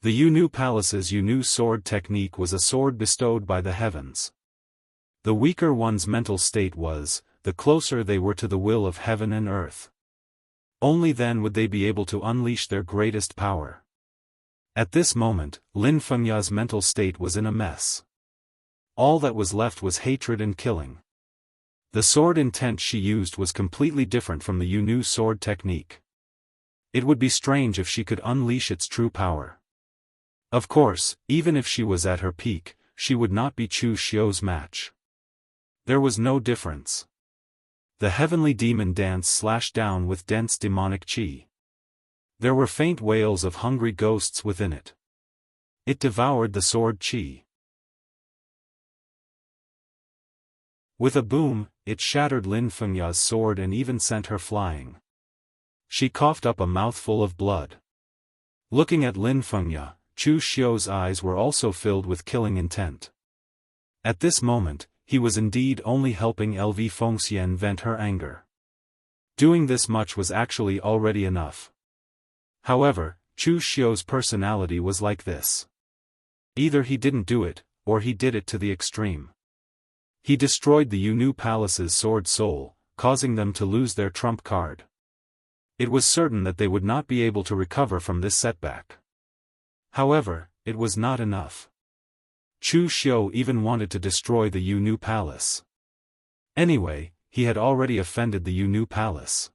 The Yunu palace's Yunu sword technique was a sword bestowed by the heavens. The weaker one's mental state was, the closer they were to the will of heaven and earth. Only then would they be able to unleash their greatest power. At this moment, Lin Fengya's mental state was in a mess. All that was left was hatred and killing. The sword intent she used was completely different from the Yunu sword technique. It would be strange if she could unleash its true power. Of course, even if she was at her peak, she would not be Chu Xiu's match. There was no difference. The heavenly demon dance slashed down with dense demonic chi. There were faint wails of hungry ghosts within it. It devoured the sword chi. With a boom, it shattered Lin Fengya's sword and even sent her flying. She coughed up a mouthful of blood. Looking at Lin Fengya, Chu Xiu's eyes were also filled with killing intent. At this moment, he was indeed only helping LV Fengxian vent her anger. Doing this much was actually already enough. However, Chu Xiu's personality was like this. Either he didn't do it, or he did it to the extreme. He destroyed the Yunu Palace's sword soul, causing them to lose their trump card. It was certain that they would not be able to recover from this setback. However, it was not enough. Chu Xiu even wanted to destroy the Yunu Palace. Anyway, he had already offended the Yunu Palace.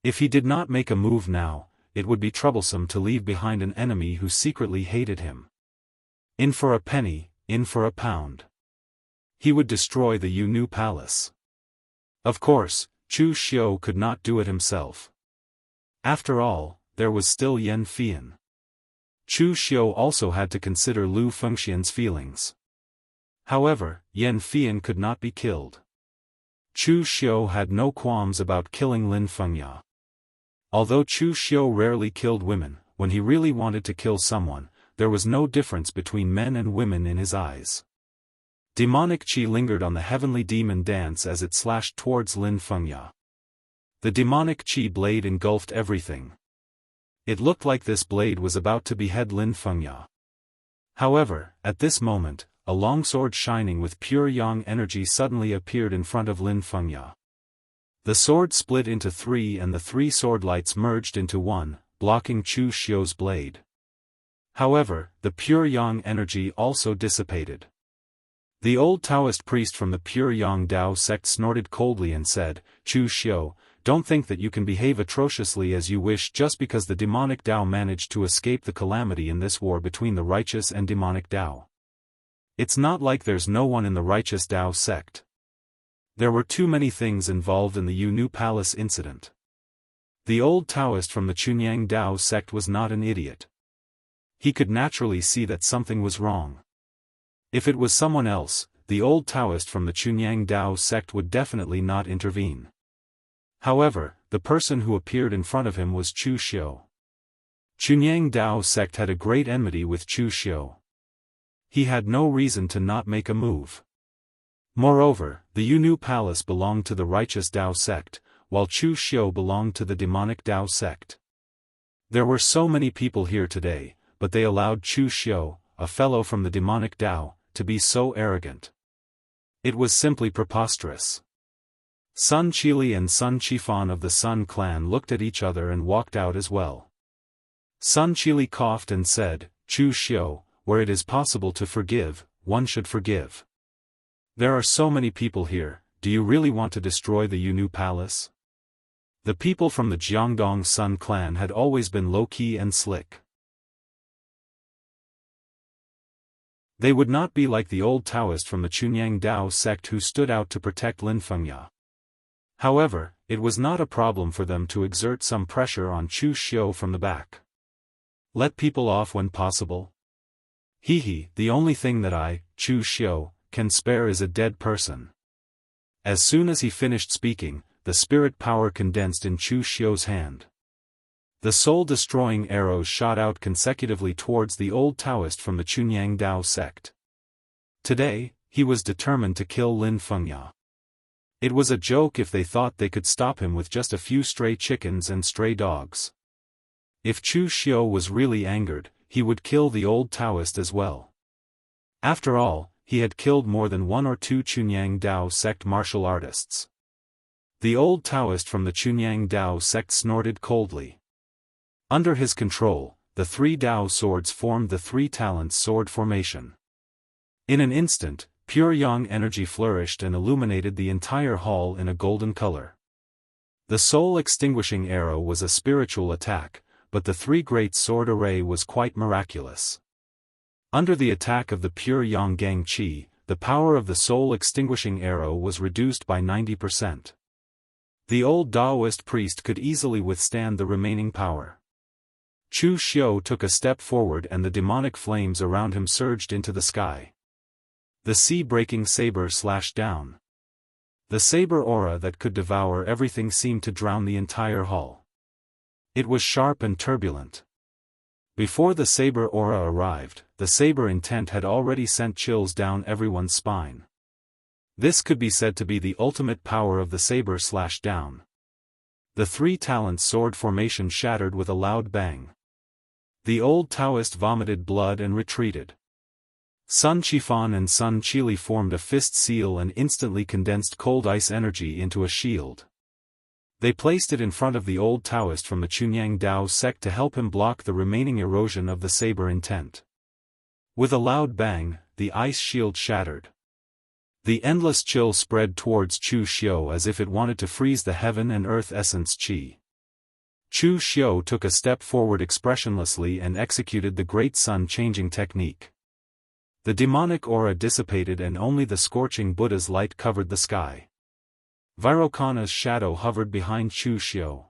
If he did not make a move now, it would be troublesome to leave behind an enemy who secretly hated him. In for a penny, in for a pound. He would destroy the Yunu Palace. Of course, Chu Xiu could not do it himself. After all, there was still Yan Fian. Chu Xiu also had to consider Lu Fengxian's feelings. However, Yan Fian could not be killed. Chu Xiu had no qualms about killing Lin Fengya. Although Chu Xiu rarely killed women, when he really wanted to kill someone, there was no difference between men and women in his eyes. Demonic chi lingered on the heavenly demon dance as it slashed towards Lin Fengya. The demonic chi blade engulfed everything. It looked like this blade was about to behead Lin Fengya. However, at this moment, a long sword shining with pure yang energy suddenly appeared in front of Lin Fengya. The sword split into three and the three sword lights merged into one, blocking Chu Xiu's blade. However, the pure yang energy also dissipated. The old Taoist priest from the pure Yang Dao sect snorted coldly and said, "Chu Xiu, don't think that you can behave atrociously as you wish just because the demonic Dao managed to escape the calamity in this war between the righteous and demonic Dao. It's not like there's no one in the righteous Dao sect. There were too many things involved in the Yunu Palace incident." The old Taoist from the Chunyang Dao sect was not an idiot. He could naturally see that something was wrong. If it was someone else, the old Taoist from the Chunyang Dao sect would definitely not intervene. However, the person who appeared in front of him was Chu Xiu. Chunyang Dao sect had a great enmity with Chu Xiu. He had no reason to not make a move. Moreover, the Yunu Palace belonged to the righteous Dao sect, while Chu Xiu belonged to the demonic Dao sect. There were so many people here today, but they allowed Chu Xiu, a fellow from the demonic Dao, to be so arrogant. It was simply preposterous. Sun Qili and Sun Qifan of the Sun clan looked at each other and walked out as well. Sun Qili coughed and said, "Chu Xiu, where it is possible to forgive, one should forgive. There are so many people here, do you really want to destroy the Yunu Palace?" The people from the Jiangdong Sun clan had always been low-key and slick. They would not be like the old Taoist from the Chunyang Dao sect who stood out to protect Lin Fengya. However, it was not a problem for them to exert some pressure on Chu Xiu from the back. Let people off when possible. The only thing that I, Chu Xiu, can spare is a dead person. As soon as he finished speaking, the spirit power condensed in Chu Xiu's hand. The soul-destroying arrows shot out consecutively towards the old Taoist from the Chunyang Dao sect. Today, he was determined to kill Lin Fengya. It was a joke if they thought they could stop him with just a few stray chickens and stray dogs. If Chu Xiu was really angered, he would kill the old Taoist as well. After all, he had killed more than one or two Chunyang Dao sect martial artists. The old Taoist from the Chunyang Dao sect snorted coldly. Under his control, the three Dao swords formed the three talents sword formation. In an instant, pure yang energy flourished and illuminated the entire hall in a golden color. The soul-extinguishing arrow was a spiritual attack, but the three great sword array was quite miraculous. Under the attack of the pure yang gang qi, the power of the soul-extinguishing arrow was reduced by 90%. The old Daoist priest could easily withstand the remaining power. Chu Xiu took a step forward and the demonic flames around him surged into the sky. The sea-breaking saber slashed down. The saber aura that could devour everything seemed to drown the entire hall. It was sharp and turbulent. Before the saber aura arrived, the saber intent had already sent chills down everyone's spine. This could be said to be the ultimate power of the saber slash down. The three-talent sword formation shattered with a loud bang. The old Daoist vomited blood and retreated. Sun Qifan and Sun Qili formed a fist seal and instantly condensed cold ice energy into a shield. They placed it in front of the old Daoist from the Chunyang Dao sect to help him block the remaining erosion of the saber intent. With a loud bang, the ice shield shattered. The endless chill spread towards Chu Xiu as if it wanted to freeze the heaven and earth essence qi. Chu Xiu took a step forward expressionlessly and executed the great sun-changing technique. The demonic aura dissipated and only the scorching Buddha's light covered the sky. Vairocana's shadow hovered behind Chu Xiu.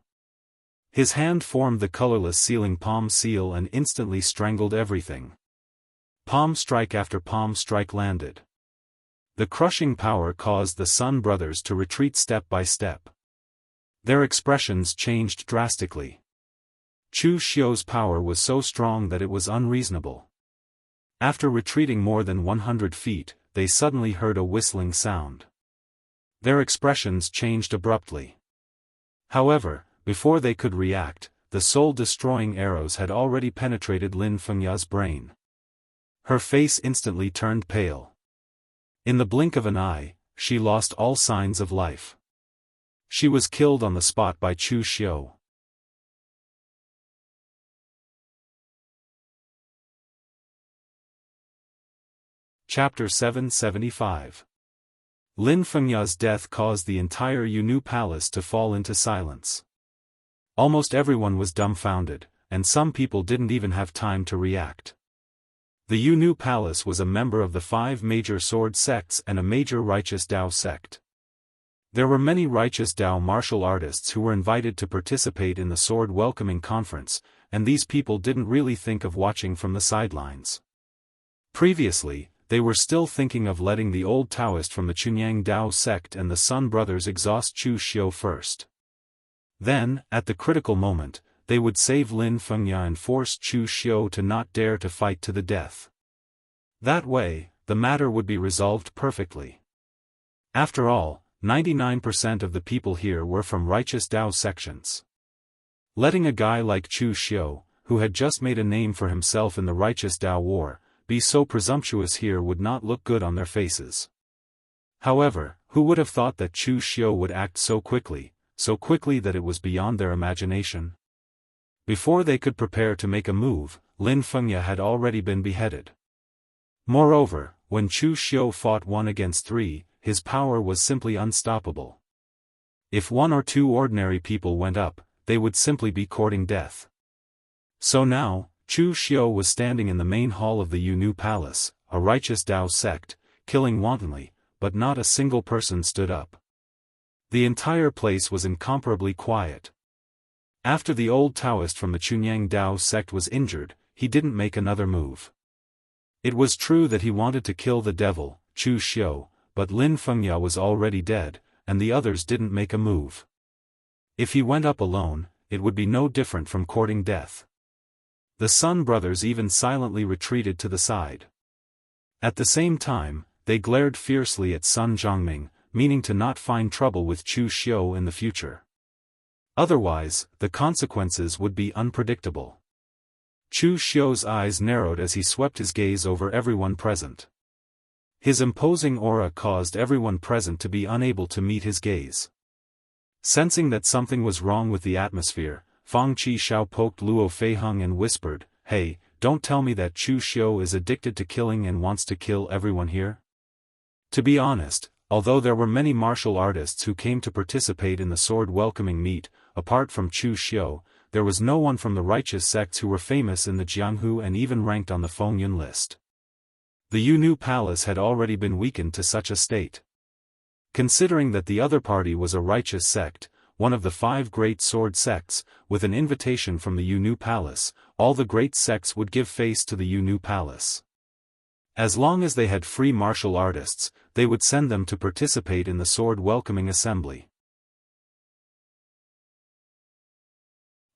His hand formed the colorless sealing palm seal and instantly strangled everything. Palm strike after palm strike landed. The crushing power caused the Sun brothers to retreat step by step. Their expressions changed drastically. Chu Xiu's power was so strong that it was unreasonable. After retreating more than 100 feet, they suddenly heard a whistling sound. Their expressions changed abruptly. However, before they could react, the soul-destroying arrows had already penetrated Lin Fengya's brain. Her face instantly turned pale. In the blink of an eye, she lost all signs of life. She was killed on the spot by Chu Xiu. Chapter 775. Lin Fengya's death caused the entire Yunu Palace to fall into silence. Almost everyone was dumbfounded, and some people didn't even have time to react. The Yunu Palace was a member of the 5 major sword sects and a major righteous Dao sect. There were many righteous Dao martial artists who were invited to participate in the sword welcoming conference, and these people didn't really think of watching from the sidelines. Previously, they were still thinking of letting the old Daoist from the Chunyang Dao sect and the Sun brothers exhaust Chu Xiu first. Then, at the critical moment, they would save Lin Fengya and force Chu Xiu to not dare to fight to the death. That way, the matter would be resolved perfectly. After all, 99% of the people here were from righteous Dao sections. Letting a guy like Chu Xiu, who had just made a name for himself in the righteous Dao war, be so presumptuous here would not look good on their faces. However, who would have thought that Chu Xiu would act so quickly that it was beyond their imagination? Before they could prepare to make a move, Lin Fengya had already been beheaded. Moreover, when Chu Xiu fought 1 against 3, his power was simply unstoppable. If 1 or 2 ordinary people went up, they would simply be courting death. So now, Chu Xiu was standing in the main hall of the Yunu Palace, a righteous Dao sect, killing wantonly, but not a single person stood up. The entire place was incomparably quiet. After the old Daoist from the Chunyang Dao sect was injured, he didn't make another move. It was true that he wanted to kill the devil, Chu Xiu, but Lin Fengya was already dead, and the others didn't make a move. If he went up alone, it would be no different from courting death. The Sun brothers even silently retreated to the side. At the same time, they glared fiercely at Sun Zhongming, meaning to not find trouble with Chu Xiu in the future. Otherwise, the consequences would be unpredictable. Chu Xiu's eyes narrowed as he swept his gaze over everyone present. His imposing aura caused everyone present to be unable to meet his gaze. Sensing that something was wrong with the atmosphere, Fang Qishao poked Luo Feiheng and whispered, "Hey, don't tell me that Chu Xiu is addicted to killing and wants to kill everyone here?" To be honest, although there were many martial artists who came to participate in the sword welcoming meet, apart from Chu Xiu, there was no one from the righteous sects who were famous in the Jianghu and even ranked on the Fengyun list. The Yunu Palace had already been weakened to such a state. Considering that the other party was a righteous sect, one of the 5 great sword sects, with an invitation from the Yunu Palace, all the great sects would give face to the Yunu Palace. As long as they had free martial artists, they would send them to participate in the sword-welcoming assembly.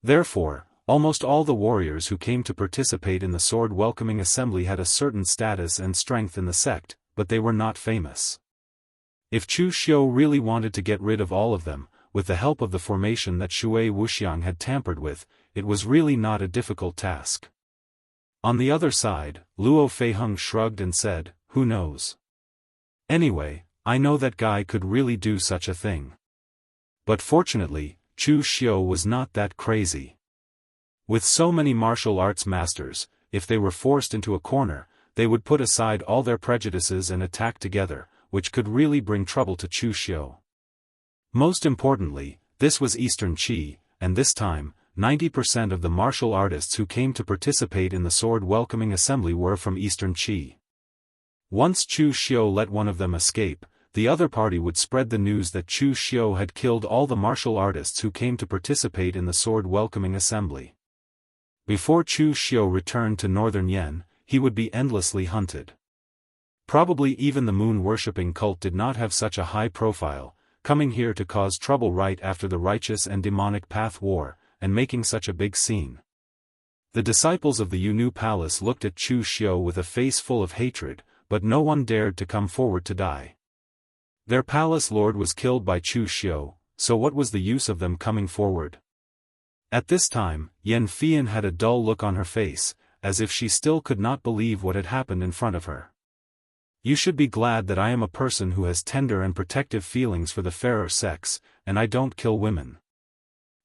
Therefore, almost all the warriors who came to participate in the sword-welcoming assembly had a certain status and strength in the sect, but they were not famous. If Chu Xiu really wanted to get rid of all of them, with the help of the formation that Shui Wuxiang had tampered with, it was really not a difficult task. On the other side, Luo Feiheng shrugged and said, "Who knows? Anyway, I know that guy could really do such a thing." But fortunately, Chu Xiu was not that crazy. With so many martial arts masters, if they were forced into a corner, they would put aside all their prejudices and attack together, which could really bring trouble to Chu Xiu. Most importantly, this was Eastern Qi, and this time, 90% of the martial artists who came to participate in the sword-welcoming assembly were from Eastern Qi. Once Chu Xiu let one of them escape, the other party would spread the news that Chu Xiu had killed all the martial artists who came to participate in the sword-welcoming assembly. Before Chu Xiu returned to northern Yen, he would be endlessly hunted. Probably even the moon-worshipping cult did not have such a high profile, coming here to cause trouble right after the righteous and demonic path war, and making such a big scene. The disciples of the Yunu Palace looked at Chu Xiu with a face full of hatred, but no one dared to come forward to die. Their palace lord was killed by Chu Xiu, so what was the use of them coming forward? At this time, Yan Fian had a dull look on her face, as if she still could not believe what had happened in front of her. "You should be glad that I am a person who has tender and protective feelings for the fairer sex, and I don't kill women.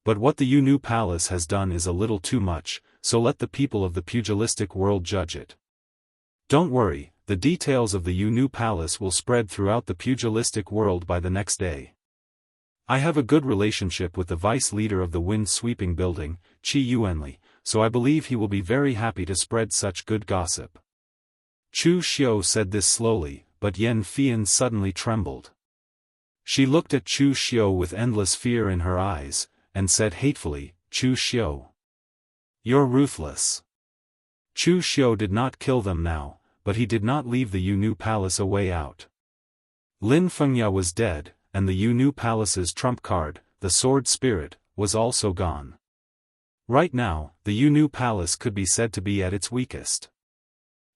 But what the Yunu Palace has done is a little too much, so let the people of the pugilistic world judge it. Don't worry, the details of the Yunu Palace will spread throughout the pugilistic world by the next day. I have a good relationship with the vice leader of the wind-sweeping building, Qi Yuanli, so I believe he will be very happy to spread such good gossip." Chu Xiu said this slowly, but Yan Fian suddenly trembled. She looked at Chu Xiu with endless fear in her eyes, and said hatefully, "Chu Xiu, you're ruthless." Chu Xiu did not kill them now, but he did not leave the Yunu Palace a way out. Lin Fengya was dead, and the Yunu Palace's trump card, the sword spirit, was also gone. Right now, the Yunu Palace could be said to be at its weakest.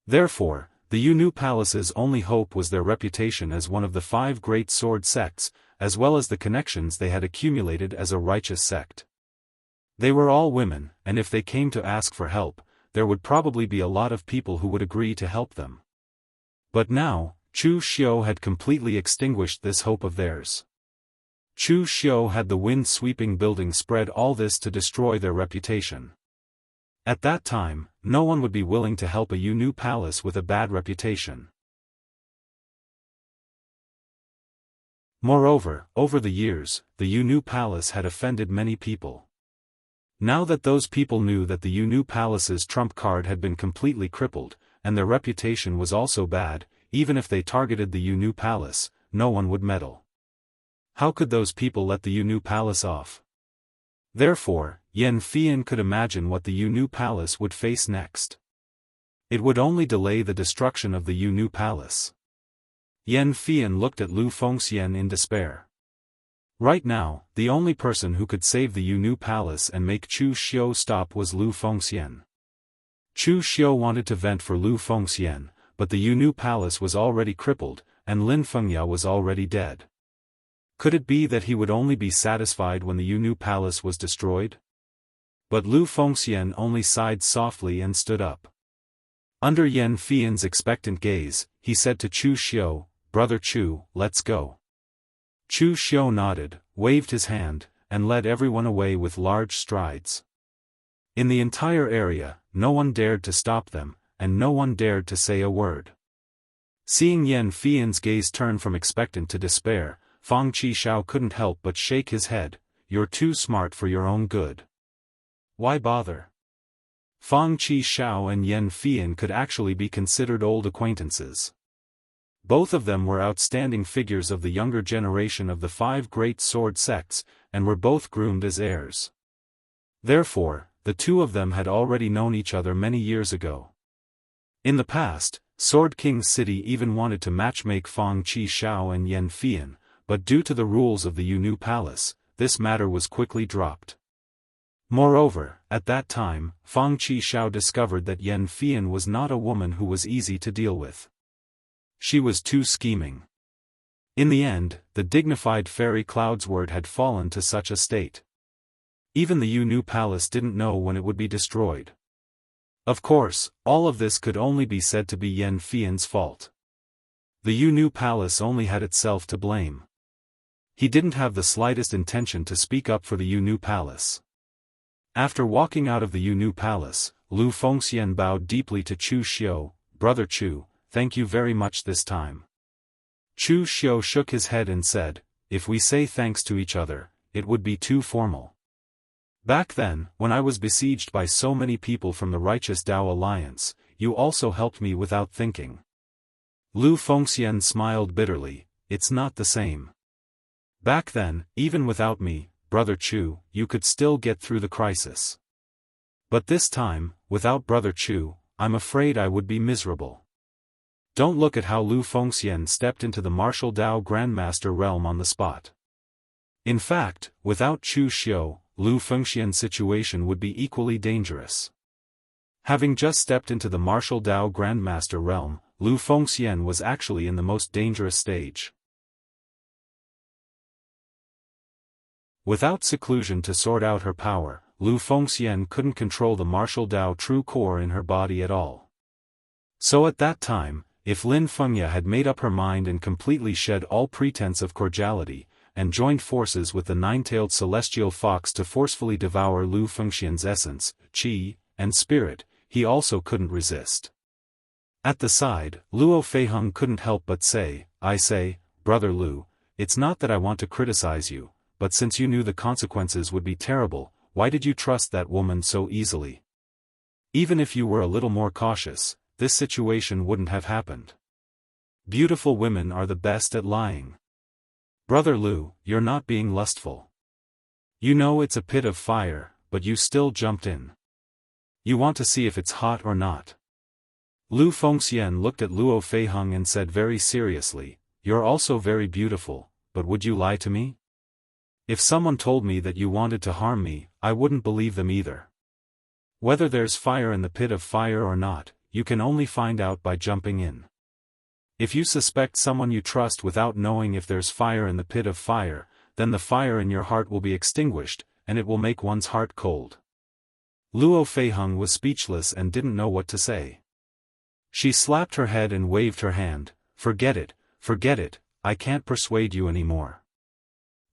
Therefore, the Yunu Palace's only hope was their reputation as one of the 5 great sword sects, as well as the connections they had accumulated as a righteous sect. They were all women, and if they came to ask for help, there would probably be a lot of people who would agree to help them. But now, Chu Xiu had completely extinguished this hope of theirs. Chu Xiu had the wind-sweeping building spread all this to destroy their reputation. At that time, no one would be willing to help a Yunu Palace with a bad reputation. Moreover, over the years, the Yunu Palace had offended many people. Now that those people knew that the Yunu Palace's trump card had been completely crippled, and their reputation was also bad, even if they targeted the Yunu Palace, no one would meddle. How could those people let the Yunu Palace off? Therefore, Yan Fian could imagine what the Yunu Palace would face next. It would only delay the destruction of the Yunu Palace. Yan Fian looked at Lu Fengxian in despair. Right now, the only person who could save the Yunu Palace and make Chu Xiu stop was Lu Fengxian. Chu Xiu wanted to vent for Lu Fengxian, but the Yunu Palace was already crippled, and Lin Fengya was already dead. Could it be that he would only be satisfied when the Yunu Palace was destroyed? But Lu Fengxian only sighed softly and stood up. Under Yan Fian's expectant gaze, he said to Chu Xiu, "Brother Chu, let's go." Chu Xiu nodded, waved his hand, and led everyone away with large strides. In the entire area, no one dared to stop them, and no one dared to say a word. Seeing Yan Fian's gaze turn from expectant to despair, Fang Qishao couldn't help but shake his head. "You're too smart for your own good. Why bother?" Fang Qishao and Yan Fian could actually be considered old acquaintances. Both of them were outstanding figures of the younger generation of the 5 great sword sects, and were both groomed as heirs. Therefore, the two of them had already known each other many years ago. In the past, Sword King's city even wanted to matchmake Fang Qishao and Yan Fian, but due to the rules of the Yu Palace, this matter was quickly dropped. Moreover, at that time, Fang Qishao discovered that Yan Fian was not a woman who was easy to deal with. She was too scheming. In the end, the dignified fairy Cloud's word had fallen to such a state. Even the Yu Palace didn't know when it would be destroyed. Of course, all of this could only be said to be Yan Fian's fault. The Yu Palace only had itself to blame. He didn't have the slightest intention to speak up for the Yu Palace. After walking out of the Yu Palace, Lu Fengxian bowed deeply to Chu Xiu. "Brother Chu, thank you very much this time." Chu Xiu shook his head and said, "If we say thanks to each other, it would be too formal. Back then, when I was besieged by so many people from the righteous Dao Alliance, you also helped me without thinking." Lu Fengxian smiled bitterly. "It's not the same. Back then, even without me, Brother Chu, you could still get through the crisis. But this time, without Brother Chu, I'm afraid I would be miserable." Don't look at how Lu Fengxian stepped into the martial Dao Grandmaster realm on the spot. In fact, without Chu Xiu, Lu Fengxian's situation would be equally dangerous. Having just stepped into the martial Dao Grandmaster realm, Lu Fengxian was actually in the most dangerous stage. Without seclusion to sort out her power, Lu Fengxian couldn't control the martial Dao true core in her body at all. So at that time, if Lin Fengya had made up her mind and completely shed all pretense of cordiality, and joined forces with the nine-tailed celestial fox to forcefully devour Lu Fengxian's essence, qi, and spirit, he also couldn't resist. At the side, Luo Feiheng couldn't help but say, "I say, Brother Lu, it's not that I want to criticize you, but since you knew the consequences would be terrible, why did you trust that woman so easily? Even if you were a little more cautious, this situation wouldn't have happened. Beautiful women are the best at lying. Brother Lu, you're not being lustful. You know it's a pit of fire, but you still jumped in. You want to see if it's hot or not." Lu Fengxian looked at Luo Feiheng and said very seriously, "You're also very beautiful, but would you lie to me? If someone told me that you wanted to harm me, I wouldn't believe them either. Whether there's fire in the pit of fire or not, you can only find out by jumping in. If you suspect someone you trust without knowing if there's fire in the pit of fire, then the fire in your heart will be extinguished, and it will make one's heart cold." Luo Feiheng was speechless and didn't know what to say. She slapped her head and waved her hand. Forget it, I can't persuade you anymore.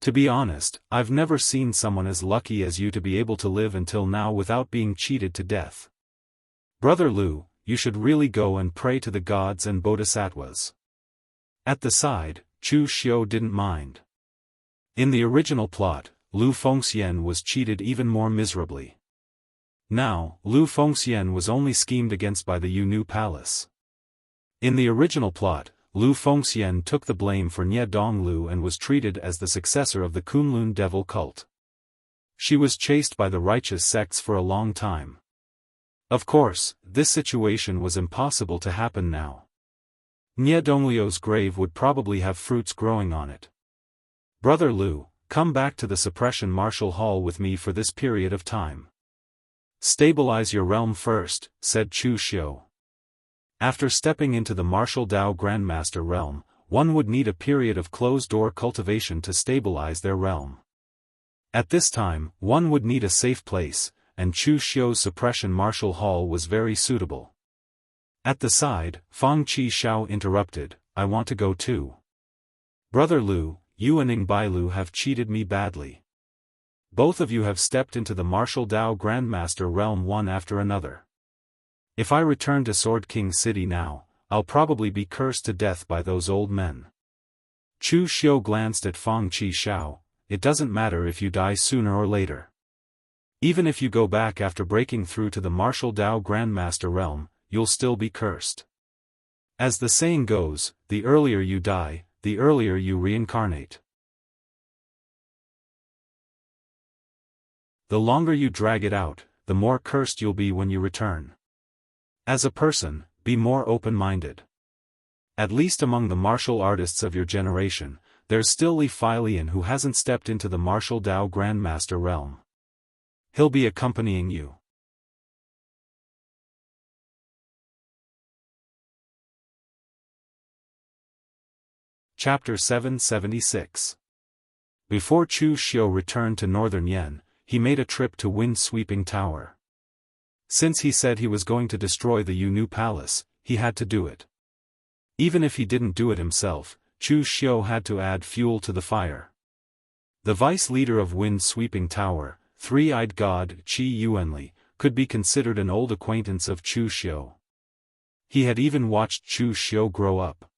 To be honest, I've never seen someone as lucky as you to be able to live until now without being cheated to death. Brother Lu, you should really go and pray to the gods and bodhisattvas." At the side, Chu Xiu didn't mind. In the original plot, Lu Fengxian was cheated even more miserably. Now, Lu Fengxian was only schemed against by the Yu Palace. In the original plot, Lu Fengxian took the blame for Nie Donglu and was treated as the successor of the Kunlun devil cult. She was chased by the righteous sects for a long time. Of course, this situation was impossible to happen now. Nie Donglio's grave would probably have fruits growing on it. Brother Lu, come back to the Suppression Martial Hall with me for this period of time. Stabilize your realm first, said Chu Xiu. After stepping into the Martial Dao Grandmaster realm, one would need a period of closed-door cultivation to stabilize their realm. At this time, one would need a safe place, and Chu Xiu's Suppression Martial Hall was very suitable. At the side, Fang Qishao interrupted, I want to go too. Brother Lu, you and Ning Bailu have cheated me badly. Both of you have stepped into the Martial Dao Grandmaster realm one after another. If I return to Sword King City now, I'll probably be cursed to death by those old men. Chu Xiu glanced at Fang Qishao. It doesn't matter if you die sooner or later. Even if you go back after breaking through to the Martial Dao Grandmaster realm, you'll still be cursed. As the saying goes, the earlier you die, the earlier you reincarnate. The longer you drag it out, the more cursed you'll be when you return. As a person, be more open-minded. At least among the martial artists of your generation, there's still Li Feilian who hasn't stepped into the martial Dao Grandmaster realm. He'll be accompanying you. Chapter 776. Before Chu Xiu returned to northern Yen, he made a trip to Wind-Sweeping Tower. Since he said he was going to destroy the Yu Palace, he had to do it. Even if he didn't do it himself, Chu Xiu had to add fuel to the fire. The vice leader of Wind-Sweeping Tower, three-eyed god Qi Yuanli, could be considered an old acquaintance of Chu Xiu. He had even watched Chu Xiu grow up.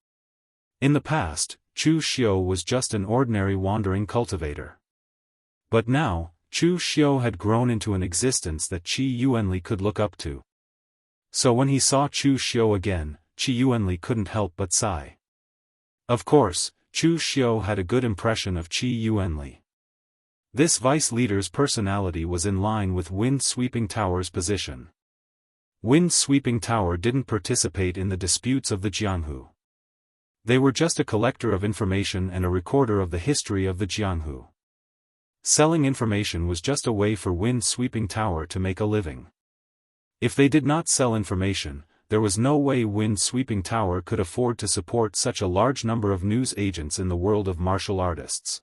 In the past, Chu Xiu was just an ordinary wandering cultivator. But now, Chu Xiu had grown into an existence that Qi Yuanli could look up to. So when he saw Chu Xiu again, Qi Yuanli couldn't help but sigh. Of course, Chu Xiu had a good impression of Qi Yuanli. This vice leader's personality was in line with Wind-Sweeping Tower's position. Wind-Sweeping Tower didn't participate in the disputes of the Jianghu. They were just a collector of information and a recorder of the history of the Jianghu. Selling information was just a way for Wind-Sweeping Tower to make a living. If they did not sell information, there was no way Wind-Sweeping Tower could afford to support such a large number of news agents in the world of martial artists.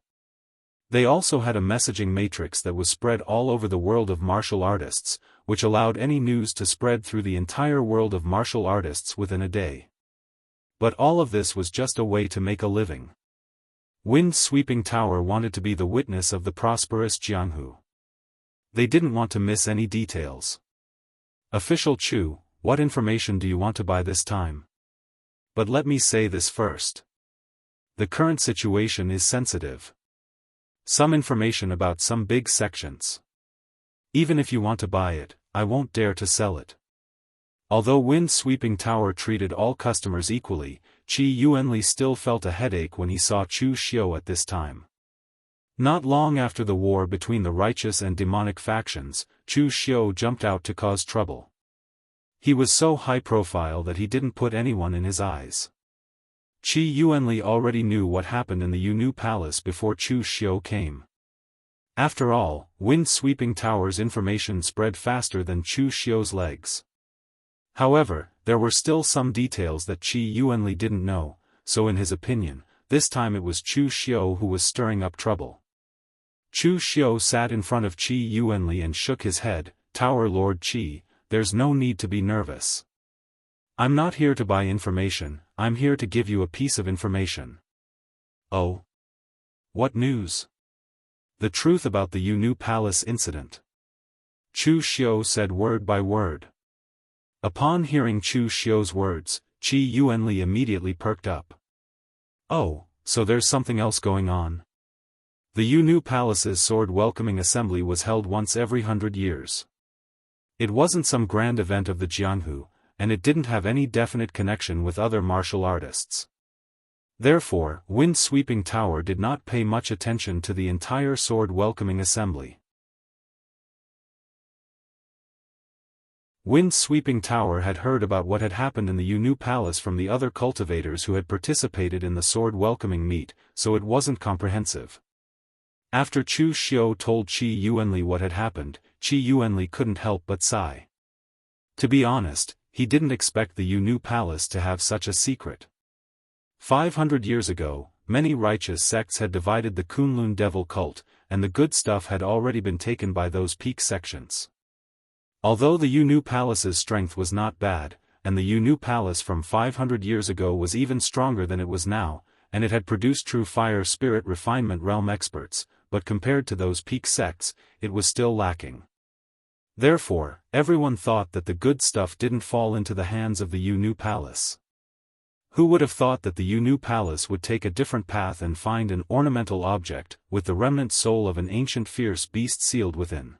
They also had a messaging matrix that was spread all over the world of martial artists, which allowed any news to spread through the entire world of martial artists within a day. But all of this was just a way to make a living. Wind-Sweeping Tower wanted to be the witness of the prosperous Jianghu. They didn't want to miss any details. Official Chu, what information do you want to buy this time? But let me say this first. The current situation is sensitive. Some information about some big sections. Even if you want to buy it, I won't dare to sell it. Although Wind-Sweeping Tower treated all customers equally, Qi Yuanli still felt a headache when he saw Chu Xiu at this time. Not long after the war between the righteous and demonic factions, Chu Xiu jumped out to cause trouble. He was so high-profile that he didn't put anyone in his eyes. Qi Yuanli already knew what happened in the Yu Palace before Chu Xiu came. After all, Wind-Sweeping Tower's information spread faster than Chu Xiu's legs. However, there were still some details that Qi Yuanli didn't know, so in his opinion, this time it was Chu Xiu who was stirring up trouble. Chu Xiu sat in front of Qi Yuanli and shook his head. Tower Lord Qi, there's no need to be nervous. I'm not here to buy information, I'm here to give you a piece of information. Oh? What news? The truth about the Yu Palace incident. Chu Xiu said word by word. Upon hearing Chu Xiu's words, Qi Yuanli immediately perked up. Oh, so there's something else going on. The Yu Palace's sword welcoming assembly was held once every 100 years. It wasn't some grand event of the Jianghu, and it didn't have any definite connection with other martial artists. Therefore, Wind-Sweeping Tower did not pay much attention to the entire sword welcoming assembly. Wind-Sweeping Tower had heard about what had happened in the Yu Palace from the other cultivators who had participated in the sword welcoming meet, so it wasn't comprehensive. After Chu Xiu told Qi Yuanli what had happened, Qi Yuanli couldn't help but sigh. To be honest, he didn't expect the Yu Palace to have such a secret. 500 years ago, many righteous sects had divided the Kunlun devil cult, and the good stuff had already been taken by those peak sections. Although the Yu Palace's strength was not bad, and the Yu Palace from 500 years ago was even stronger than it was now, and it had produced true fire spirit refinement realm experts, but compared to those peak sects, it was still lacking. Therefore, everyone thought that the good stuff didn't fall into the hands of the Yu Palace. Who would have thought that the Yu Palace would take a different path and find an ornamental object, with the remnant soul of an ancient fierce beast sealed within?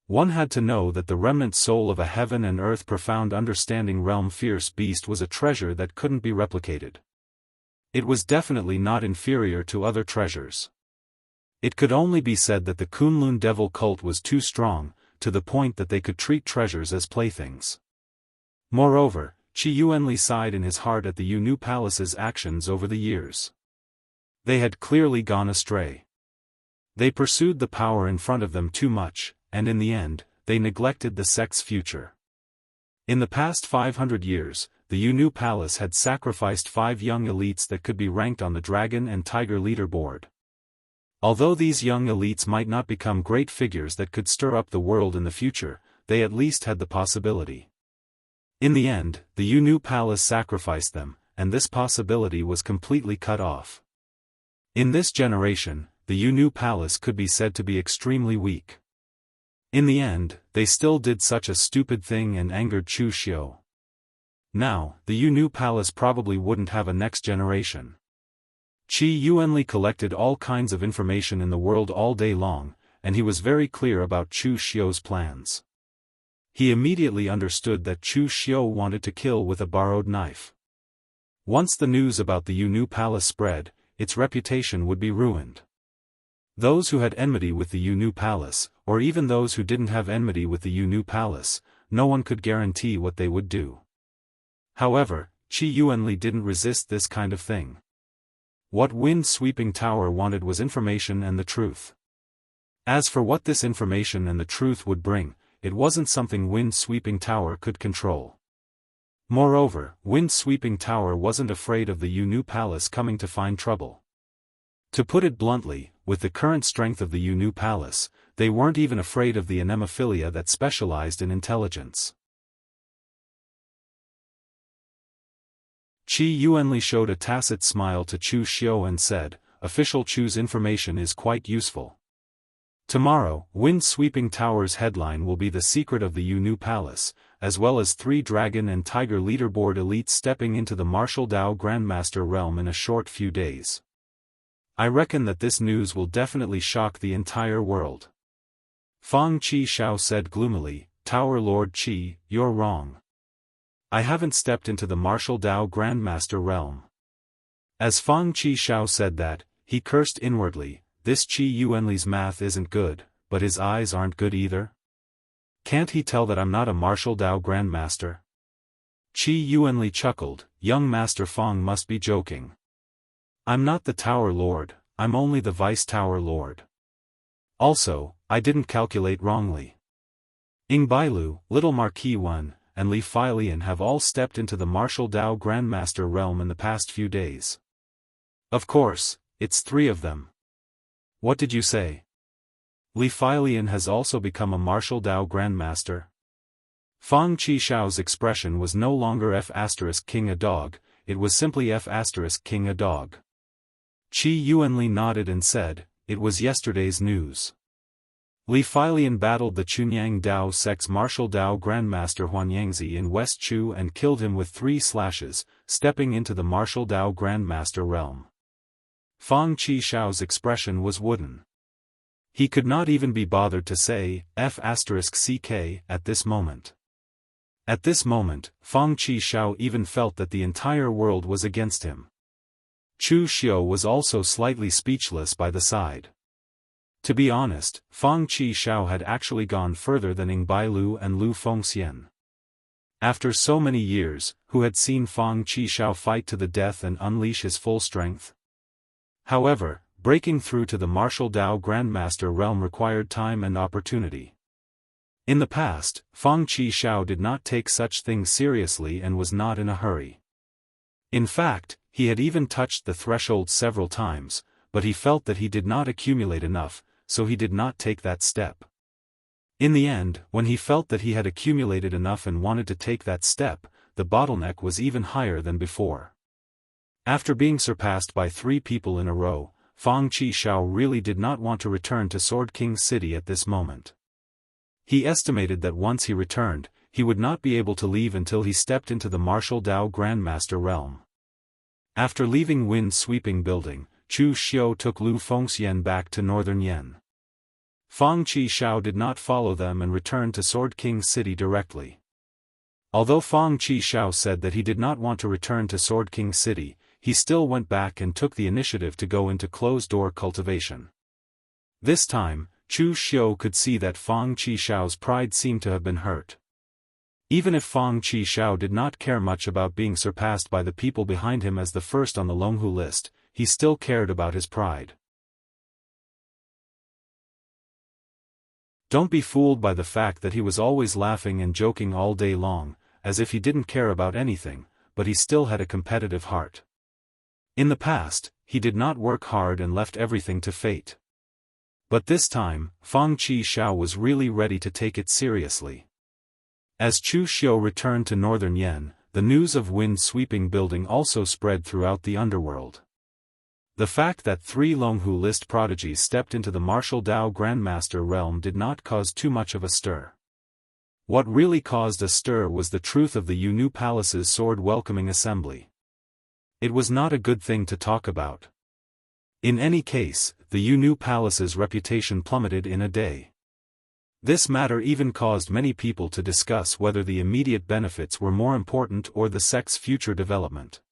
One had to know that the remnant soul of a heaven and earth profound understanding realm fierce beast was a treasure that couldn't be replicated. It was definitely not inferior to other treasures. It could only be said that the Kunlun devil cult was too strong, to the point that they could treat treasures as playthings. Moreover, Qi Yuanli sighed in his heart at the Yu Palace's actions over the years. They had clearly gone astray. They pursued the power in front of them too much, and in the end, they neglected the sect's future. In the past 500 years, the Yu Palace had sacrificed 5 young elites that could be ranked on the Dragon and Tiger leaderboard. Although these young elites might not become great figures that could stir up the world in the future, they at least had the possibility. In the end, the Yu Palace sacrificed them, and this possibility was completely cut off. In this generation, the Yu Palace could be said to be extremely weak. In the end, they still did such a stupid thing and angered Chu Xiu. Now, the Yu Palace probably wouldn't have a next generation. Qi Yuanli collected all kinds of information in the world all day long, and he was very clear about Chu Xiu's plans. He immediately understood that Chu Xiu wanted to kill with a borrowed knife. Once the news about the Yu Palace spread, its reputation would be ruined. Those who had enmity with the Yu Palace, or even those who didn't have enmity with the Yu Palace, no one could guarantee what they would do. However, Qi Yuanli didn't resist this kind of thing. What Wind-Sweeping Tower wanted was information and the truth. As for what this information and the truth would bring, it wasn't something Wind-Sweeping Tower could control. Moreover, Wind-Sweeping Tower wasn't afraid of the Yu Palace coming to find trouble. To put it bluntly, with the current strength of the Yu Palace, they weren't even afraid of the anemophilia that specialized in intelligence. Qi Yuanli showed a tacit smile to Chu Xiu and said, "Official Chu's information is quite useful. Tomorrow, Wind-Sweeping Tower's headline will be the secret of the Yu Palace, as well as 3 Dragon and Tiger leaderboard elites stepping into the martial Dao Grandmaster realm in a short few days. I reckon that this news will definitely shock the entire world." Fang Qi Shao said gloomily, "Tower Lord Qi, you're wrong. I haven't stepped into the martial Dao Grandmaster realm." As Fang Qi Shao said that, he cursed inwardly. This Qi Yuanli's math isn't good, but his eyes aren't good either. Can't he tell that I'm not a martial Dao Grandmaster? Qi Yuanli chuckled, "Young Master Fang must be joking. I'm not the Tower Lord, I'm only the Vice Tower Lord. Also, I didn't calculate wrongly. Ing Bailu, Little Marquis Wan, and Li Feilian have all stepped into the martial Dao Grandmaster realm in the past few days. Of course, it's 3 of them. What did you say? Li Feilian has also become a martial Dao Grandmaster?" Fang Qi Shao's expression was no longer F*King a dog, it was simply F*King a dog. Qi Yuanli nodded and said, "It was yesterday's news. Li Feilian battled the Chunyang Dao sect's martial Dao Grandmaster Huanyangzi in West Chu and killed him with 3 slashes, stepping into the martial Dao Grandmaster realm." Fang Qi Shao's expression was wooden. He could not even be bothered to say F*ck at this moment. At this moment, Fang Qi Shao even felt that the entire world was against him. Chu Xiu was also slightly speechless by the side. To be honest, Fang Qi Shao had actually gone further than Ing Bailu and Lu Fengxian. After so many years, who had seen Fang Qi Shao fight to the death and unleash his full strength? However, breaking through to the martial Dao Grandmaster realm required time and opportunity. In the past, Fang Qi Shao did not take such things seriously and was not in a hurry. In fact, he had even touched the threshold several times, but he felt that he did not accumulate enough, so he did not take that step. In the end, when he felt that he had accumulated enough and wanted to take that step, the bottleneck was even higher than before. After being surpassed by 3 people in a row, Fang Qi Shao really did not want to return to Sword King City at this moment. He estimated that once he returned, he would not be able to leave until he stepped into the martial Dao Grandmaster realm. After leaving Wind-Sweeping Building, Chu Xiu took Lu Fengxian back to Northern Yen. Fang Qi Shao did not follow them and returned to Sword King City directly. Although Fang Qi Shao said that he did not want to return to Sword King City, he still went back and took the initiative to go into closed-door cultivation. This time, Chu Xiu could see that Fang Qi Shao's pride seemed to have been hurt. Even if Fang Qishao did not care much about being surpassed by the people behind him as the first on the Longhu list, he still cared about his pride. Don't be fooled by the fact that he was always laughing and joking all day long, as if he didn't care about anything, but he still had a competitive heart. In the past, he did not work hard and left everything to fate. But this time, Fang Qishao was really ready to take it seriously. As Chu Xiu returned to northern Yen, the news of wind-sweeping building also spread throughout the underworld. The fact that 3 Longhu list prodigies stepped into the martial Dao Grandmaster realm did not cause too much of a stir. What really caused a stir was the truth of the Yu Palace's sword-welcoming assembly. It was not a good thing to talk about. In any case, the Yu Palace's reputation plummeted in a day. This matter even caused many people to discuss whether the immediate benefits were more important or the sect's future development.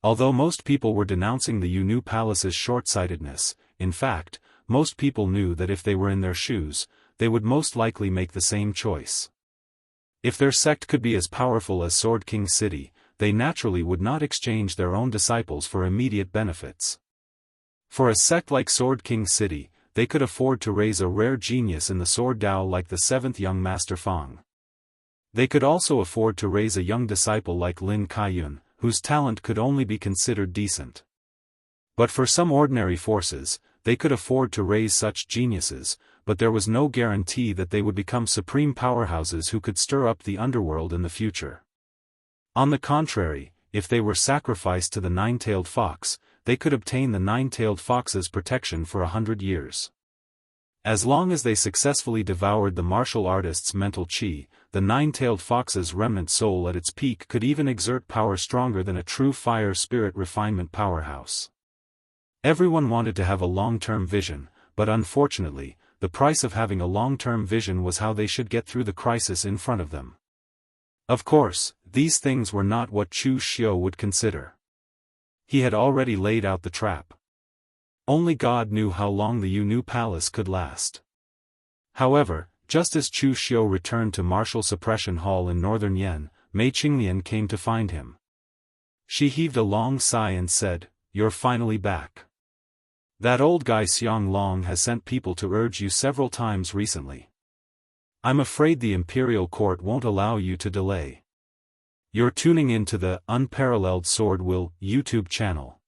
Although most people were denouncing the Yu Palace's short-sightedness, in fact, most people knew that if they were in their shoes, they would most likely make the same choice. If their sect could be as powerful as Sword King City, they naturally would not exchange their own disciples for immediate benefits. For a sect like Sword King City, they could afford to raise a rare genius in the sword Dao like the 7th young Master Fang. They could also afford to raise a young disciple like Lin Kaiyun, whose talent could only be considered decent. But for some ordinary forces, they could afford to raise such geniuses, but there was no guarantee that they would become supreme powerhouses who could stir up the underworld in the future. On the contrary, if they were sacrificed to the nine-tailed fox, they could obtain the nine-tailed fox's protection for 100 years. As long as they successfully devoured the martial artist's mental qi, the nine-tailed fox's remnant soul at its peak could even exert power stronger than a true fire spirit refinement powerhouse. Everyone wanted to have a long-term vision, but unfortunately, the price of having a long-term vision was how they should get through the crisis in front of them. Of course, these things were not what Chu Xiu would consider. He had already laid out the trap. Only God knew how long the Yu Palace could last. However, just as Chu Xiu returned to Martial Suppression Hall in northern Yen, Mei Qinglian came to find him. She heaved a long sigh and said, "You're finally back. That old guy Xiang Long has sent people to urge you several times recently. I'm afraid the Imperial Court won't allow you to delay. You're tuning in to the Unparalleled SwordWill YouTube channel.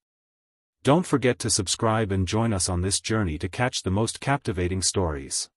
Don't forget to subscribe and join us on this journey to catch the most captivating stories.